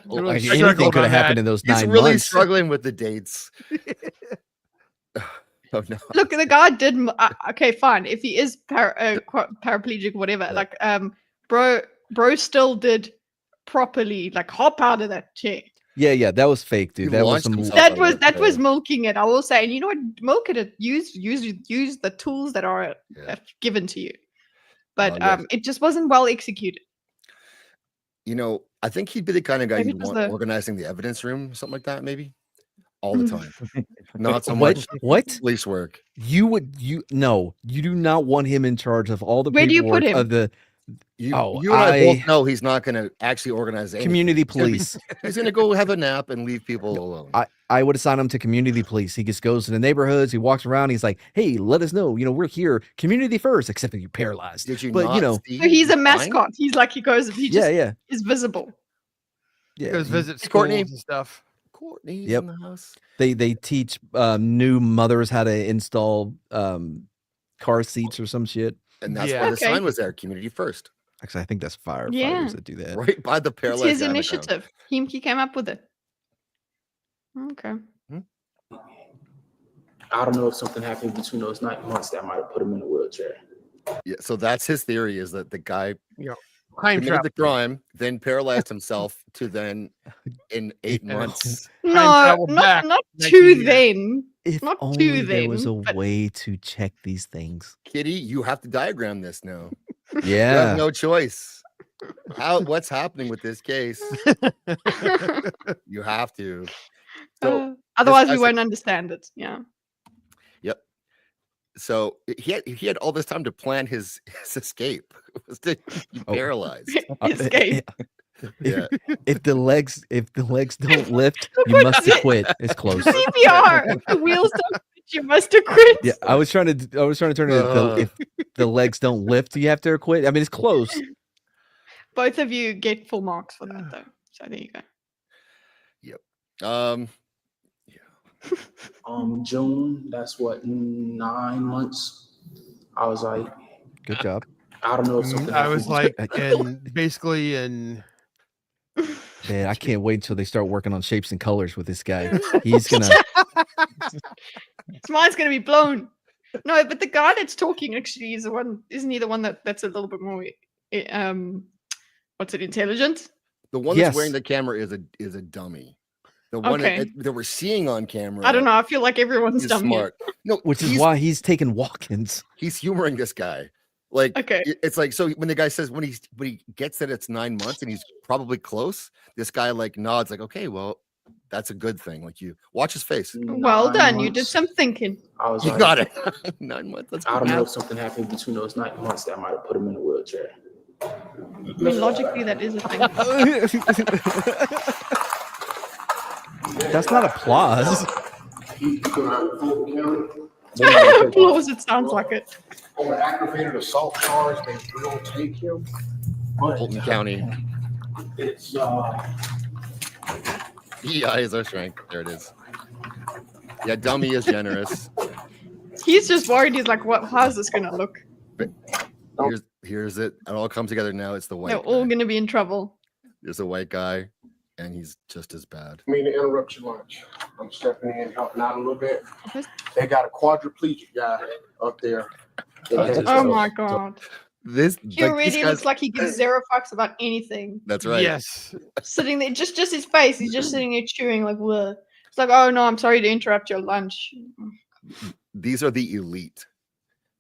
Like anything could have happened in those 9 He's really months. struggling with the dates. Oh no! Look, the guy did. Okay, fine. If he is paraplegic, whatever, like, bro still did properly, like, hop out of that chair. Yeah, that was fake, dude. He That was launched some. himself. That was milking it. I will say, and you know what, milk it. Use the tools that are given to you, but yes. it just wasn't well executed. You know, I think he'd be the kind of guy Maybe you'd it was want the- organizing the evidence room, something like that, maybe. All the time. Not so What? much What? police work. You do not want him in charge of all the Where do you put paperwork him? of the You Oh, and I both I- know he's not going to actually organize anything. community He's gonna be- police. He's going to go have a nap and leave people alone. I would assign him to community police. He just goes to the neighborhoods. He walks around. He's like, "Hey, let us know. We're here. Community first." Except that you're paralyzed. Did you But not see So he's a fine? mascot. He's like, he goes. He just yeah. is visible. Yeah. Goes visit schools Courtney. and stuff. Courtney's Yep. in the house. They teach new mothers how to install car seats or some shit. And that's Yeah. why the Okay. sign was there. Community first. Actually, I think that's firefighters Yeah. that do that. Right by the It's paralyzed his guy on the ground. initiative. He came up with it. Okay. I don't know if something happened between those 9 months that might have put him in a wheelchair. Yeah, so that's his theory, is that the guy Time committed travel. the crime, then paralyzed himself to then in 8 months. No, travel back not 19 to years. then. If Not only to there then. was a but- way to check these things. Kitty, you have to diagram this now. You Yeah. have no choice. What's happening with this case? You have to. So Otherwise, we guy's- won't understand it. Yeah. Yep. So he had all this time to plan his escape. It was to be Oh. paralyzed. Escape. Yeah. If the legs don't lift, you What must is it? quit. It's close. CPR. If the wheels don't fit, you must have quit. Yeah, I was trying to turn it. If the legs don't lift, you have to quit. I mean, it's close. Both of you get full marks for that, though. So there you go. June, that's what 9 months. I was like, Good job. I don't know if something I was happened. like, and basically, in Man, I can't wait until they start working on shapes and colors with this guy. He's gonna. His mind's gonna be blown. No, but the guy that's talking actually is the one. Isn't he the one that's a little bit more what's it, intelligent? The one Yes. that's wearing the camera is a dummy. The one Okay. that we're seeing on camera. I don't know. I feel like everyone's is dumb here. smart. No, Which is he's- why he's taking walk-ins. he's humoring this guy. Like, Okay. it's like, so when the guy says when he gets that it's 9 months and he's probably close, this guy like nods like, okay, well, that's a good thing. Like, you watch his face. Well 9 done. You did months. some thinking. I was You like, got it. 9 months. That's I don't good know math. if something happened between those 9 months that might have put him in a wheelchair. I mean, logically, that is a thing. That's not applause. Applause. It sounds like it. On aggravated assault charge, they will take him. But Fulton County. it's EI is our strength. There it is. Yeah, dummy is generous. He's just worried. He's like, "What? How's this gonna look? Here's it. It all comes together now. It's the white They're guy. all gonna be in trouble." There's a white guy, and he's just as bad. I mean to interrupt your lunch. I'm stepping in, helping out a little bit. They got a quadriplegic guy up there. Oh my god. This He like, already these looks guys- like he gives zero fucks about anything. That's right. yes, Sitting there, just his face. He's just sitting there chewing like, "Bleh." It's like, "Oh no, I'm sorry to interrupt your lunch." These are the elite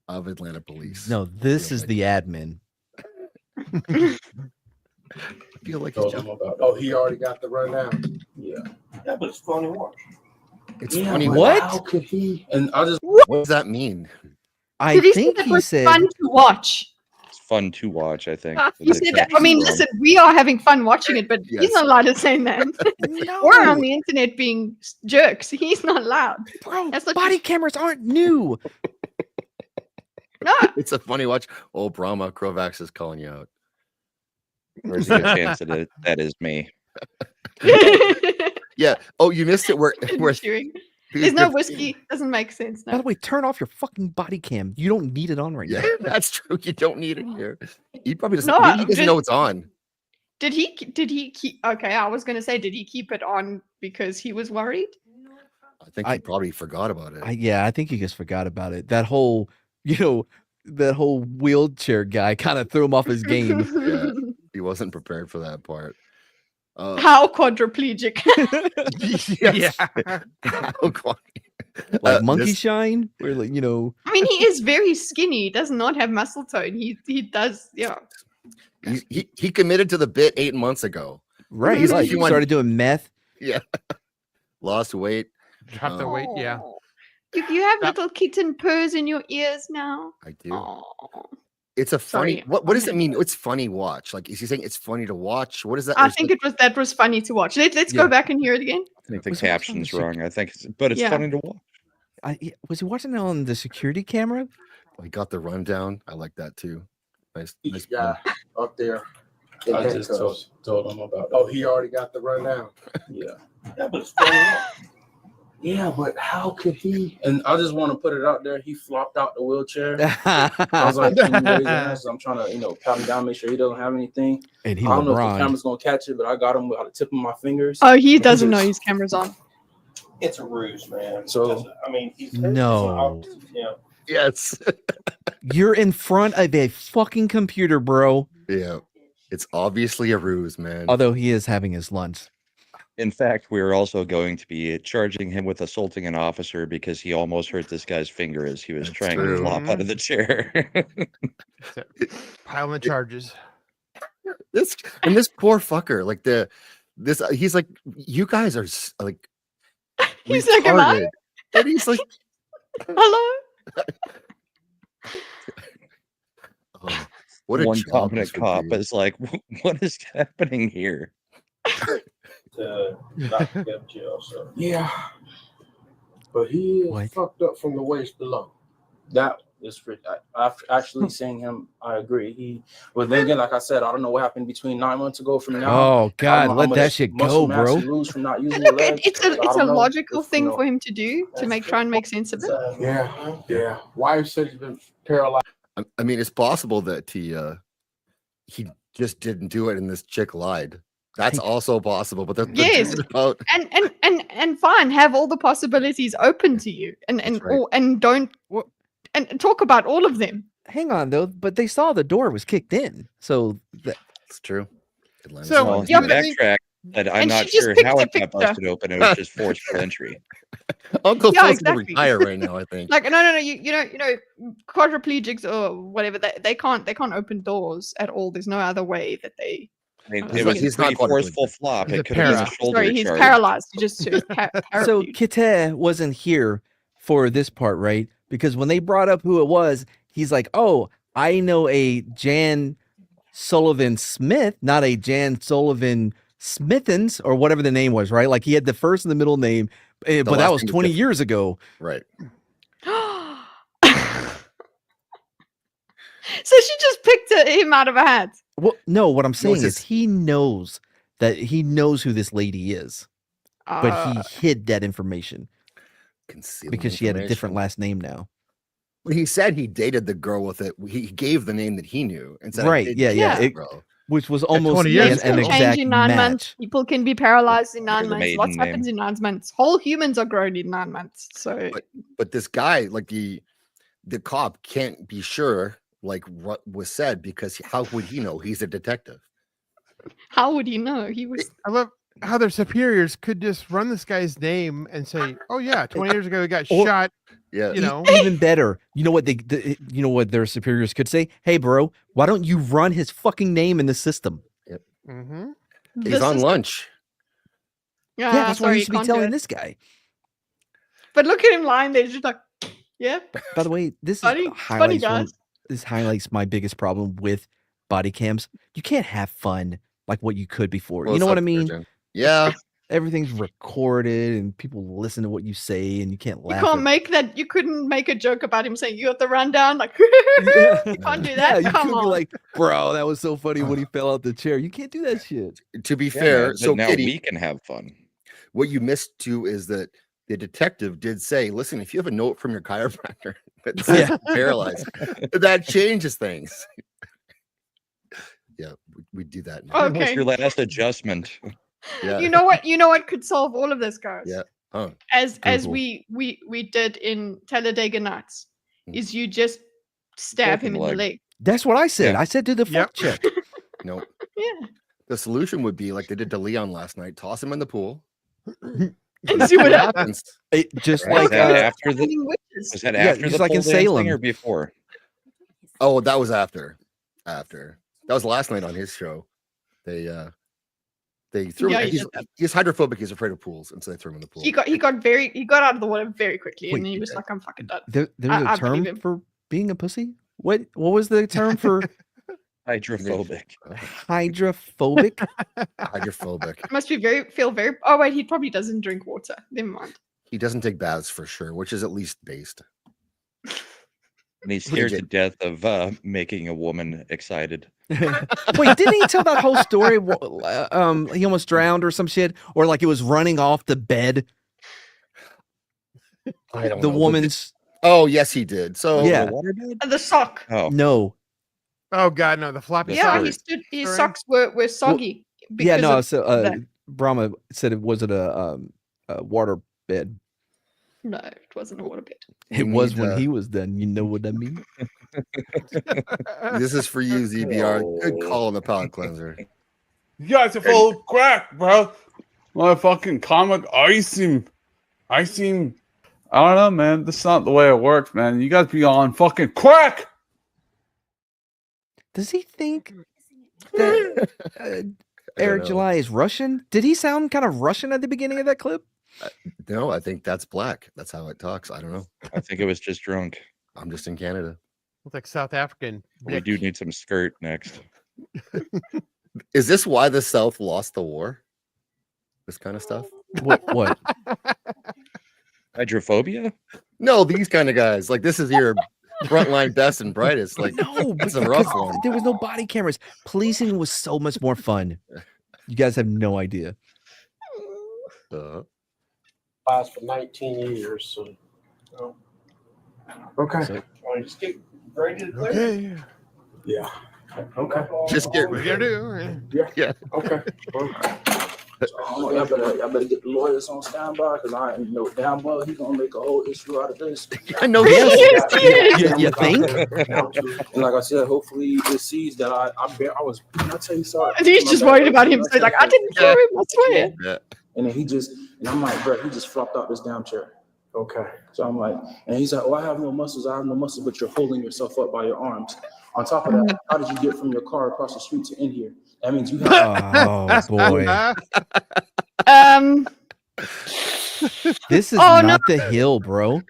of Atlanta police. No, this is the admin. I feel like it's Oh, he already got the rundown. Yeah. Yeah, but it's funny watch. It's Yeah, funny. but What? How could he? And I just What does that mean? I Did he say think that he was said. fun to watch? It's fun to watch, I think. He said that. I mean, listen, we are having fun watching it, but Yes. he's not allowed to say that. We're on the internet being jerks. He's not allowed. Bro, That's what body cameras aren't new. No. It's a funny watch. Oh, Brahma, Krovax is calling you out. There's a good chance that that is me. Yeah. Oh, you missed it. Where Cheering. There's no whiskey. Doesn't make sense. By No. the way, turn off your fucking body cam. You don't need it on right Yeah, now. that's true. You don't need it here. He probably doesn't. No, Maybe he doesn't just- know it's on. Did he keep? Okay, I was gonna say, did he keep it on because he was worried? I think he probably forgot about it. I think he just forgot about it. That whole, that whole wheelchair guy kind of threw him off his game. Yeah, he wasn't prepared for that part. How quadriplegic? Yes. How Like monkey this- shine, where like I mean, he is very skinny. He does not have muscle tone. He does, yeah. He committed to the bit 8 months ago. right? He's Like he he went- started doing meth. Yeah. Lost weight. Drop the weight, yeah. You have little kitten purrs in your ears now. I do. It's a funny. Sorry. What does it mean? It's funny watch. Like, is he saying it's funny to watch? What is that? I think that was funny to watch. Let's Yeah. go back and hear it again. I think the Was he watching caption's the wrong. I think, but it's Yeah. funny to watch. Was he watching it on the security camera? He got the rundown. I like that too. Nice. Yeah, up there. in I just handcuffs. told him about it. Oh, he already got the rundown. Yeah. Yeah, but it's funny. Yeah, but how could he? And I just want to put it out there. He flopped out the wheelchair. I was like, can you raise your hands? I'm trying to, pat him down, make sure he doesn't have anything. And he I don't know if LeBron. the camera's gonna catch it, but I got him by the tip of my fingers. Oh, he doesn't know his camera's on. It's a ruse, man. So I mean, he's No. Yeah. Yes. You're in front of a fucking computer, bro. Yeah. It's obviously a ruse, man. Although he is having his lunch. In fact, we're also going to be charging him with assaulting an officer because he almost hurt this guy's finger as he was trying true. to flop out of the chair. Piling the charges. This poor fucker, like he's like, you guys are like, He's like, am I? retarded. And he's like, Hello? what a One job competent this would cop be. is like, what is happening here? Not to get jail, so. Yeah. But he is fucked up from the waist below. that is after actually seeing him, I agree. But then again, like I said, I don't know what happened between 9 months ago from now. Oh I don't God, know how let much that shit muscle go, mass bro. he lose from not using the Look, leg. it's I a don't know logical if, thing for him to do to try and make sense of it. Yeah. Wife said he's been paralyzed. I mean, it's possible that he just didn't do it and this chick lied. That's also possible, but the Yes. truth about And fine, have all the possibilities open to you, and right. and don't and talk about all of them. Hang on though, but they saw the door was kicked in, so it's true. So, Well, yeah, he but- backtracked, but I'm and not she just sure picked how a it got picture. busted open. It was just forceful entry. Uncle Yeah, Phil's gonna exactly. retire right now, I think. Like no, you know, quadriplegics or whatever, they can't open doors at all. There's no other way that they. I mean, He's it not- was a he's not pretty forceful quadriplegic. flop. He's It a could have been a para. shoulder Sorry, he's charge. paralyzed. He just so paraplegic. Kitteh wasn't here for this part, right? Because when they brought up who it was, he's like, "Oh, I know a Jan Sullivan Smith, not a Jan Sullivan Smithens or whatever the name was, right? Like he had the first and the middle name, but that last was name is 20 different. years ago." Right. So she just picked him out of a hat. Well, no, what I'm saying is his- he knows who this lady is, but he hid that information Concealing because she had a different information. last name now. When he said he dated the girl with it, he gave the name that he knew and said, I Right, did yeah, date yeah, that it- girl. Which was almost 20 an, years Names ago. an can change exact in 9 match. months. People can be paralyzed in 9 the months. maiden Lots name. happens in 9 months. Whole humans are grown in 9 months. So But this guy, like the cop, can't be sure like what was said because how would he know? He's a detective. how would he know? He was. I love how their superiors could just run this guy's name and say, "Oh yeah, 20 years ago he got Or- shot." Yeah. You know, Even better, you know what you know what their superiors could say? Hey, bro, why don't you run his fucking name in the system? mm-hmm. He's This on is- lunch. Yeah, Yeah, that's what sorry, you you should be can't do telling it. this guy. But look at him lying there, just like, yeah. By the way, this Funny- is funny, highlights guys. this highlights my biggest problem with body cams. You can't have fun like what you could before. Well, You know it's what I up mean? there, Jen. Yeah. everything's recorded and people listen to what you say and you can't You laugh. can't at- make that. You couldn't make a joke about him saying you got the rundown. Like Yeah. you can't do Yeah, that. you Come could be on. like, bro, that was so funny when he fell out the chair. You can't do that shit. To be Yeah, fair, but so now Kitty, we can have fun. what you missed too is that the detective did say, listen, if you have a note from your chiropractor that says you're paralyzed, that changes things. Yeah, we do that now. When was Okay. your last adjustment? Yeah. You know what? You know what could solve all of this, guys? Yeah. Oh, As Google. we did in Talladega Nights, is you just stab him in the leg. That's what I said. Yeah. I said do the fuck check. No. Yeah. The solution would be like they did to Leon last night: toss him in the pool. And see what happens. It just Was like that after the Finding witches. was that Yeah, after just the like in pole dancing Salem. or before? Oh, that was after. After. That was last night on his show. They threw Yeah, him. he He's, did that. he's hydrophobic. He's afraid of pools, and so they threw him in the pool. He got out of the water very quickly, and Wait, he was yeah. like, "I'm fucking done." There's I a believe term him. for being a pussy. What was the term for Hydrophobic. hydrophobic? Hydrophobic. Must be feel very. Oh wait, he probably doesn't drink water. Never mind. He doesn't take baths for sure, which is at least based. And he's scared to death of making a woman excited. Wait, didn't he tell that whole story? He almost drowned or some shit, or like it was running off the bed. I don't The know. woman's. Oh yes, he did. So Yeah. The waterbed? The sock. Oh. No. Oh god, no, the floppy Yeah, socks. his Sorry. socks were soggy. Yeah, because no. of So that. Brahma said it wasn't a water bed. No, it wasn't a waterbed. It We was need, when he was done. You know what I mean? this is for you, ZBR. Good call on the palate cleanser. You guys are full of crack, bro. My fucking comic icing. I don't know, man. This is not the way it works, man. You guys be on fucking crack. Does he think that Eric know. July is Russian? Did he sound kind of Russian at the beginning of that clip? No, I think that's black. That's how it talks. I don't know. I think it was just drunk. I'm just in Canada. Looks like South African. We do need some skirt next. Is this why the South lost the war? This kind of stuff? What? Hydrophobia? No, these kind of guys. Like this is your frontline best and brightest. Like No, that's a rough because one. there was no body cameras. Policing was so much more fun. You guys have no idea. Class for 19 years. So, okay. So- Just get ready to clear. Okay. Yeah. Okay. Just get What you gotta do? Yeah. Okay. Y'all better get the lawyers on standby because I know damn well he's gonna make a whole issue out of this. I know. You think? And like I said, hopefully it sees that I was. Can I tell you something? And he's just worried about him. So he's like, I didn't kill him. I swear. Yeah. And then and I'm like, bro, he just flopped out this damn chair. Okay. So I'm like, and he's like, oh, I have no muscles, but you're holding yourself up by your arms. On top of that, how did you get from your car across the street to in here? That means you have. Oh boy. This is Oh, not the hill, bro.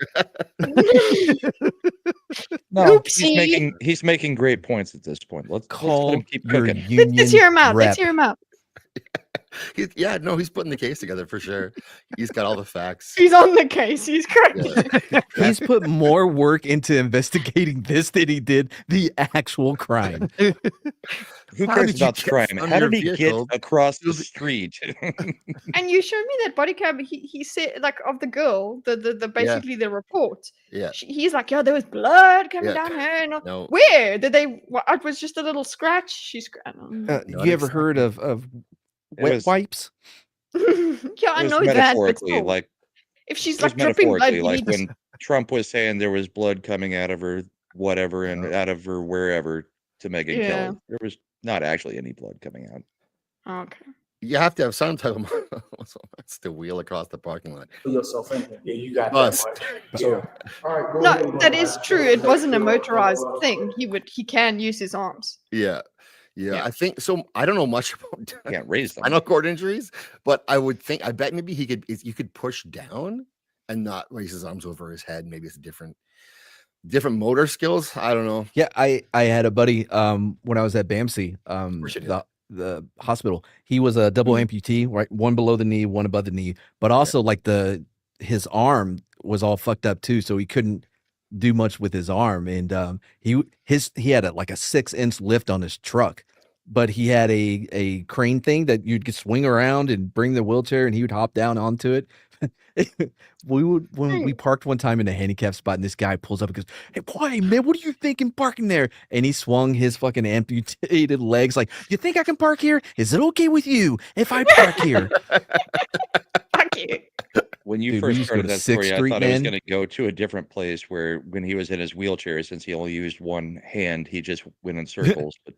No, Oopsie. he's making great points at this point. Let's let Call him keep your cooking. union Let's hear him out. rep. Let's hear him out. He's putting the case together for sure. He's got all the facts. He's on the case. He's correct. Yeah. He's put more work into investigating this than he did the actual crime. Who How cares did you about the get crime? from How your did he get vehicle? across the street? And you showed me that body cam. He said like of the girl, the basically the report. Yeah. He's like, yeah, there was blood coming Yeah. down her. And No. where did they? It was just a little scratch. She's. Not You ever heard of It wet was- wipes? Yeah, I It was know that. But metaphorically, still, like if she's it was like dripping blood, metaphorically, you like need to- when Trump was saying there was blood coming out of her, whatever, and out of her wherever to Meghan Yeah. Kelly. There was not actually any blood coming out. Okay. You have to have some type of muscles to wheel across the parking lot. Put yourself in there. Yeah, you got Bust. that much. So, all right. Go No, ahead. that is true. It wasn't a motorized thing. He can use his arms. Yeah. Yeah. I think so. I don't know much about Can't raise them. spinal cord injuries, but I bet maybe you could push down and not raise his arms over his head. Maybe it's different motor skills. I don't know. Yeah, I had a buddy when I was at BAMC. course you did. the hospital. He was a double amputee, right? One below the knee, one above the knee, but also like his arm was all fucked up too, so he couldn't do much with his arm. And he had a 6-inch lift on his truck, but he had a crane thing that you'd just swing around and bring the wheelchair, and he would hop down onto it. When we parked one time in a handicap spot, and this guy pulls up and goes, "Hey, boy, man, what are you thinking parking there?" And he swung his fucking amputated legs like, "You think I can park here? Is it okay with you if I park here?" Fuck you. When you Dude, we first used to go started to that 6th story, I Street, thought I was man. going to go to a different place where when he was in his wheelchair, since he only used one hand, he just went in circles. But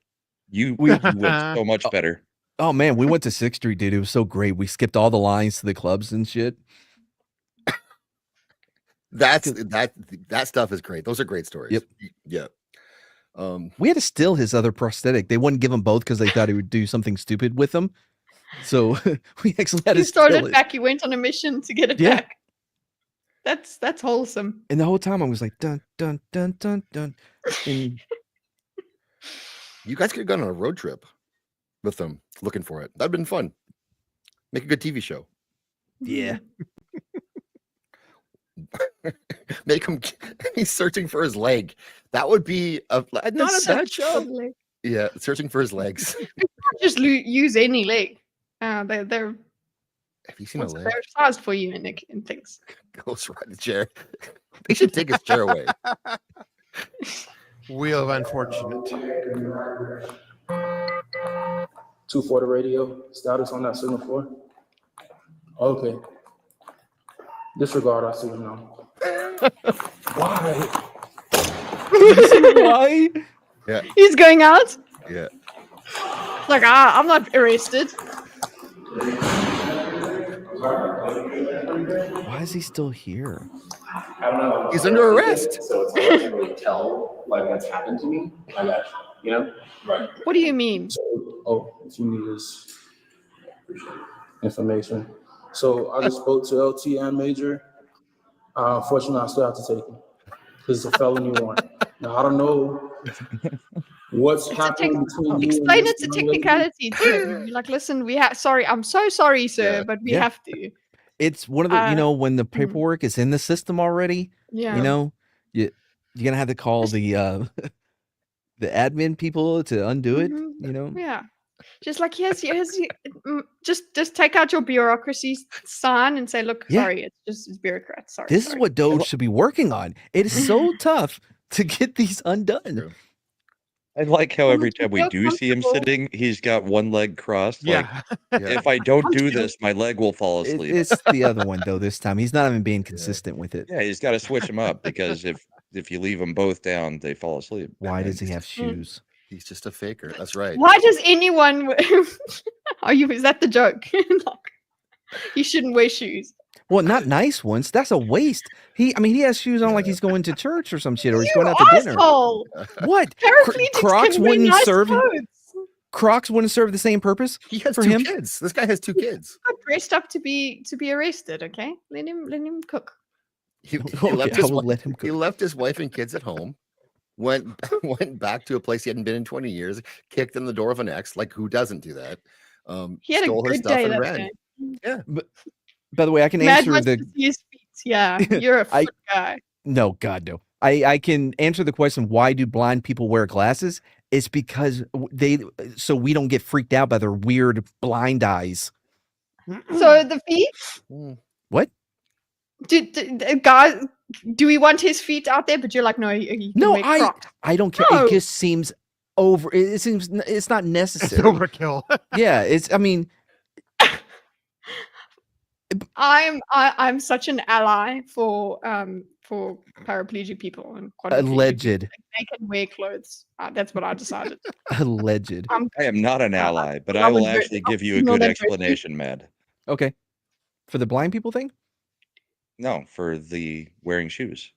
you went so much better. Oh man, we went to 6th Street, dude. It was so great. We skipped all the lines to the clubs and shit. That stuff is great. Those are great stories. Yep. Yeah. We had to steal his other prosthetic. They wouldn't give him both because they thought he would do something stupid with them. So we actually had You to stole steal it it. back. You went on a mission to get it Yeah. back. That's wholesome. And the whole time I was like, dun dun dun dun dun. And You guys could have gone on a road trip with them looking for it. That'd been fun. Make a good TV show. yeah. Make him he's searching for his leg. That would be not a bad show. Yeah, searching for his legs. Just use any leg. They're Have you seen a leg? they're sized for you and things. Goes right in the chair. They should take his chair away. Wheel of Unfortunate. 2 for the radio. Status on that signal 4. Okay. Disregard our signal now. Why? Why? Yeah. He's going out. Yeah. Like, I'm not arrested. Why is he still here? I don't know. He's under arrest. So it's hard to really tell like what's happened to me. I got you know? Right. What do you mean? If you need this information. So I just spoke to LT and Major. Unfortunately, I still have to take him because it's a felony warrant. Now, I don't know what's happening between you. Explain and it this to young lady. technicality to him. You're like, listen, sorry, I'm so sorry, sir, Yeah. but we Yeah. have to. It's one of the, when the paperwork is in the system already, Yeah. you're gonna have to call the admin people to undo it, Yeah. Just like here's just take out your bureaucracy sign and say, look, Yeah. sorry, it's bureaucrats. Sorry. This is sorry. what Doge should be working on. It is so tough to get these undone. I like how every time we so do see him comfortable. sitting, he's got one leg crossed. Yeah. Like, if I don't do this, my leg will fall asleep. It's the other one though. This time he's not even being consistent with it. Yeah, he's got to switch them up because if you leave them both down, they fall asleep. Why does he have shoes? He's just a faker. That's right. Why does anyone is that the joke? Like, you shouldn't wear shoes. Well, not nice ones. That's a waste. He has shoes on like he's going to church or some shit, or he's going out to dinner. Asshole. What? Paraplegics Crocs can wear wouldn't nice serve. clothes. Crocs wouldn't serve the same purpose. He has for 2 him. kids. This guy has 2 kids. Got dressed up to be arrested. Okay, let him cook. He Okay, left I his will wife, let him he left his wife and kids at home. Went back to a place he hadn't been in 20 years. Kicked in the door of an ex. Like, who doesn't do that? He had a Stole her good stuff day and that ran. day. Yeah. But by the way, I can Mad answer wants the. to see his feet. Yeah, you're a I- foot guy. No, God, no. I can answer the question, why do blind people wear glasses? It's because so we don't get freaked out by their weird blind eyes. So the feet. What? Guys, do we want his feet out there? But you're like, no, you can No, wear Crocs. I don't care. No. It just seems over. It seems it's not It's necessary. overkill. Yeah, I mean, I'm such an ally for paraplegic people and quadriplegic alleged. people. They can wear clothes. That's what I decided. Alleged. I am not an ally, but I I will would re- actually give you a I'll good signal that person. explanation, Mad. Okay. For the blind people thing? No, for the wearing shoes.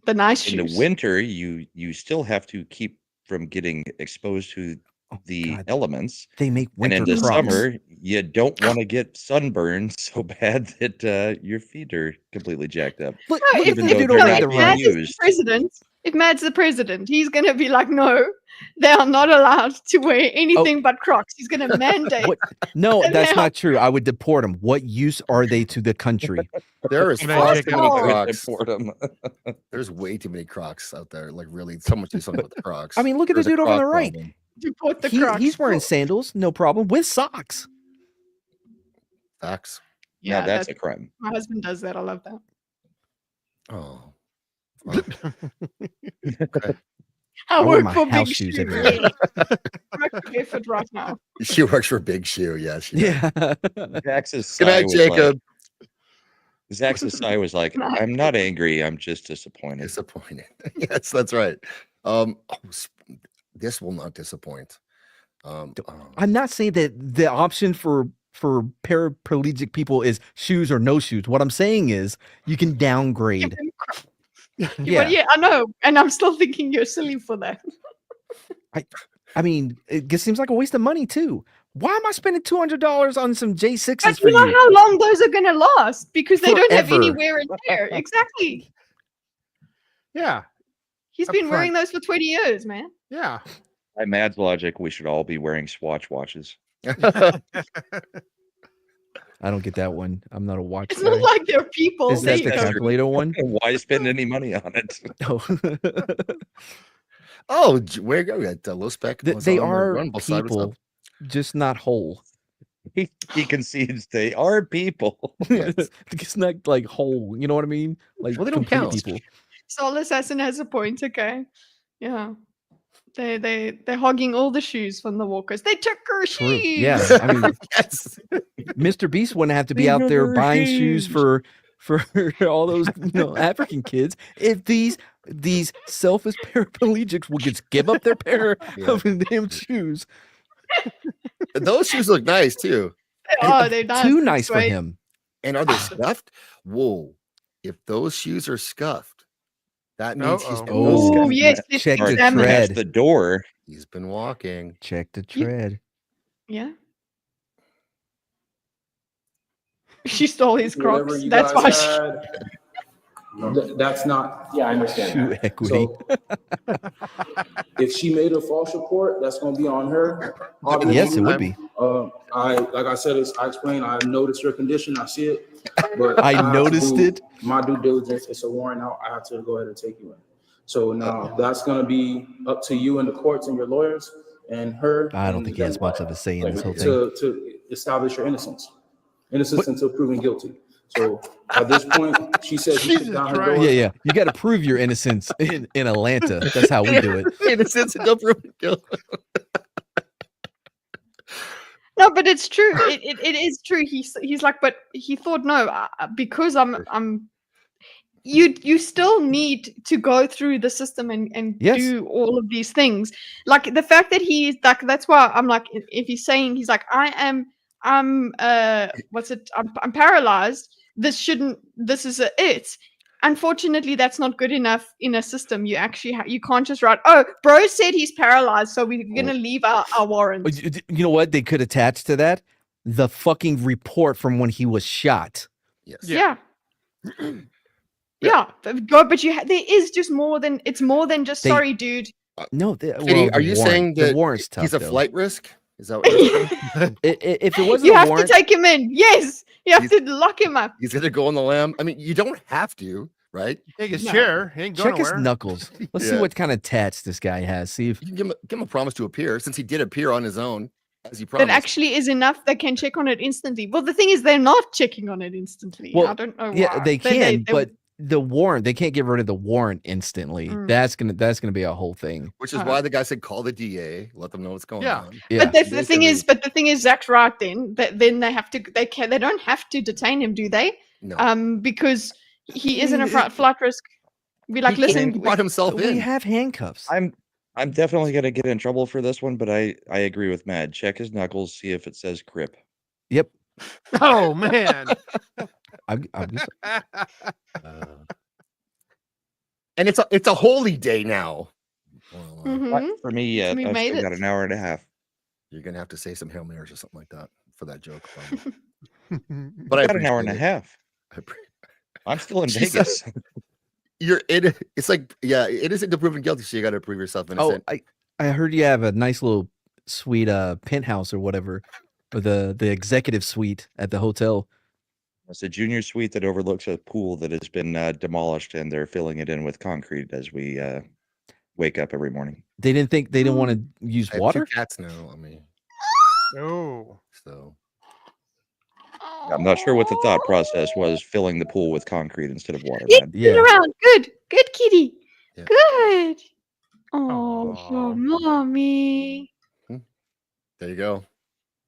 The nice In shoes. the winter, you still have to keep from getting exposed to the elements. They make And winter in the Crocs. summer, you don't want to get sunburned so bad that your feet are completely jacked up. Look, No, look if, even if, though no, they're if not being Mad is the used. president, if Mad's the president, he's going to be like, no, they are not allowed to wear anything but Crocs. He's going to mandate. What? No, And that's they are- not true. I would deport them. What use are they to the country? There is Can I far check too it many out? Crocs. Deport 'em. There's way too many Crocs out there. Like really, someone do something with the Crocs. I mean, look at the There's a dude over on the Croc right. problem. Deport the Crocs. He's wearing sandals, no problem, with socks. Facts. Now that's a crime. My husband does that. I love that. Oh. Okay. I wear work my for house Big shoes Shoe. everywhere. I'm effort right now. She works for Big Shoe. Yeah. She does. Yeah. Zax's Good sigh night, was Jacob. like, Zax's sigh was like, I'm not angry, I'm just disappointed. Disappointed. Yes, that's right. This will not disappoint. I'm not saying that the option for paraplegic people is shoes or no shoes. What I'm saying is you can downgrade. Yeah. But yeah, I know. And I'm still thinking you're silly for that. I mean, it just seems like a waste of money too. Why am I spending $200 on some J6s But for you know you? how long those are going to last because they don't have any Forever. wear and tear. Exactly. Yeah. He's Up been wearing front. those for 20 years, man. Yeah. By Mad's logic, we should all be wearing Swatch watches. I don't get that one. I'm not a watch It's guy. not like they're people. Is There that you the go. calculator one? Why spend any money on it? Oh, where go? We got low spec. They are people, just not whole. He concedes they are people. It's not like whole. You know what I mean? Like Well, they don't complete count. people. Soul Assassin has a point, okay. Yeah. They're hogging all the shoes from the walkers. They took her True. shoes. Yeah. I mean, Yes. Mr. Beast wouldn't have to be They out took there her buying shoes shoes. for all those African kids if these selfish paraplegics will just give up their pair of damn shoes. Those shoes look nice too. Oh, they're nice. Too That's nice for right. him. And are they scuffed? Whoa. If those shoes are scuffed, that means he's been Oh, walking. yes. let's Check the examine it. That's tread. the door. He's been walking. Check the tread. Yeah. She stole his Whatever Crocs. you That's guys why she. had, that's not. Yeah, I understand Shoe that. equity. If she made a false report, that's going to be on her. Yes, it would be. Like I said, I explained. I noticed your condition. I see it. But I have to noticed do it. My due diligence. It's a warrant out. I have to go ahead and take you in. So now that's going to be up to you and the courts and your lawyers and her. I don't and think he has much of a say in this whole thing. to establish your innocence until proven guilty. So at this point, she said she took down her door. Yeah. You got to prove your innocence in Atlanta. That's how we do it. Innocence and proven guilt. No, but it's true. It is true. He's like, but he thought no, because I'm. You still need to go through the system and Yes. do all of these things. Like the fact that he's like, that's why I'm like, if he's saying he's like, I'm paralyzed. This is it. Unfortunately, that's not good enough in a system. You actually you can't just write, oh, bro said he's paralyzed, so we're gonna leave our warrant. You know what? They could attach to that the fucking report from when he was shot. Yes. Yeah. Yeah, but there is just more than it's more than just They- sorry, dude. No, Katie, are you saying the that warrant's tough, he's a though. flight risk? Is that what you're saying? If it wasn't You a have warrant, to take him in. Yes, you have to lock him up. He's gonna go on the lam. I mean, you don't have to, right? Take his No. chair. He ain't going check his nowhere. knuckles. Let's see Yeah. what kind of tats this guy has. See if You can give him a promise to appear, since he did appear on his own, as he That promised. actually is enough. They can check on it instantly. Well, the thing is, they're not checking on it instantly. Well, I don't know why. yeah, they can, they- but the warrant, they can't get rid of the warrant instantly. Mm. That's gonna be a whole thing. Which is why the guy said, call the DA, let them know what's going on. Yeah. But the thing is, Zach's right. Then they have to. They don't have to detain him, do they? No. Because he isn't a flight risk. Be like, listen, We have handcuffs. I'm definitely gonna get in trouble for this one, but I agree with Mad. Check his knuckles, see if it says crip. Yep. Oh man. I'm just, And it's a holy day now. Mhm. For me, We I've made still got it. an hour and a half. You're gonna have to say some Hail Marys or something like that for that joke. But I got an appreciate hour and a it. half. I'm still in She Vegas. You're in. It's like, yeah, innocent until proven guilty. So you got to prove yourself innocent. I heard you have a nice little sweet penthouse or whatever, or the executive suite at the hotel. It's a junior suite that overlooks a pool that has been demolished, and they're filling it in with concrete as we wake up every morning. They didn't want to use I have water. 2 cats now. I mean, Oh, so I'm not sure what the thought process was, filling the pool with concrete instead of water. Yeah, Man. spin around. Good kitty. Yeah. Good. Oh, mommy. there you go.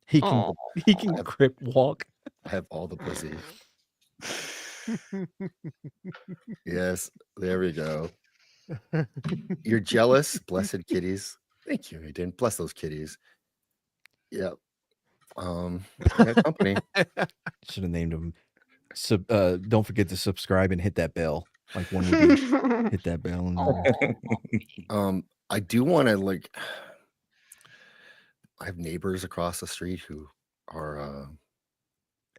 He can grip walk. I have all the pussy. Yes, there we go. You're jealous, blessed kitties. Thank you, Aiden. Bless those kitties. Yeah. Company. Should have named him. Don't forget to subscribe and hit that bell. Like one would be, hit that bell. And I do want to I have neighbors across the street who are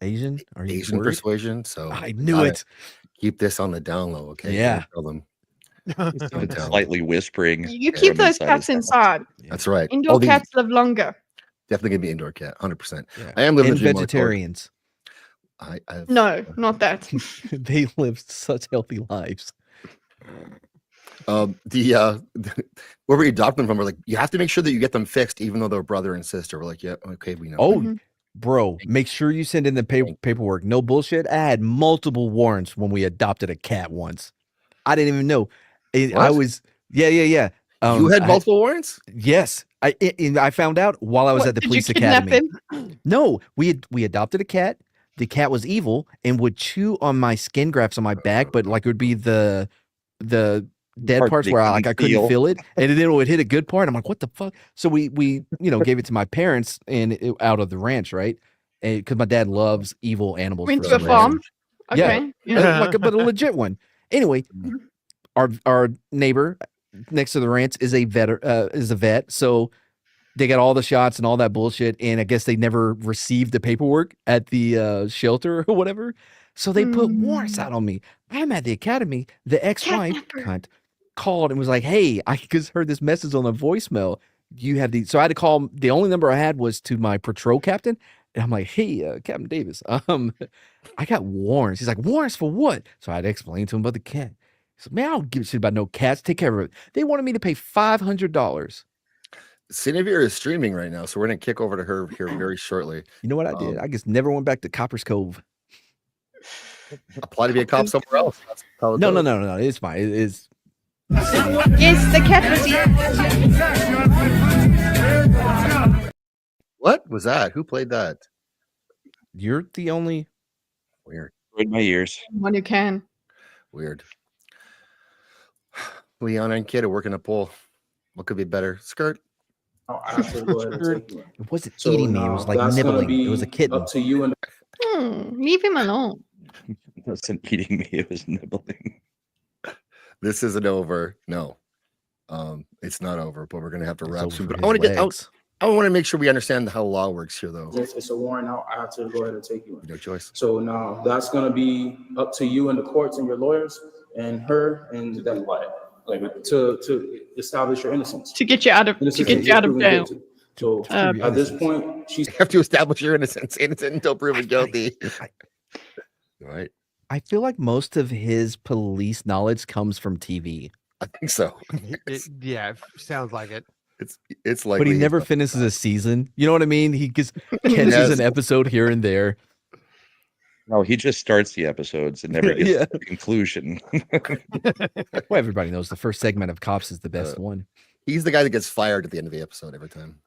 Asian. Are you Asian worried? persuasion? So I knew it. Keep this on the down low, okay? Yeah. Don't tell them. It's slightly whispering. You keep those cats inside. That's right. Indoor cats live longer. Definitely gonna be indoor cat, 100%. Yeah. I am living And the dream on the court. vegetarians. No, not that. They live such healthy lives. Where we adopt them from, we're like, you have to make sure that you get them fixed, even though they're brother and sister. We're like, yeah, okay, we know. Oh, bro, make sure you send in the paperwork. No bullshit. I had multiple warrants when we adopted a cat once. I didn't even know. I was, yeah. You had multiple warrants? Yes. I found out while I was at the police academy. No, we adopted a cat. The cat was evil and would chew on my skin grafts on my back, but like it would be the dead parts where I couldn't feel it, and then it would hit a good part. I'm like, what the fuck? So we gave it to my parents and out of the ranch, right? And because my dad loves evil animals. Went to a farm. Okay. Yeah. But a legit one. Anyway, our neighbor next to the ranch is a vet, so they got all the shots and all that bullshit, and I guess they never received the paperwork at the shelter or whatever, so they put warrants out on me. I'm at the academy. The ex-wife called and was like, "Hey, I just heard this message on the voicemail. You have these." So I had to call. The only number I had was to my patrol captain, and I'm like, "Hey, Captain Davis, I got warrants." He's like, "Warrants for what?" So I had to explain to him about the cat. He said, "Man, I don't give a shit about no cats. Take care of it." They wanted me to pay $500. Siniviere is streaming right now, so we're gonna kick over to her here very shortly. You know what I did? I just never went back to Copper's Cove. Apply to be a cop somewhere else. No. It's fine. It is. Yes, the cat was here. What was that? Who played that? You're the only. Weird. In my ears. One you can. Weird. Leon and Kid are working a pool. What could be better? Skirt. I have to go ahead and take you. It wasn't eating me. It was like nibbling. It was a kitten. Up to you and Leave him alone. It wasn't eating me. It was nibbling. This isn't over. No, it's not over. But we're gonna have to wrap soon. over But I want to his get out. legs. I want to make sure we understand how law works here, though. yes, it's a warrant out. I have to go ahead and take you in. No choice. So now that's gonna be up to you and the courts and your lawyers and her and them to establish your innocence. To get you out of jail. So at this point, You have to establish your innocence. Innocent until proven guilty. Right. I feel like most of his police knowledge comes from TV. I think so. Yeah, sounds like it. It's like, But he never finishes a season. You know what I mean? He just catches Yes. an episode here and there. No, he just starts the episodes and never gets Yeah. to the conclusion. Well, everybody knows the first segment of Cops is the best one. He's the guy that gets fired at the end of the episode every time.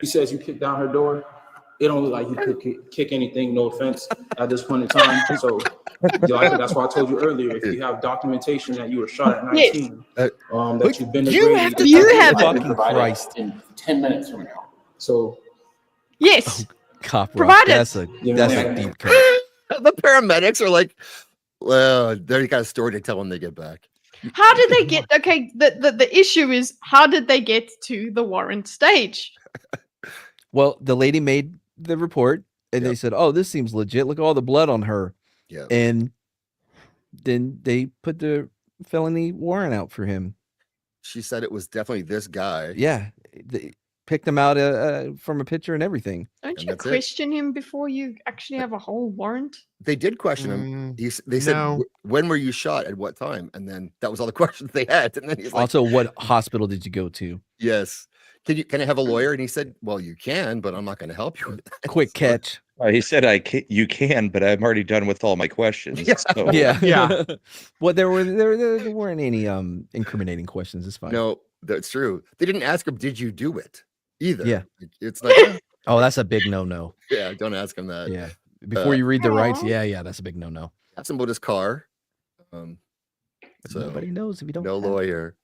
he says you kicked down her door. It don't look like you could kick anything. No offense at this point in time. So that's why I told you earlier. If you have documentation that you were shot at 19, that you've been You have fucking Christ. In 10 minutes from now. So yes. Cop Provide it. That's a deep cut. The paramedics are like, well, they got a story to tell when they get back. How did they get? Okay, the issue is how did they get to the warrant stage? Well, the lady made the report and they said, "Oh, this seems legit. Look at all the blood on her." Yeah. And then they put the felony warrant out for him. She said it was definitely this guy. Yeah, they picked him out from a picture and everything. Don't And you that's it. question him before you actually have a whole warrant? They did question him. They said, no. When were you shot? At what time? And then that was all the questions they had. And then he's like, Also, what hospital did you go to? yes. Can I have a lawyer? And he said, well, you can, but I'm not going to help you with that. Quick catch. He said, you can, but I'm already done with all my questions. Yeah. So. Yeah. Well, there weren't any incriminating questions. It's fine. No, that's true. They didn't ask him, did you do it? Either. Yeah. It's like, Oh, that's a big no. yeah, don't ask him that. Yeah. Before you read the rights, yeah, that's a big no. Ask him about his car. So Nobody knows if you don't. no have it. lawyer.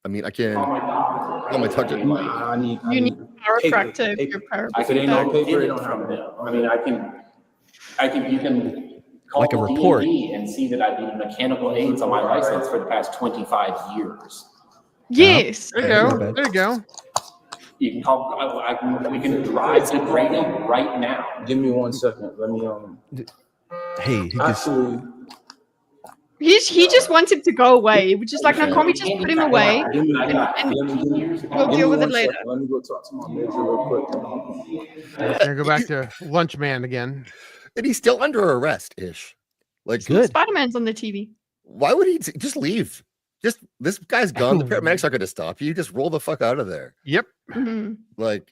I mean, I can. How am I touching? I need You need chiropractor if paper. you're parapractor. If it ain't on paper, it don't have it. I mean, you can call Like a the report. DMV and see that I've been mechanical aids on my license for the past 25 years. Yes. There you Not go. bad. There you go. You can call. We can drive to Grady right now. Give me 1 second. Let me Hey, he could, actually. He just wants him to go away, which is like, now can't we just put him away Give me and we'll give deal me with it 1 later. second. Let me go talk to my manager real quick. Gonna go back to Lunchman again. And he's still under arrest ish. Like, good. Spider-Man's on the TV. why would he just leave? Just this guy's gone. The paramedics aren't going to stop you. Just roll the fuck out of there. Yep. Mhm. Like,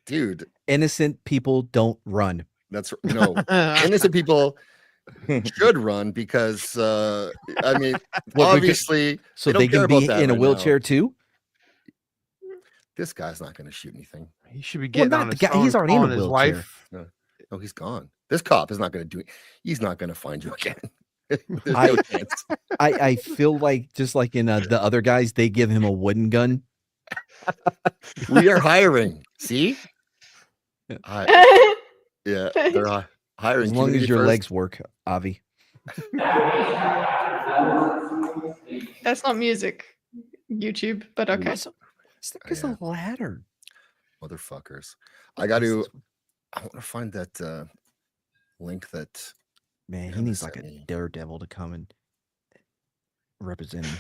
dude, Innocent people don't run. that's no innocent people should run because I mean, What, because- obviously, So don't they care can about be that in a right wheelchair now. too. This guy's not going to shoot anything. He should be getting not on the his guy- phone, he's already in a calling his wheelchair. wife. No, he's gone. This cop is not going to do it. He's not going to find you again. There's I- no chance. I feel like just like in the other guys, they give him a wooden gun. We are hiring. See? Yeah, they're hiring. As long community as your first. legs work, Avi. That's not music, YouTube, but okay. There's a ladder. Motherfuckers. I got to. I want to find that link that. Man, he Hannah needs like sent a me. daredevil to come and represent him.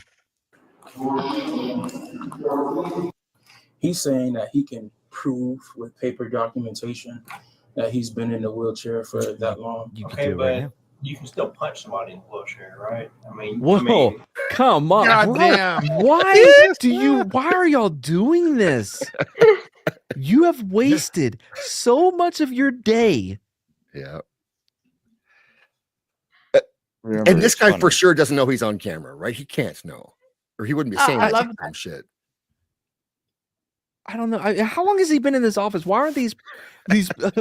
He's saying that he can prove with paper documentation that he's been in a wheelchair for that long. You can Okay, do it right but now. you can still punch somebody in a wheelchair, right? Whoa, come on. God bro. damn. Why are y'all doing this? You have wasted so much of your day. Yeah. Remember, And this it's guy funny. for sure doesn't know he's on camera, right? He can't know, or he wouldn't be saying I that love dumb shit. I don't know. How long has he been in this office? Why aren't these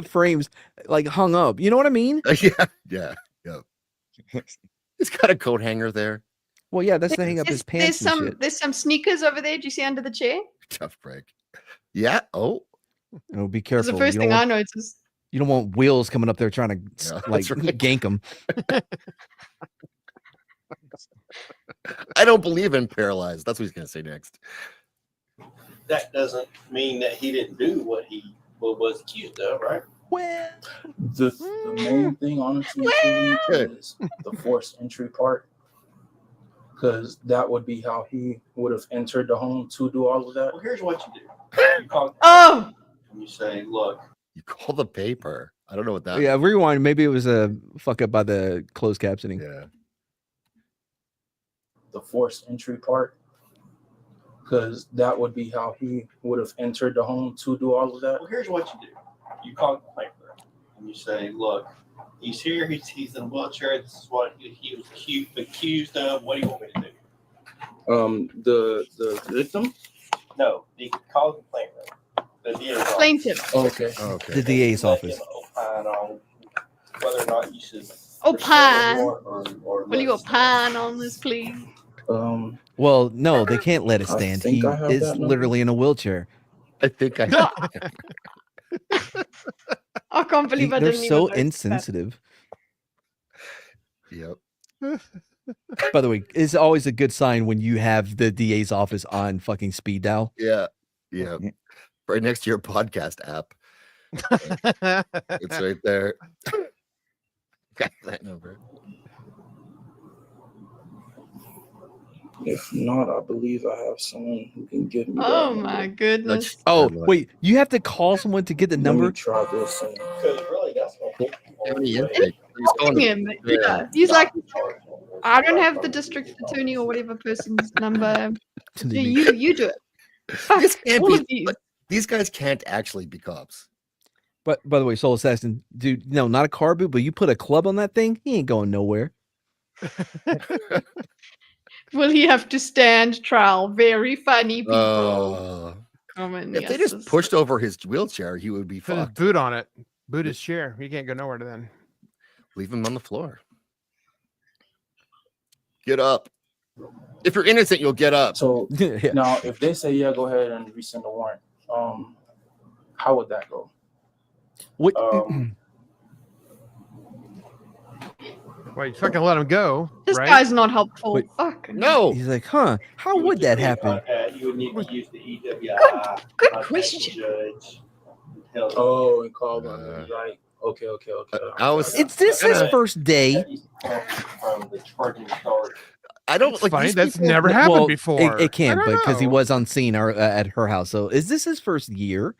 frames like hung up? You know what I mean? Yeah. He's got a coat hanger there. Well, yeah, that's to hang up his pants and shit. There's some sneakers over there. Do you see under the chair? Tough break. Yeah. Oh, Oh, be That's careful. the first You thing don't I want- noticed. You don't want wheels coming up there trying to Yeah, like that's right. gank him. I don't believe in paralyzed. That's what he's gonna say next. That doesn't mean that he didn't do what he was accused of, right? Well, The main thing, honestly, is the forced entry part, because that would be how he would have entered the home to do all of that. Well, here's what you do. You call Oh, and you say, look, You call the paper. I don't know what that. yeah, rewind. Maybe it was a fuck up by the closed captioning. Yeah. The forced entry part, because that would be how he would have entered the home to do all of that. well, here's what you do. You call the paper and you say, look, he's here, he's in a wheelchair, this is what he was accused of. What do you want me to do? The victim. No, you can call the complaint room. The DA's office. plaintiff. Okay. The DA's Let office. him opine on whether or not you should Opine. or Will you opine on this, please? Well, no, they can't let it I stand. think He I have is that number. literally in a wheelchair. I think I. I can't believe I They're didn't so even notice insensitive. Yep. By the way, it's always a good sign when you have the DA's office on fucking speed dial. Yeah. Yeah. Right next to your podcast app. It's right there. Got that number. If not, I believe I have someone who can give me that Oh number. my goodness. Oh, wait, you have to call someone to get the Let me number? try this. Because really, that's what He's calling him. Yeah. He's like, I don't have the district attorney or whatever person's number. Yeah, you do it. Fuck, This can't all be. of these. These guys can't actually be cops. But by the way, Soul Assassin, dude, no, not a car boot, but you put a club on that thing, he ain't going nowhere. Will he have to stand trial? Very funny people. Come in, If they yes, just pushed over his wheelchair, he would be Put his fucked. boot on it. Boot his chair. He can't go nowhere to then. Leave him on the floor. Get up. If you're innocent, you'll get up. So now, if they say yeah, go ahead and rescind the warrant. How would that go? What? Well, you fucking let him go. This right? guy's not helpful. Wait. Fuck. No. He's like, huh? How would that happen? You would need to use the EWI. Good question. Judge. Oh, and call them. Like, okay. Is this his first day? From the charging start. I don't like funny. these That's people- never happened Well, before. It can't, I don't because he know. was on scene at her house. So is this his first year?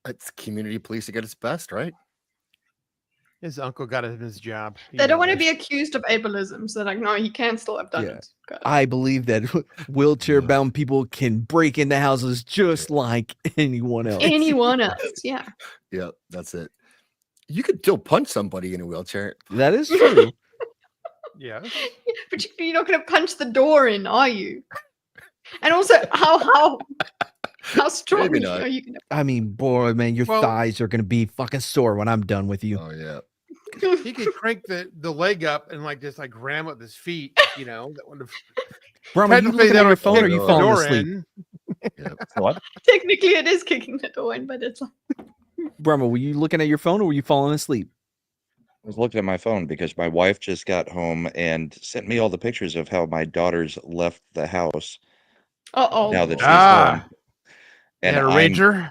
It's community policing at its best, right? His uncle got him his job. They don't want to be accused of ableism, so like, no, he can still have done it. I believe that wheelchair-bound people can break into houses just like anyone else. Anyone else, yeah. Yeah, that's it. You could still punch somebody in a wheelchair. That is true. Yeah. But you're not going to punch the door in, are you? And also, how strong Maybe not. are you going to? I mean, boy, man, your Well- thighs are gonna be fucking sore when I'm done with you. Oh yeah. He could crank the leg up and like just like ram with his feet. You know that would have. Brahma, you looking at your phone or are you Door falling asleep? in. What? Technically, it is kicking the door in, but it's like, Brahma, were you looking at your phone or were you falling asleep? I was looking at my phone because my wife just got home and sent me all the pictures of how my daughters left the house uh-oh. now that she's Ah. home. And And a rager.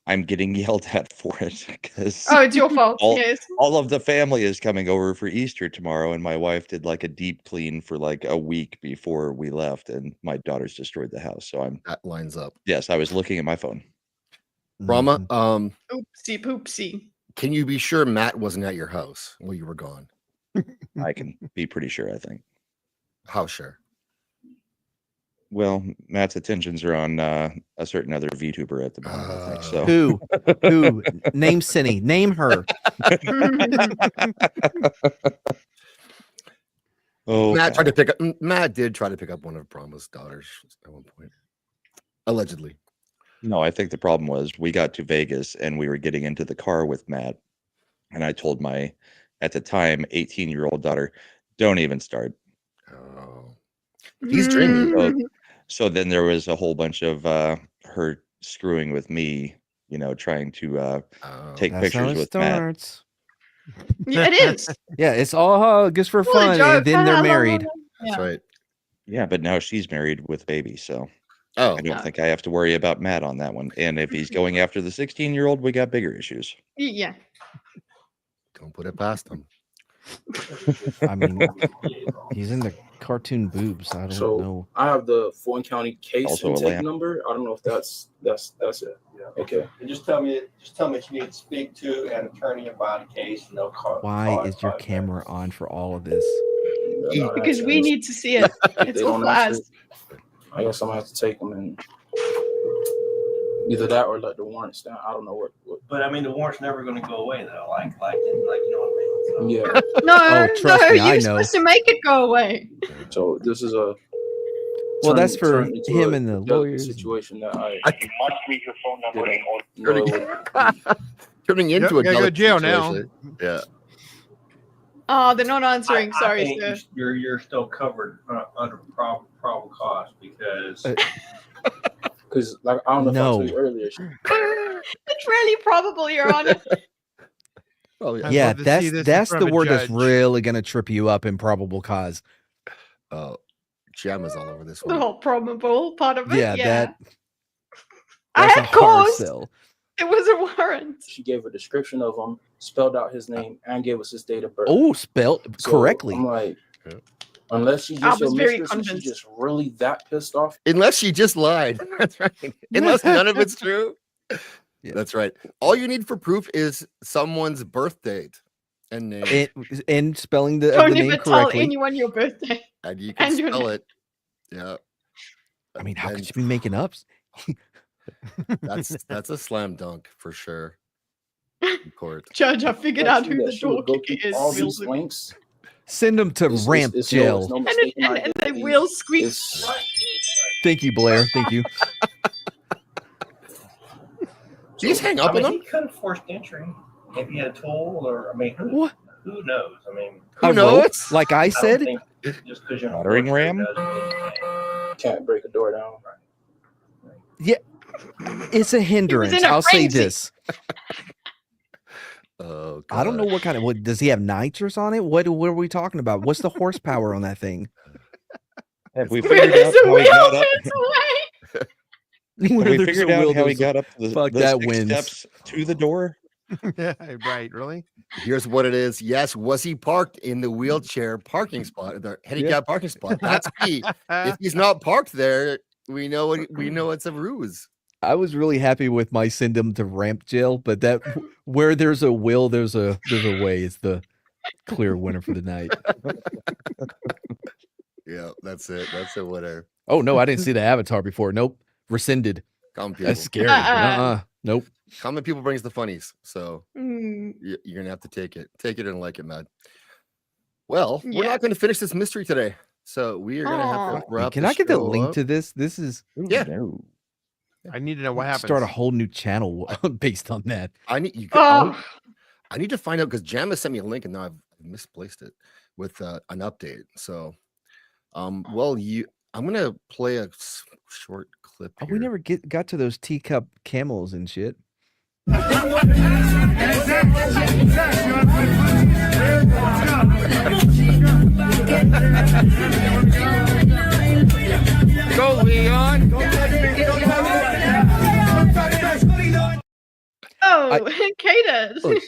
I'm getting yelled at for it because Oh, it's your fault. Yes. all of the family is coming over for Easter tomorrow, and my wife did like a deep clean for like a week before we left, and my daughters destroyed the house. So That lines up. yes, I was looking at my phone. Brahma, Oopsie poopsie. can you be sure Matt wasn't at your house while you were gone? I can be pretty sure, I think. How sure? Well, Matt's attentions are on a certain other VTuber at the moment, I think. So Who? Who? Name Cindy. Name her. Oh, Matt tried to pick up. Matt did try to pick up one of Brahma's daughters at one point, allegedly. no, I think the problem was we got to Vegas and we were getting into the car with Matt, and I told my, at the time, 18-year-old daughter, "Don't even start." Oh, he's dreaming. So then there was a whole bunch of her screwing with me, trying to take That's how pictures it with Matt. starts. Yeah, it is. Yeah, it's all just for Well, a fun, joke. and then they're married. That's right. Yeah, but now she's married with baby, so Oh, I don't think I have to worry about Matt on that one. And if he's going after the 16-year-old, we got bigger issues. Yeah. don't put it past him. I mean, he's in the cartoon boobs. I don't So know. I have the Fulton County case Also a intake lamp. number. I don't know if that's it. Yeah. Okay. And just tell me if you need to speak to an attorney about a case. And they'll call. Why is your camera on for all of this? Because we need to see it. If It's they all don't for answer us. it, I guess I'm gonna have to take them and either that or let the warrant stand. I don't know what. But I mean, the warrant's never going to go away though. Like you know what I mean? So. Yeah. No, trust no, me, I you're know. supposed to make it go away. So this is a. Well, that's for turned into him a and the delicate lawyers. situation that I must leave your phone number in order. Turning into Yep, a gotta go to delicate jail now. situation. Yeah. Oh, they're not answering. I Sorry, think sir. you're still covered under probable cause because because like I don't know if I No. told you earlier. It's really probable, Your Honor. Oh yeah. I'd Yeah, love to see this in that's front the of a word that's judge. really gonna trip you up in probable cause. Oh, Gemma's all over this The one. whole probable part of it. Yeah, Yeah. I I had hard cause. sell. It was a warrant. She gave a description of him, spelled out his name, and gave us his date of birth. Oh, spelt So correctly. I'm like, Unless she I just was your very mistress and she's convinced. just really that pissed off. Unless she just lied. That's right. Unless none of it's true. Yeah. That's right. All you need for proof is someone's birth date and name. And spelling the Don't name even tell correctly. anyone your birthday. And you can and your spell name. it. Yeah. I mean, how And could you be making up? that's a slam dunk for sure. In court. Judge, I figured out who the She would door go kicker through is. all Real these soon. links. Send them to ramp jail. It's no And mistaken they identity. will squeak. Thank you, Blair. Thank you. Do you just hang up on them? He could have forced entry if he had a tool, or who knows? I mean, Who knows? Like I said, think just because you're Battering ram? Can't break a door down. yeah, it's a hindrance. in a I'll say frenzy. this. Oh, I don't know what kind of. What does he have nitrous on it? What are we talking about? What's the horsepower on that thing? Have we Where figured there's out a how he got wheel, up? there's a way. Have Where we there's figured a out will, how he there's a- got up to the Fuck, the that 6 wins. steps to the door? Yeah, right. Really? Here's what it is. Yes, was he parked in the wheelchair parking spot, the handicap parking spot? That's key. If he's not parked there, we know it's a ruse. I was really happy with my send him to ramp jail, but that where there's a will, there's a way is the clear winner for the night. Yeah, that's it. That's a winner. Oh no, I didn't see the avatar before. Nope, rescinded. Common people. That's scary. Nope. Common people brings the funnies, so Mm, you're gonna have to take it and like it, man. Well, we're Yeah. not going to finish this mystery today, so we are going to have Aw. to wrap. Can the I get the show link up. to this? This is Yeah. No. I need to know what happens. start a whole new channel based on that. I need you. Oh. I need to find out because Jam has sent me a link and now I've misplaced it with an update. So, well, I'm gonna play a short clip. Oh, Here. we never got to those teacup camels and shit. Go, Leon. Oh, Cadence. Look,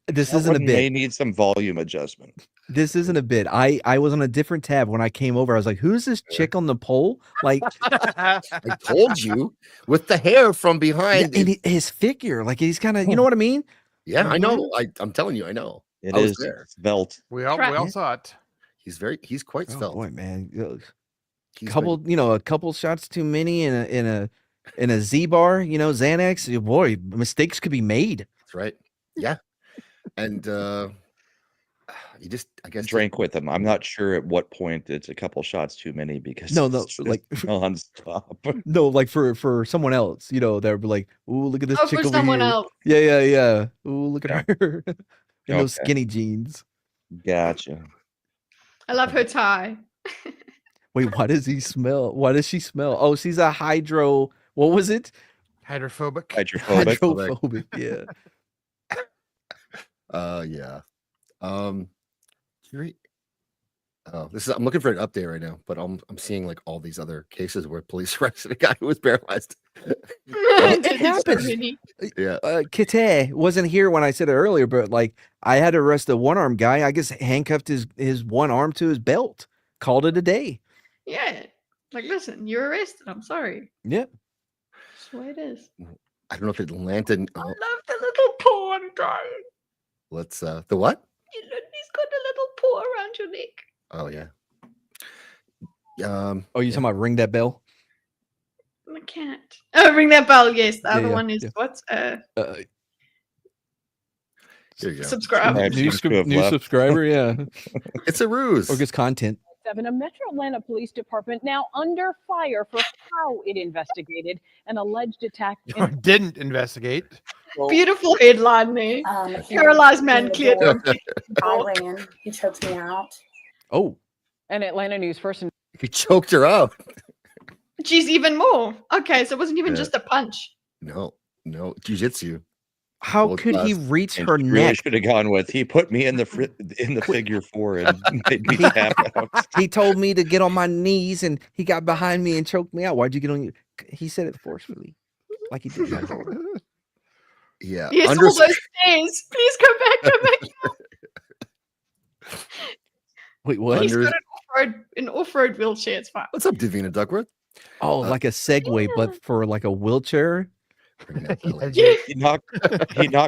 this isn't a One may bit. need some volume adjustment. This isn't a bit. I was on a different tab when I came over. I was like, "Who's this chick on the pole?" Like, I told you with the hair from yeah, behind. and his figure, like he's kind of, you know what I mean? Yeah, I know. I'm telling you, I know. It I was is there. svelte. We all Right. saw it. He's quite Oh svelte. boy, man, He's a couple shots too many in a Z bar, Xanax. Boy, mistakes could be made. That's right. Yeah, and you just, I guess, Drank with him. I'm not sure at what point it's a couple shots too many because No, it's just like nonstop. no, like for someone else, they'll be like, "Ooh, look at this Oh, chick for over someone here." else. Yeah. Ooh, look at her in those Okay. skinny jeans. Gotcha. I love her tie. Wait, why does he smell? Why does she smell? Oh, she's a hydro. What was it? Hydrophobic. Hydrophobic. Hydrophobic. Yeah. Yeah. This is, I'm looking for an update right now, but I'm seeing like all these other cases where police arrested a guy who was paralyzed. It happens. Yeah. Kitteh wasn't here when I said it earlier, but like I had to arrest a one-armed guy. I guess handcuffed his one arm to his belt. Called it a day. Yeah. Like, listen, you're arrested. I'm sorry. Yep. That's the way it is. I don't know if it landed. I love the little paw on guy. Let's the what? He's got a little paw around your neck. Oh yeah. Oh, you talking about ring that bell? I can't. Oh, ring that bell. Yes, the other yeah, one is yeah. what? Here you go. Subscribe. New subscriber, yeah. It's a ruse. Or gets content. A Metro Atlanta Police Department now under fire for how it investigated an alleged attack. Didn't investigate. Beautiful headline there. Paralyzed man cleared. I ran. He choked me out. Oh. An Atlanta News first. He choked her out. Geez, even more. Okay, so it wasn't even Yeah. just a punch. No, jiu-jitsu. How World could he class. reach And her he really neck? should have gone with. He put me in the figure four and made me tap out. He told me to get on my knees, and he got behind me and choked me out. Why'd you get on your? He said it forcefully, like he did. Yeah. Yes, all those stairs. Please come back. Wait, what? He's got it off-road wheelchair. It's fine. What's up, Davina Duckworth? Oh, like a Segway, but for like a wheelchair. He knocked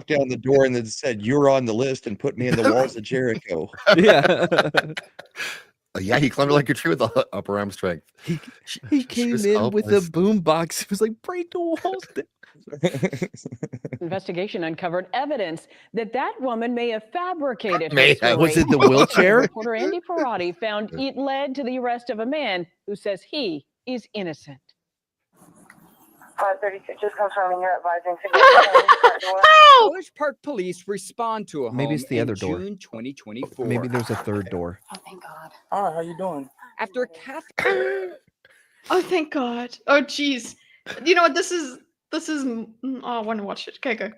down the door and then said, "You're on the list," and put me in the walls of Jericho. Yeah. Yeah, he climbed like a tree with the upper arm strength. He came in with a boom box. It was like, break the walls down. Investigation uncovered evidence that woman may have fabricated her May have. story. Was it the wheelchair? Reporter Andy Parati found it led to the arrest of a man who says he is innocent. 536, just confirming you're advising. College Park police respond to a home Maybe it's the in other door. June 2024. Maybe there's a third door. Oh, thank God. All right, how you doing? After Oh, thank God. Oh, jeez. You know what? This is. Oh, I want to watch it. Okay, go.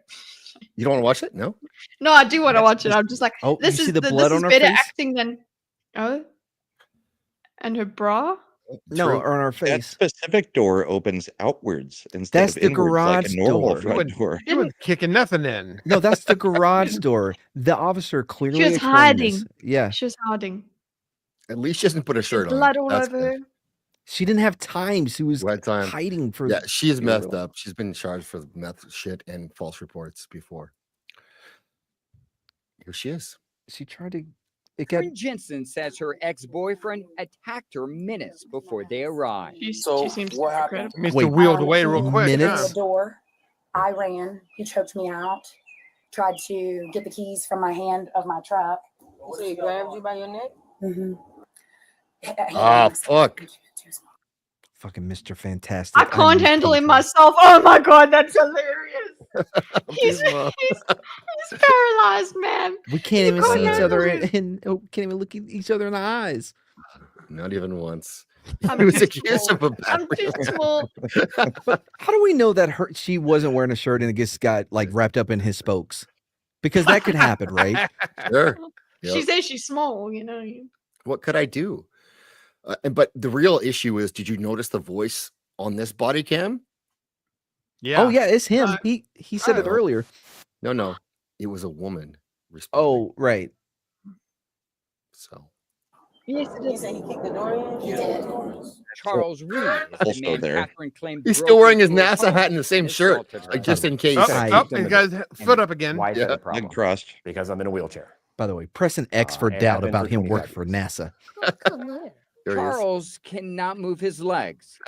You don't want to watch it? No. No, I do want to watch it. I'm just like, Oh, this you is see the this blood is on her better face? acting than. Oh. And her bra. No, on our That face. specific door opens outwards instead That's of the inwards like garage a normal door. front door. You wasn't kicking nothing in. No, that's the garage door. The officer clearly She was explained hiding. this. Yeah. She was hiding. At least she doesn't put a shirt on. Blood all That's over good. her. She didn't have time. She was time. hiding for. Yeah, she's messed up. She's been charged for meth shit and false reports before. Here she is. She tried to. Catherine Jensen says her ex-boyfriend attacked her minutes before they arrived. She seems what happened? Mr. Wheeled away He real quick. opened huh? the door. I ran. He choked me out. Tried to get the keys from my hand of my truck. So he grabbed you by your neck? Mm-hmm. Ah, fuck. Fucking Mr. Fantastic. I can't need handle him people. myself. Oh my God, that's hilarious. he's Mom. paralyzed, man. We can't even can't see each handle other it. and can't even look at each other in the eyes. Not even once. I'm He was too accused small. of a I'm too small. But how do we know that she wasn't wearing a shirt and it just got like wrapped up in his spokes? Because that could happen, right? Sure. She Yep. says she's small, you know. What could I do? But the real issue is, did you notice the voice on this body cam? Yeah. Oh yeah, it's him. He said it No. earlier. No, it was a woman. Oh right. So Yes, it You say he kicked the door in? He did. Charles Reed is Full the still man there. Catherine claimed he's broke still wearing his into her NASA hat home and the same and shirt, assaulted her. like just in case. Oh, he got his foot up again. Why is Yeah. that a problem? Leg crossed. Because I'm in a wheelchair. By the way, press an X for and doubt I've been about for him 25 working for NASA. There he is. Charles cannot move his legs.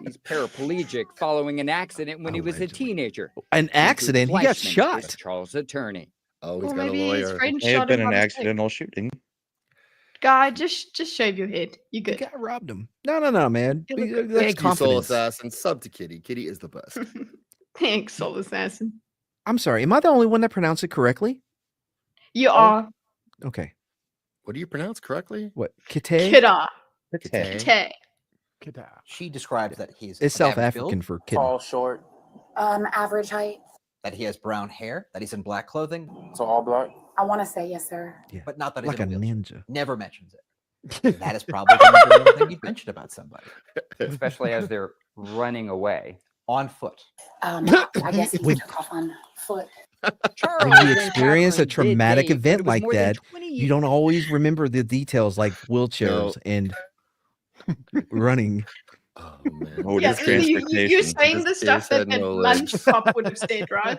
He's paraplegic following an accident when he was a teenager. An accident? He got Fleischman is shot. Charles' attorney. Oh, Or maybe his friend May have shot been him an by mistake. accidental shooting. Guy, just shave your head. You good? Guy robbed him. No, man. You look good. That's Thank you, Soul confidence. Assassin. Sub to Kitty. Kitty is the best. Thanks, Soul Assassin. I'm sorry. Am I the only one that pronounced it correctly? You are. Okay. What do you pronounce correctly? What? Kitteh? Kidda. Kitteh. Kitteh. She describes that he's It's South average African build, for kid. tall, short, Average height. that he has brown hair, that he's in black clothing, So all black. I want to say yes, sir. but not that he's Like in a a wheelchair. ninja. Never mentions it. That is probably the number one thing he'd mention about somebody, especially as they're running away on foot. I guess he When- took off on foot. When you experience a traumatic event like that, you don't always remember the details like wheelchairs and running. Oh man. Oh, Yeah, just you're transportation. saying the stuff that no lunch legs. cop would have said, right?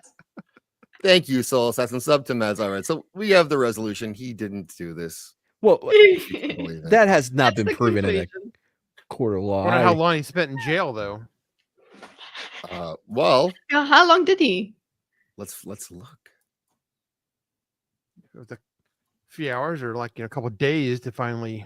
Thank you, Soul Assassin. Sub to Maz. All right, so we have the resolution. He didn't do this. Well, Believe it. that has not That's been the proven in a conclusion. court of law. Wonder how long he spent in jail though. Well, Yeah, how long did he? let's look. It was a few hours or like a couple of days to finally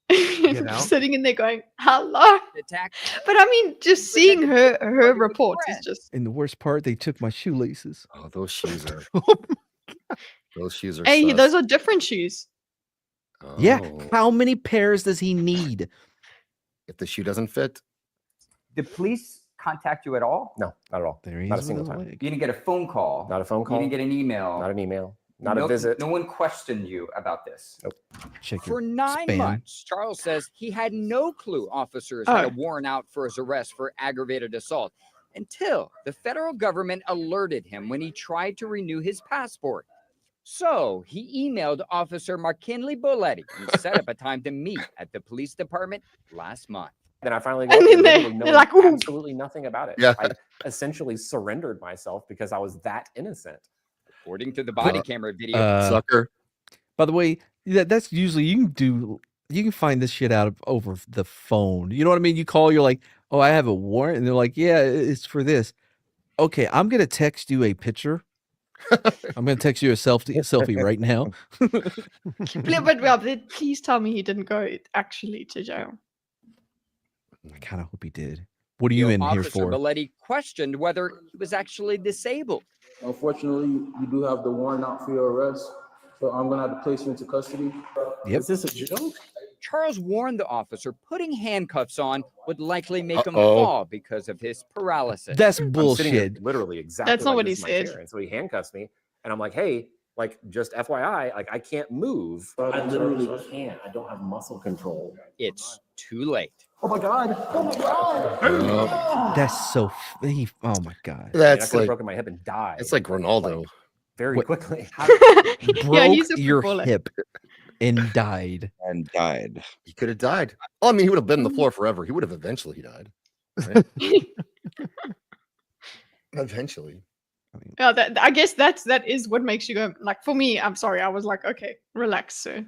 get out. Sitting in there going, hello. But I mean, just seeing her reports is just. And the worst part, they took my shoelaces. Oh, those shoes are. Those shoes are. Hey, sus. those are different shoes. Yeah. Oh. How many pairs does he need? If the shoe doesn't fit, Did police contact you at all? No, not at all. There he Not a is single with his time. leg. You didn't get a phone call. Not a phone call. You didn't get an email. Not an email. Not no, a visit. No one questioned you about this. Nope. Check For your 9 spam. months, Charles says he had no clue officers had a Oh. warrant out for his arrest for aggravated assault until the federal government alerted him when he tried to renew his passport. So he emailed Officer McKinley Boletti and set up a time to meet at the police department last month. Then I finally And got then there, they're literally knowing like, "Ooh." absolutely nothing about it. Yeah. I essentially surrendered myself because I was that innocent. According to the body camera video. Sucker. By the way, that's usually you can find this shit out over the phone. You know what I mean? You call, you're like, oh, I have a warrant, and they're like, yeah, it's for this. Okay, I'm gonna text you a picture. I'm gonna text you a selfie right now. But please tell me he didn't go actually to jail. I kind of hope he did. What are you in here Officer for? Boletti questioned whether he was actually disabled. Unfortunately, you do have the warrant out for your arrest, so I'm gonna have to place you into custody. Yep. Is this a joke? Charles warned the officer putting handcuffs on would likely make him Uh-oh. fall because of his paralysis. That's I'm sitting here bullshit. literally exactly That's not like what he this in my said. chair. And so he handcuffs me, and I'm like, hey, like, just FYI, like, I can't move. I literally can't. I don't have muscle control. It's too late. Oh my God. Oh my God. That's so. Oh my god. I mean, I That's could have like broken my hip and died. it's like Ronaldo. Very What- quickly. Broke he's a your footballer. hip and died. And died. He could have died. Well, I mean, he would have been on the floor forever. He would have eventually died. Right? Eventually. Yeah, I guess that is what makes you go like. For me, I'm sorry, I was like, okay, relax, sir.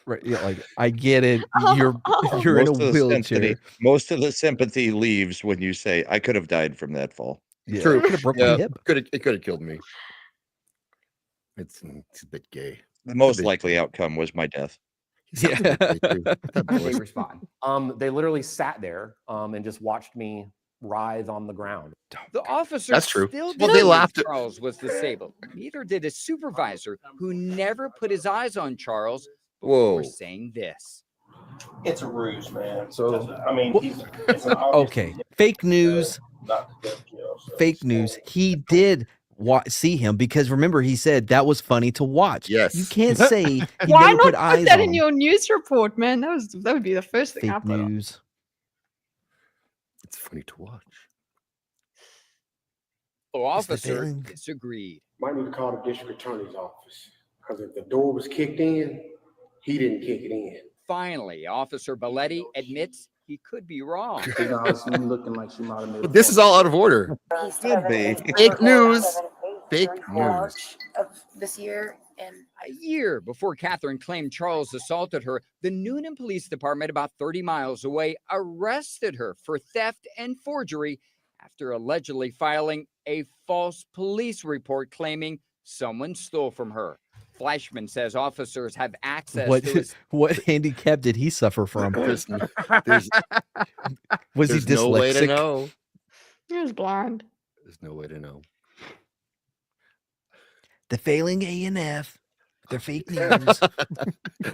Right. Yeah. Like I get it. You're Oh. you're in a Most of the wheelchair. sympathy- Most of the sympathy leaves when you say, I could have died from that fall. Yeah. True. Could have broke my Yeah, hip. it could have killed me. It's a bit gay. The most likely outcome was my death. Yeah. How did they respond? They literally sat there and just watched me writhe on the ground. The officer That's true. still Well, they didn't laughed think at- Charles was disabled. Neither did his supervisor, who never put his eyes on Charles before Whoa. saying this. It's a ruse, man. So, I mean, it's an obvious Okay. Fake news. not to go to jail. So Fake news. He did see him because remember he said that was funny to watch. Yes. You can't say he Why never not put put eyes that on in him. your news report, man? That would be the first thing I Fake put on. news. It's funny to watch. The the officer thing. disagreed. Might need to call the district attorney's office because if the door was kicked in, he didn't kick it in. Finally, Officer Boletti admits he could be wrong. You know, I see you looking like she might have made. But this is all out of order. Could be. Fake news. Fake news. Of this year, and A year before Catherine claimed Charles assaulted her, the Noonan Police Department, about 30 miles away, arrested her for theft and forgery after allegedly filing a false police report claiming someone stole from her. Fleischman says officers have access What to his what handicap did he suffer from? There's Was he there's no way to dyslexic? know. He was blind. There's no way to know. The failing A&F. They're fake news.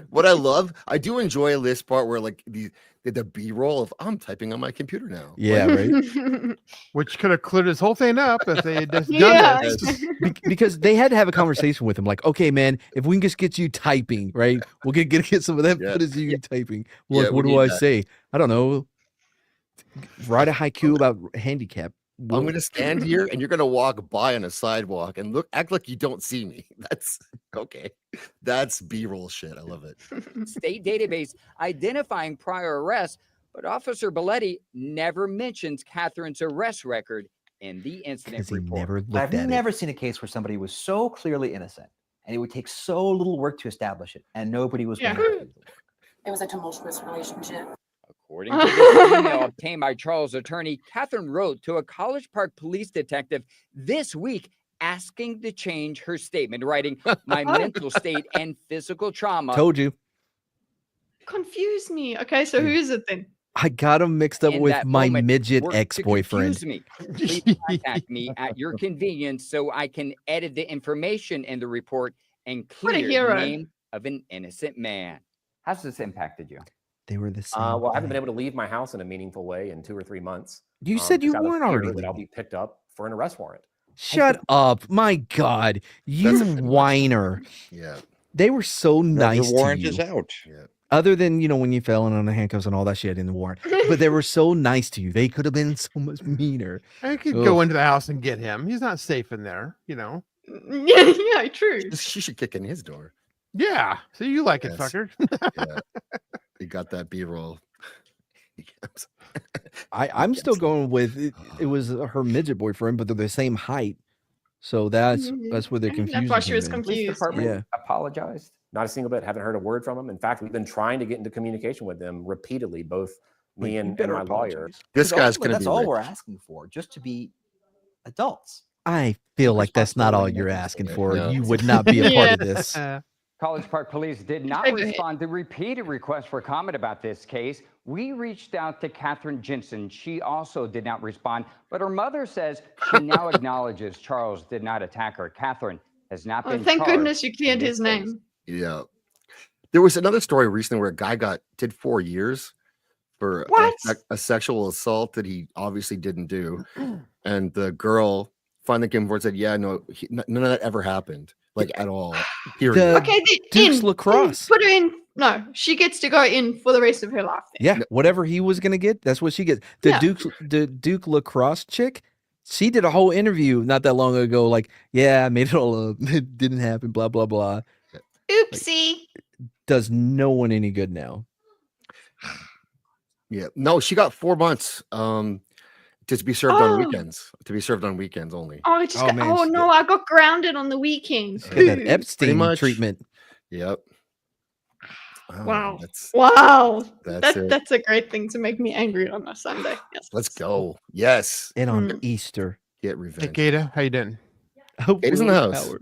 What I love, I do enjoy this part where like the B-roll of I'm typing on my computer now. Yeah, right. Which could have cleared this whole thing up if they had just done Yeah. this. Because they had to have a conversation with him, like, okay, man, if we can just get you typing, right? We'll get some of that Yeah. footage of you typing. Well, Yeah, like, what we do need I that. say? I don't know. Write a haiku about handicap. I'm gonna stand here and you're gonna walk by on a sidewalk and act like you don't see me. That's okay. That's B-roll shit. I love it. state database identifying prior arrests, but Officer Boletti never mentions Catherine's arrest record in the incident Because he report. never looked I've at never seen a case where somebody was so clearly innocent and it would take so little work to establish it and nobody was Yeah. willing to do it. it was a tumultuous relationship. According to this email obtained by Charles' attorney, Catherine wrote to a College Park police detective this week asking to change her statement, writing, "My mental state and physical trauma." it. Told you. Confuse me. Okay, so who is it then? I got him mixed up in with that my moment midget worked to ex-boyfriend. confuse me. Please contact me at your convenience so I can edit the information in the report and What a clear the hero. name of an innocent man. How's this impacted you? They were the same. Well, I haven't been guy. able to leave my house in a meaningful way in 2 or 3 months. You said you just out of weren't fear already that I'll leaving. be picked up for an arrest warrant. Shut up. My God. You That's a bit much. whiner. Yeah. They were so nice the to warrant you. is out. Yeah. Other than, when you fell in on the handcuffs and all that shit in the warrant. But they were so nice to you. They could have been so much meaner. I could Ugh. go into the house and get him. He's not safe in there, Yeah, true. She should kick in his door. Yeah. So you like it, Yes. fucker. Yeah. He got that B-roll. I'm still going with it was her midget boyfriend, but they're the same height. So that's where they're confused. That's why she was Police confused. department Yeah. apologized. Not a single bit. Haven't heard a word from him. In fact, we've been trying to get into communication with them repeatedly, both me and my lawyer. This guy's Ultimately, going to that's be all rich. we're asking for, just to be adults. I feel like that's not all you're asking for. You would not be a part of this. College Park Police did not respond to repeated requests for comment about this case. We reached out to Catherine Jensen. She also did not respond, but her mother says she now acknowledges Charles did not attack her. Catherine has not been Thank charged goodness you cleared in his this case. name. Yeah. There was another story recently where a guy did 4 years for a sexual assault that he obviously didn't do. And the girl finally came forward and said, yeah, no, none of that ever happened. Like at all. Period. Okay, Duke's lacrosse. Put her in. No, she gets to go in for the rest of her life. Yeah, whatever he was gonna get, that's what she gets. The Duke lacrosse chick, she did a whole interview not that long ago. Like, yeah, I made it all up. It didn't happen. Blah blah blah. Oopsie. Does no one any good now? Yeah. No, she got 4 months to be served on weekends. To be served on weekends only. Oh, I just no, I got grounded on the weekend. Get that Epstein treatment. Yep. Wow. That's That's a great thing to make me angry on a Sunday. Yes. Let's go. Yes. And on Easter. Get Hey, revenge. Kata, how you doing? Kata's in the house.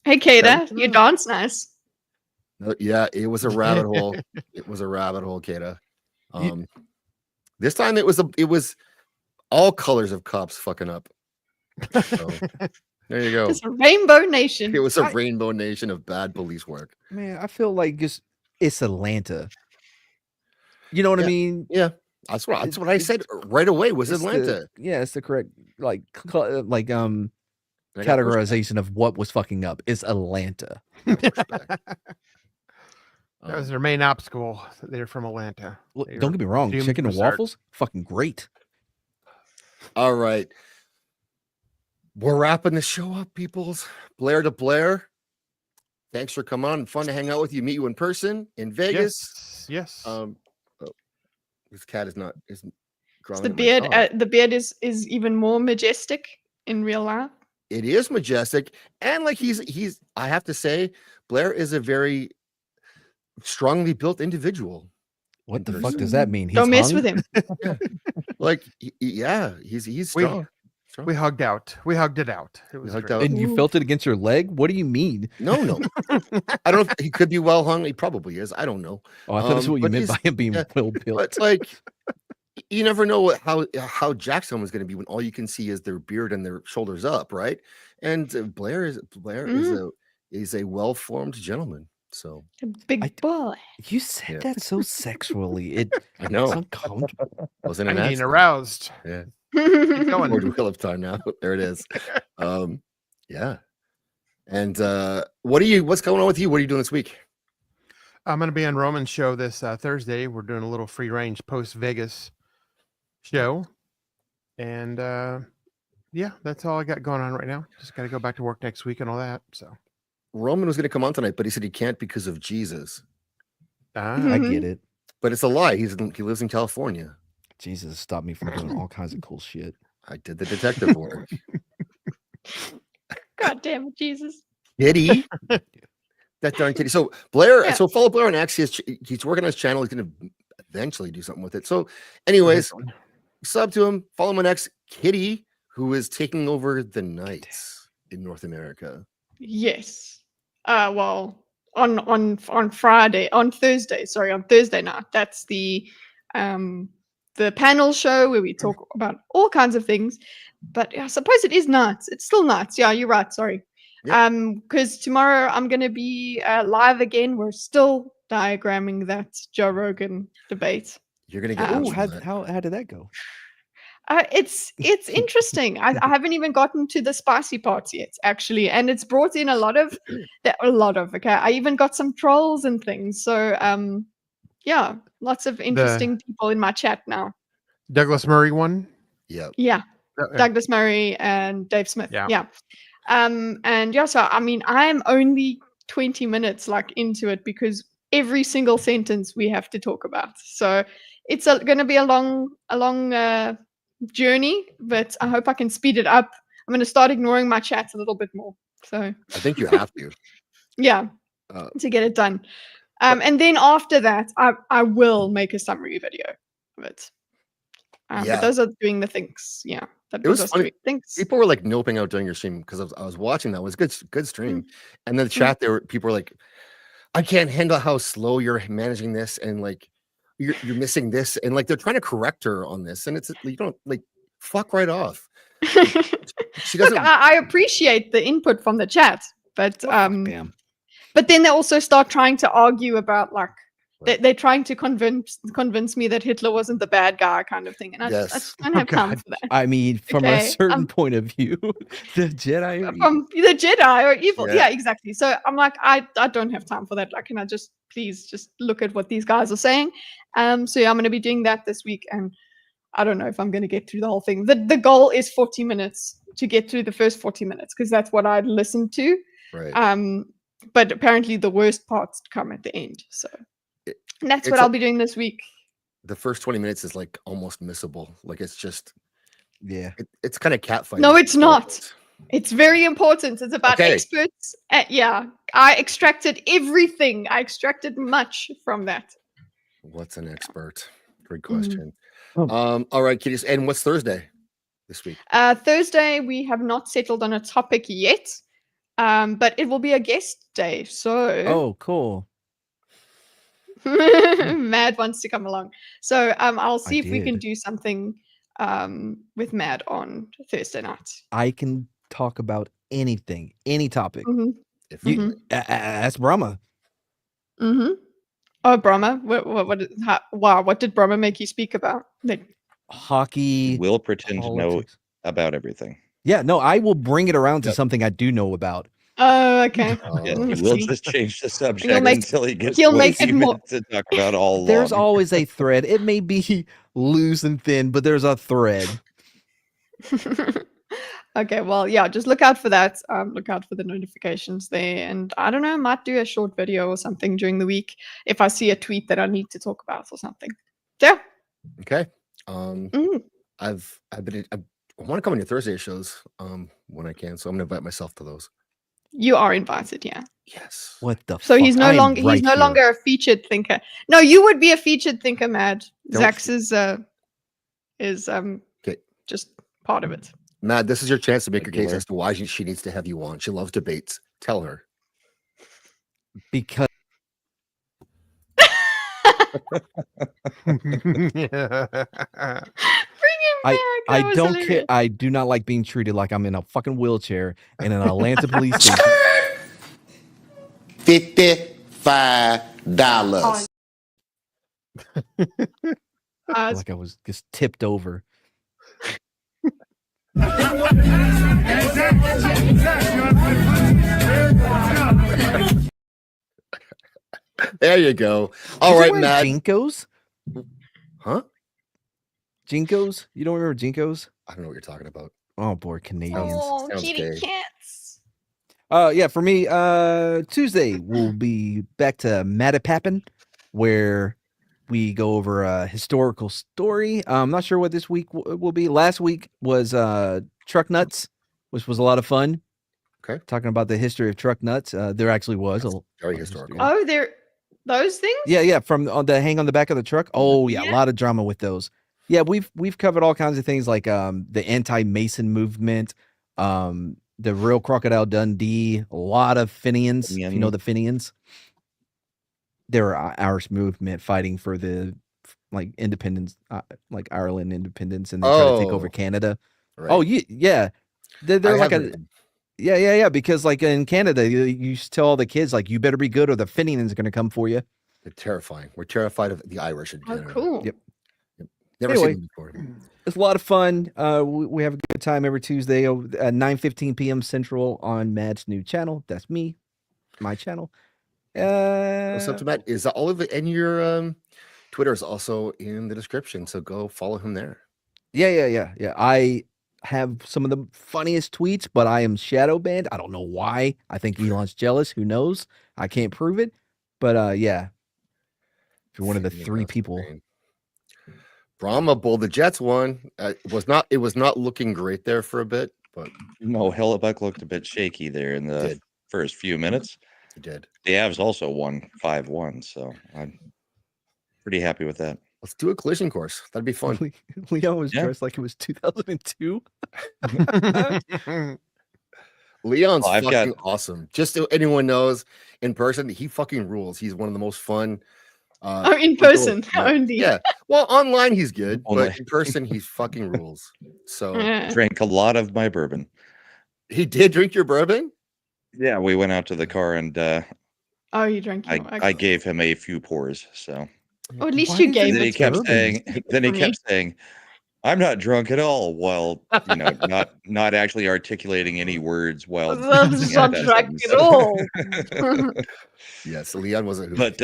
Hey, Kata, you dance nice. No, yeah, it was a rabbit hole. It was a rabbit hole, Kata. This time it was all colors of cops fucking up. So, there you go. It's a rainbow nation. It was a rainbow nation of bad police work. Man, I feel like it's Atlanta. You know what I mean? Yeah, that's what I said right away. Was Atlanta? It's the correct categorization of what was fucking up. It's Atlanta. That was their main obstacle. They're from Atlanta. Don't get me wrong. Chicken and waffles, fucking great. All right. We're wrapping the show up, peoples. Blair de Blair. Thanks for coming on. Fun to hang out with you, meet you in person in Vegas. Yes. This cat isn't growing. The beard is even more majestic in real life. It is majestic. And like he's I have to say, Blair is a very strongly built individual. What the fuck does that mean? Don't mess with him. Like, yeah, he's strong. We hugged out. We hugged it out. It was great. And you felt it against your leg? What do you mean? No. I don't know. He could be well hung. He probably is. I don't know. Oh, I thought that's what you meant by him being well built. But like, you never know how jacked someone's going to be when all you can see is their beard and their shoulders up, right? And Blair is a well-formed gentleman. So big boy. You said that so sexually. I know. It's uncomfortable. Wasn't I'm an being accident. aroused. Yeah. Keep going. More Philip time now. There it is. Yeah. And what's going on with you? What are you doing this week? I'm going to be on Roman's show this Thursday. We're doing a little free range post Vegas show. And yeah, that's all I got going on right now. Just got to go back to work next week and all that. So Roman was going to come on tonight, but he said he can't because of Jesus. I get it. But it's a lie. He lives in California. Jesus stopped me from doing all kinds of cool shit. I did the detective work. God damn it, Jesus. Kitty. That darn kitty. So Blair, so follow Blair on X. He's working on his channel. He's going to eventually do something with it. So anyways, sub to him, follow him on X. Kitty, who is taking over the nights in North America. Yes. Well, on Thursday night. That's the panel show where we talk about all kinds of things. But I suppose it is nights. It's still nights. Yeah, you're right. Sorry. Because tomorrow I'm going to be live again. We're still diagramming that Joe Rogan debate. You're going to get how did that go? It's interesting. I haven't even gotten to the spicy parts yet, actually, and it's brought in a lot of. Okay, I even got some trolls and things. So yeah, lots of interesting people in my chat now. Douglas Murray one. Yeah. Yeah. Douglas Murray and Dave Smith. Yeah. And yeah, so I mean, I'm only 20 minutes like into it because every single sentence we have to talk about. So it's going to be a long journey, but I hope I can speed it up. I'm going to start ignoring my chats a little bit more. So I think you have to. yeah, to get it done. And then after that, I will make a summary video of it. But those are doing the things. Yeah, It was those funny. three things. People were like noping out during your stream because I was watching that. It was good stream. And then the chat people were like, I can't handle how slow you're managing this, and like you're missing this, and like they're trying to correct her on this, and it's you don't like fuck right off. She doesn't. Look, I appreciate the input from the chat, but but then they also start trying to argue about like they're trying to convince me that Hitler wasn't the bad guy kind of thing, and I just don't have time for that. I mean, from a certain point of view, the Jedi are evil. Yeah, exactly. So I'm like, I don't have time for that. Like, can I please just look at what these guys are saying? So yeah, I'm going to be doing that this week, and I don't know if I'm going to get through the whole thing. The goal is 40 minutes to get through the first 40 minutes because that's what I'd listened to. Right. But apparently the worst parts come at the end. So and that's what I'll be doing this week. The first 20 minutes is like almost missable. Like it's just it's kind of catfighting. No, it's not. It's very important. It's about experts. Yeah, I extracted everything. I extracted much from that. What's an expert? Great question. All right, kiddies. And what's Thursday this week? Thursday, we have not settled on a topic yet, but it will be a guest day. So oh, cool. Mad wants to come along. So I'll see if we can do something with Mad on Thursday night. I can talk about anything, any topic. Ask Brahma. Oh, Brahma. What did Brahma make you speak about? Hockey. Will pretend to know about everything. Yeah, no, I will bring it around to something I do know about. Oh, okay. Yes, he will just change the subject until he gets to talk about all There's always a thread. It may be loose and thin, but there's a thread. Okay, well, yeah, just look out for that. Look out for the notifications there. And I don't know, might do a short video or something during the week if I see a tweet that I need to talk about or something. Yeah. Okay. I want to come on your Thursday shows when I can, so I'm gonna invite myself to those. You are invited, yeah. Yes. What the So fuck? he's no longer a featured thinker. No, you would be a featured thinker, Mad. Zax is just part of it. Matt, this is your chance to make your case as to why she needs to have you on. She loves debates. Tell her. Because I don't care. I do not like being treated like I'm in a fucking wheelchair in an Atlanta police station. $55. Like I was just tipped over. There you go. All right, Matt. Jinkos? Huh? Jinkos? You don't remember Jinkos? I don't know what you're talking about. Oh, boy, Canadians. Oh, kitty cats. Yeah, for me, Tuesday we'll be back to Madchismo, where we go over a historical story. I'm not sure what this week will be. Last week was truck nuts, which was a lot of fun. Okay, talking about the history of truck nuts. There actually was very historical. Oh, those things? Yeah, from the hang on the back of the truck. Oh yeah, a lot of drama with those. Yeah, we've covered all kinds of things like the anti-Mason movement, the real Crocodile Dundee, a lot of Fenians. If you know the Fenians, they were Irish movement fighting for the independence, like Ireland independence, and they try to take over Canada. Right. Oh yeah, they're like a yeah. Because like in Canada, you tell all the kids like you better be good or the Fenians are going to come for you. They're terrifying. We're terrified of the Irish in Canada. Oh, cool. Yep. Never seen them before. It's a lot of fun. We have a good time every Tuesday at 9:15 p.m. Central on Mad's new channel. That's me, my channel. What's up to Matt? Is all of it in your Twitter is also in the description, so go follow him there. Yeah. have some of the funniest tweets, but I am shadow banned. I don't know why. I think Elon's jealous. Who knows? I can't prove it. But yeah, if you're one of the 3 people. Brahma Bull, the Jets won. It was not looking great there for a bit, but no, Hellebuck looked a bit shaky there in the first few minutes. He did. The Avs also won 5-1, so I'm pretty happy with that. Let's do a collision course. That'd be fun. Leon was dressed like it was 2002. Leon's fucking awesome. Just so anyone knows, in person, he fucking rules. He's one of the most fun. In person only. Yeah. Well, online he's good, but in person he fucking rules. So drank a lot of my bourbon. He did drink your bourbon? Yeah, we went out to the car and oh, you drank. I gave him a few pours. So. Or at least you gave. Then he kept saying. Then he kept saying, "I'm not drunk at all." Well, not actually articulating any words while. That's not drunk at all. Yes, Leon wasn't. But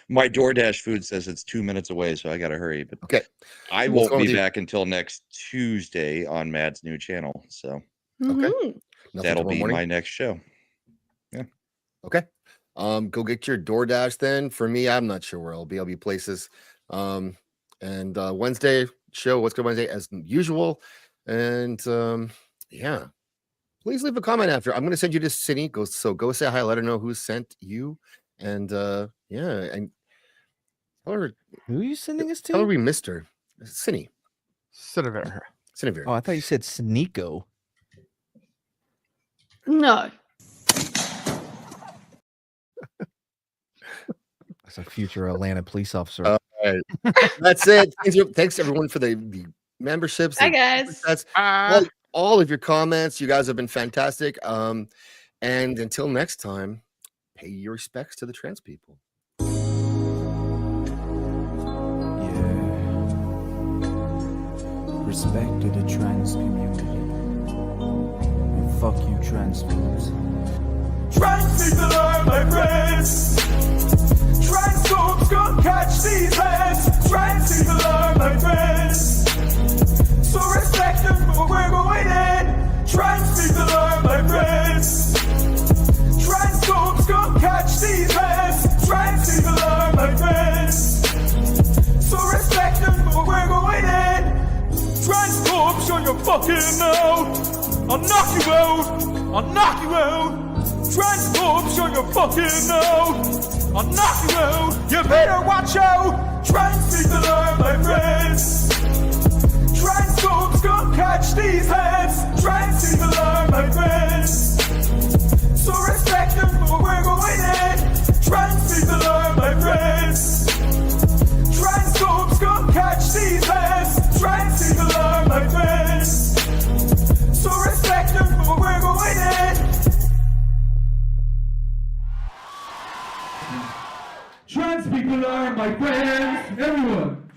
my DoorDash food says it's 2 minutes away, so I got to hurry. But okay, I won't be back until next Tuesday on Matt's new channel. So okay, that'll be my next show. Yeah. Okay. Go get your DoorDash then. For me, I'm not sure where I'll be. I'll be places. And Wednesday show, What's Good Wednesday as usual. And yeah, please leave a comment after. I'm going to send you to Cindy. Go say hi. Let her know who sent you. And yeah, and tell her who are you sending us to. Tell her we missed her. Cindy. Siniviere. Oh, I thought you said Sneeko. No. As a future Atlanta police officer. All right. That's it. Thanks everyone for the memberships. Hi guys. That's all of your comments. You guys have been fantastic. And until next time, pay your respects to the trans people. Respect to the trans community. And fuck you, trans fools. Trans people are my friends. Trans folks come catch these hands. Trans people are my friends. So respect them for we're going in. Trans people are my friends. Trans folks come catch these hands. Trans people are my friends. So respect them for we're going in. Trans folks, show your fucking out. I'll knock you out. I'll knock you out. Transphobe, show your fucking out. I'll knock you out. You better watch out. Trans people are my friends. Transphobes come catch these hands. Trans people are my friends. So respect them for we're going in. Trans people are my friends. Transphobes come catch these hands. Trans people are my friends. So respect them for we're going in. Trans people are my friends, everyone.